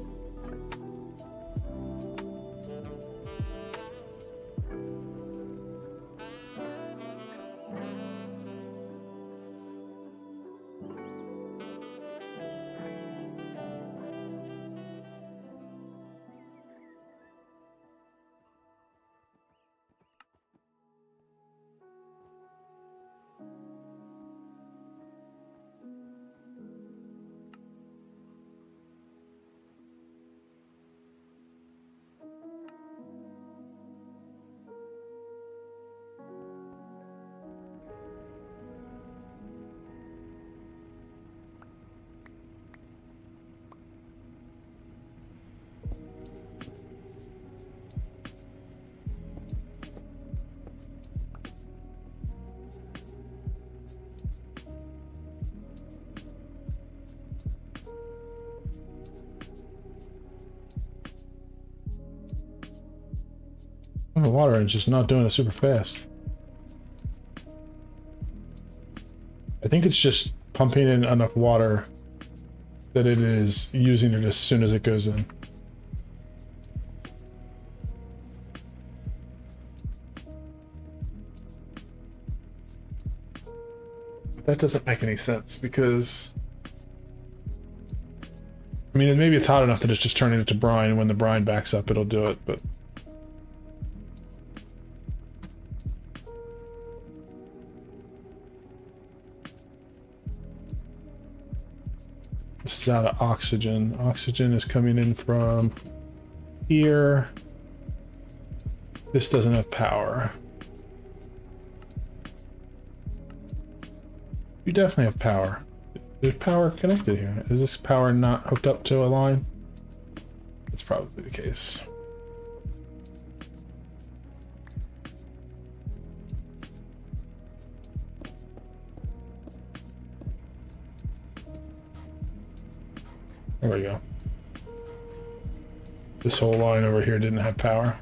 The water is just not doing it super fast. I think it's just pumping in enough water that it is using it as soon as it goes in. But that doesn't make any sense because, I mean, maybe it's hot enough that it's just turning it to brine, and when the brine backs up, it'll do it, but... This is out of oxygen. Oxygen is coming in from here. This doesn't have power. You definitely have power. There's power connected here. Is this power not hooked up to a line? That's probably the case. There we go. This whole line over here didn't have power.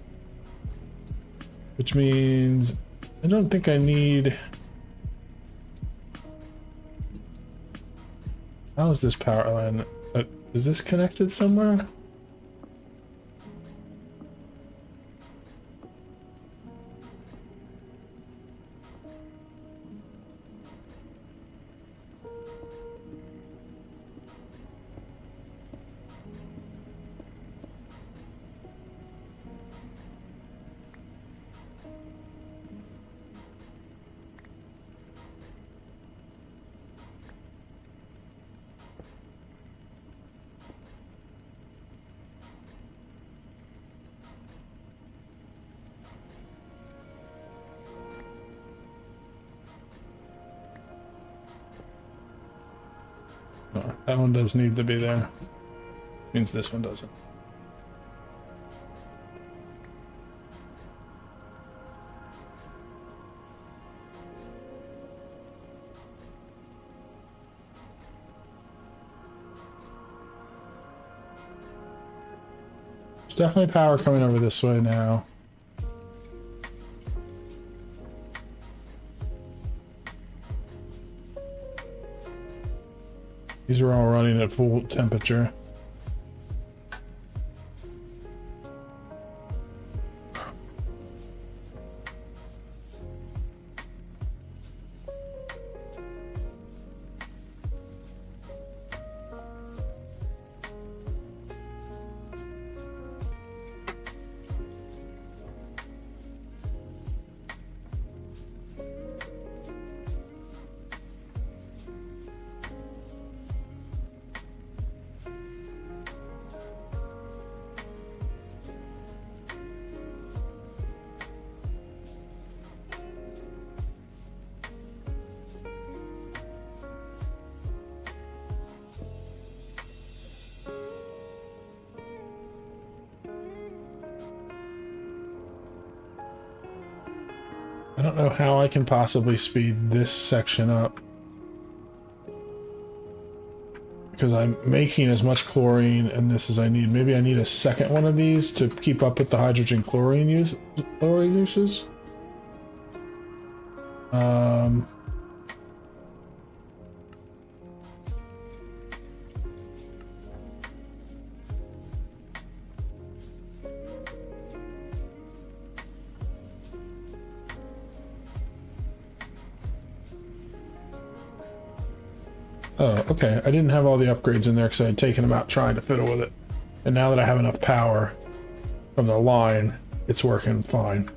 Which means I don't think I need... How is this power line? Is this connected somewhere? No, that one does need to be there. Means this one doesn't. There's definitely power coming over this way now. These are all running at full temperature. I don't know how I can possibly speed this section up. Because I'm making as much chlorine in this as I need. Maybe I need a second one of these to keep up with the hydrogen chlorine uses. Oh, okay. I didn't have all the upgrades in there because I had taken them out trying to fiddle with it. And now that I have enough power from the line, it's working fine.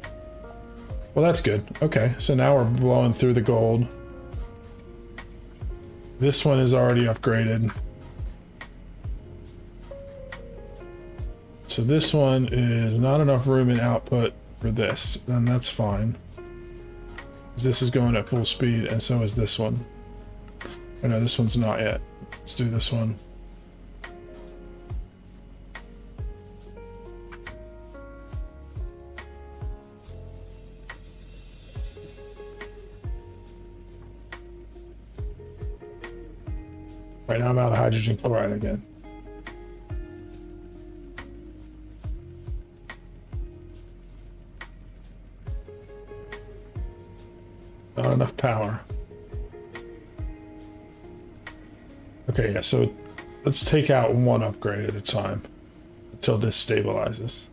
Well, that's good. Okay, so now we're blowing through the gold. This one is already upgraded. So this one is not enough room in output for this, and that's fine. This is going at full speed, and so is this one. Oh no, this one's not yet. Let's do this one. Right now I'm out of hydrogen chloride again. Not enough power. Okay, yeah, so let's take out one upgrade at a time until this stabilizes.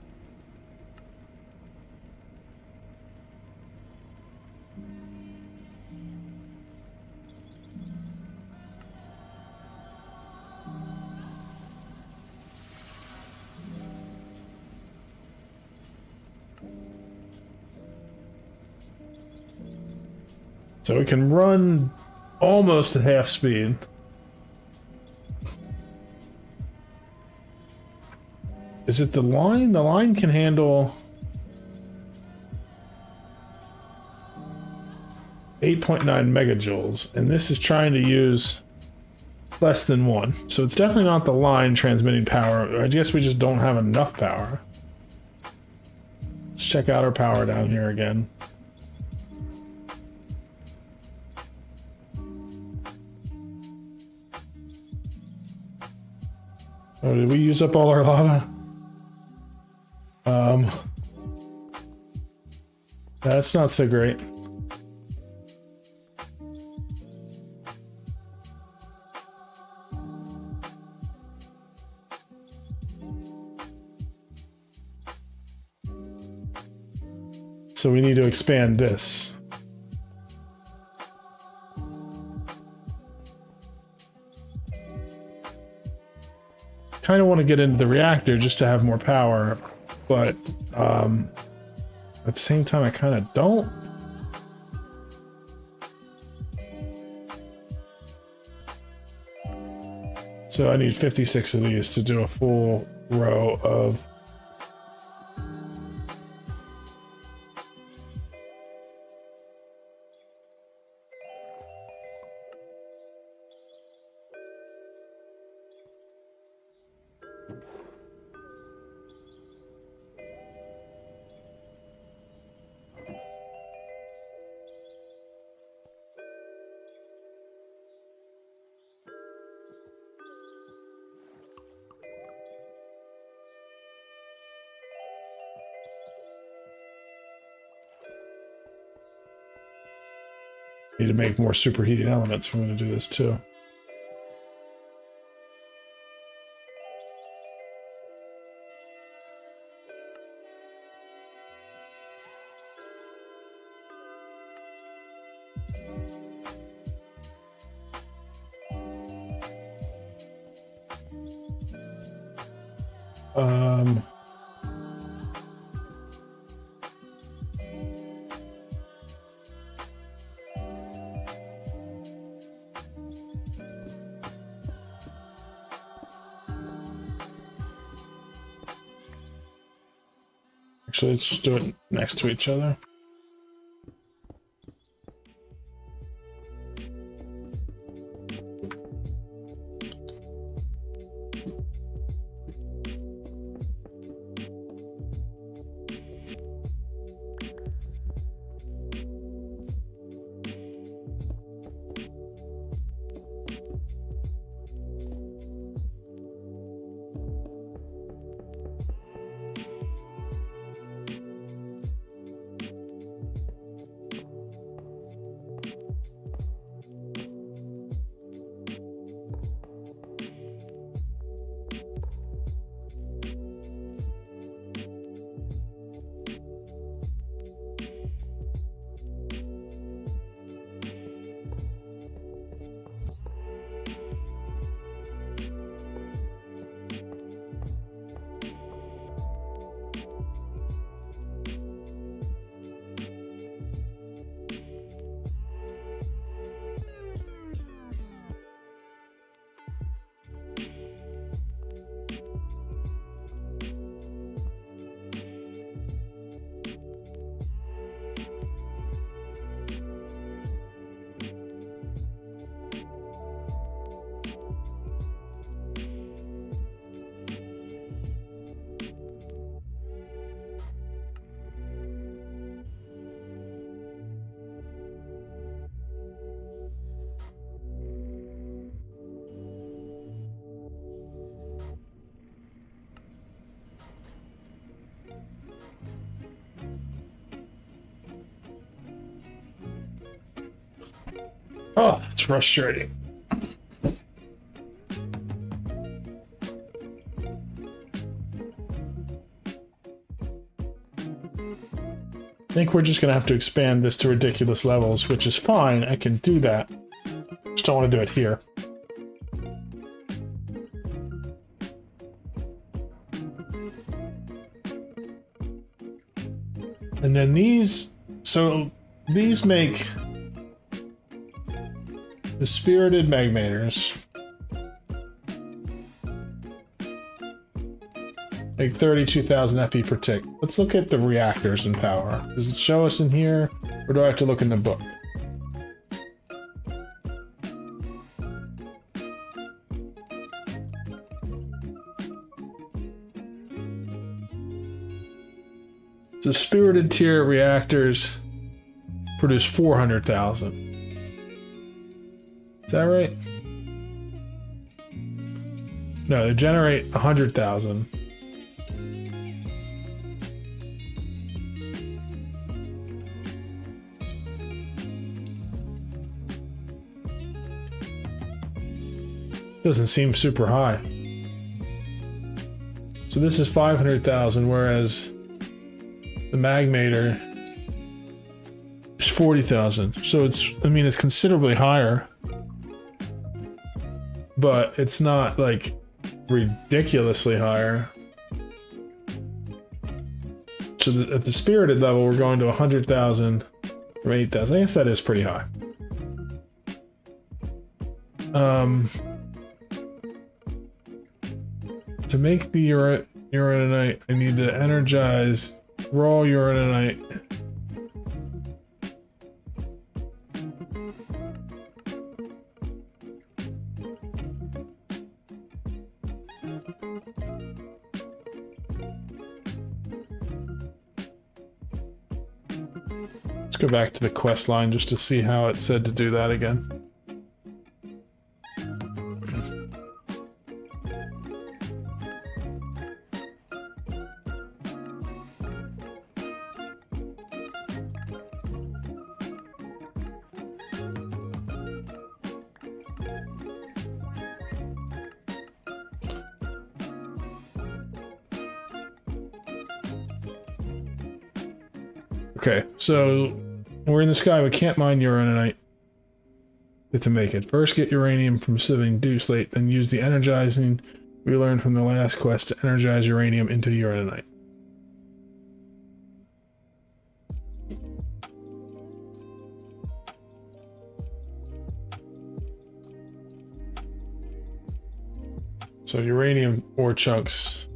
So we can run almost at half speed. Is it the line? The line can handle 8.9 megajoules, and this is trying to use less than 1. So it's definitely not the line transmitting power. I guess we just don't have enough power. Let's check out our power down here again. Oh, did we use up all our lava? That's not so great. So we need to expand this. Kind of want to get into the reactor just to have more power, but at the same time I kind of don't. So I need 56 of these to do a full row of need to make more superheated elements if I'm going to do this too. Actually, let's just do it next to each other. Oh, it's frustrating. I think we're just gonna have to expand this to ridiculous levels, which is fine. I can do that. Just don't want to do it here. And then these, so these make the spirited magmators. Like 32,000 FE per tick. Let's look at the reactors and power. Does it show us in here, or do I have to look in the book? So spirited tier reactors produce 400,000. Is that right? No, they generate 100,000. Doesn't seem super high. So this is 500,000, whereas the magmator is 40,000. So it's, I mean, it's considerably higher, but it's not like ridiculously higher. So at the spirited level, we're going to 100,000 from 8,000. I guess that is pretty high. To make the uraninite, I need to energize raw uraninite. Let's go back to the quest line just to see how it said to do that again. Okay, so we're in the sky. We can't mine uraninite to make it. First, get uranium from sieving deep slate, then use the energizing we learned from the last quest to energize uranium into uraninite. So uranium ore chunks.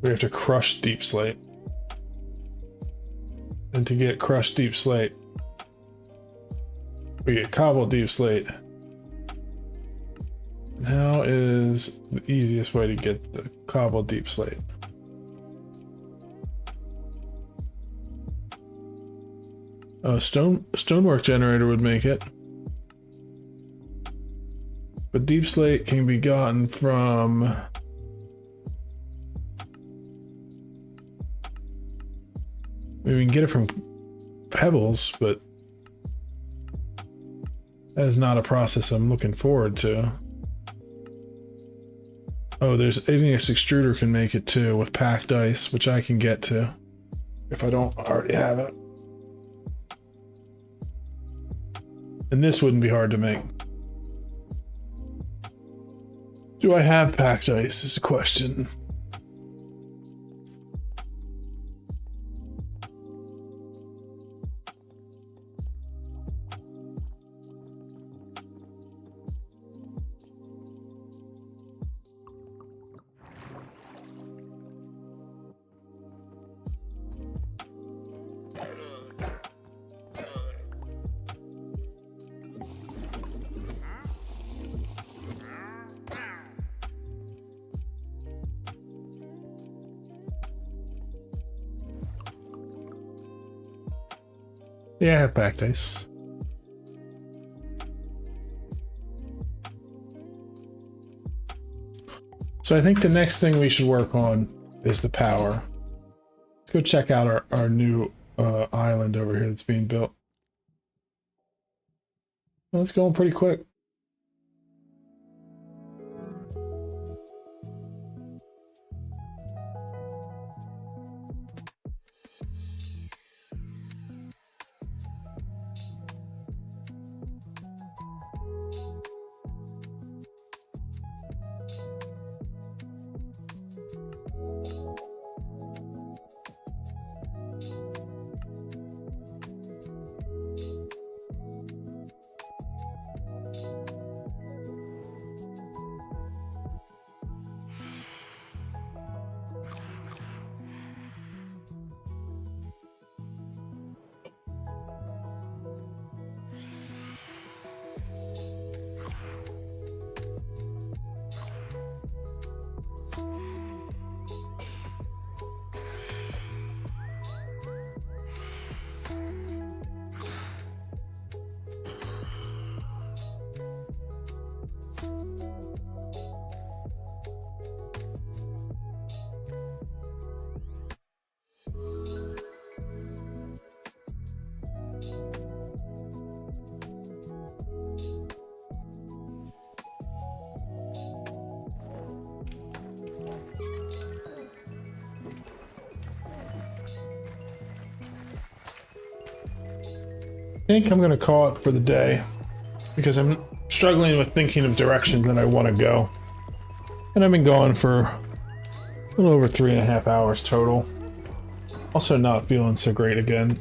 We have to crush deep slate. And to get crushed deep slate, we get cobbled deep slate. And how is the easiest way to get the cobbled deep slate? A stonework generator would make it. But deep slate can be gotten from we can get it from pebbles, but that is not a process I'm looking forward to. Oh, there's igneous extruder can make it too with packed ice, which I can get to if I don't already have it. And this wouldn't be hard to make. Do I have packed ice is a question. Yeah, I have packed ice. So I think the next thing we should work on is the power. Let's go check out our new island over here that's being built. That's going pretty quick. I think I'm going to call it for the day because I'm struggling with thinking of direction that I want to go. And I've been going for a little over 3.5 hours total. Also not feeling so great again.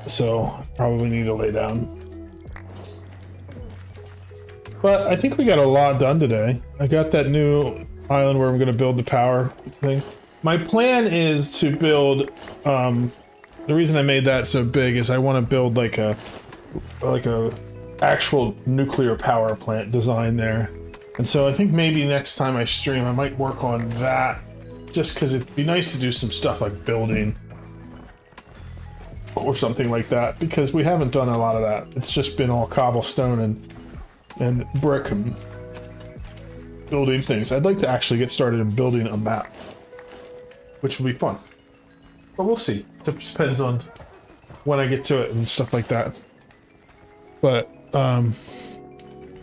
So probably need to lay down. But I think we got a lot done today. I got that new island where I'm going to build the power thing. My plan is to build, the reason I made that so big is I want to build like a actual nuclear power plant design there. And so I think maybe next time I stream, I might work on that just because it'd be nice to do some stuff like building or something like that, because we haven't done a lot of that. It's just been all cobblestone and brick and building things. I'd like to actually get started in building a map, which will be fun. But we'll see. It depends on when I get to it and stuff like that. But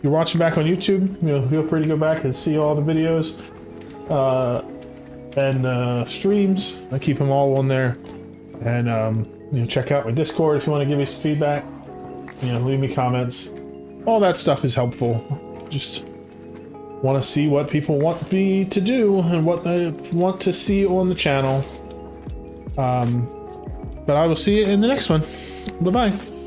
you're watching back on YouTube, you know, feel free to go back and see all the videos and streams. I keep them all on there. And you know, check out my Discord if you want to give me some feedback. You know, leave me comments. All that stuff is helpful. Just want to see what people want me to do and what they want to see on the channel. But I will see you in the next one. Bye-bye.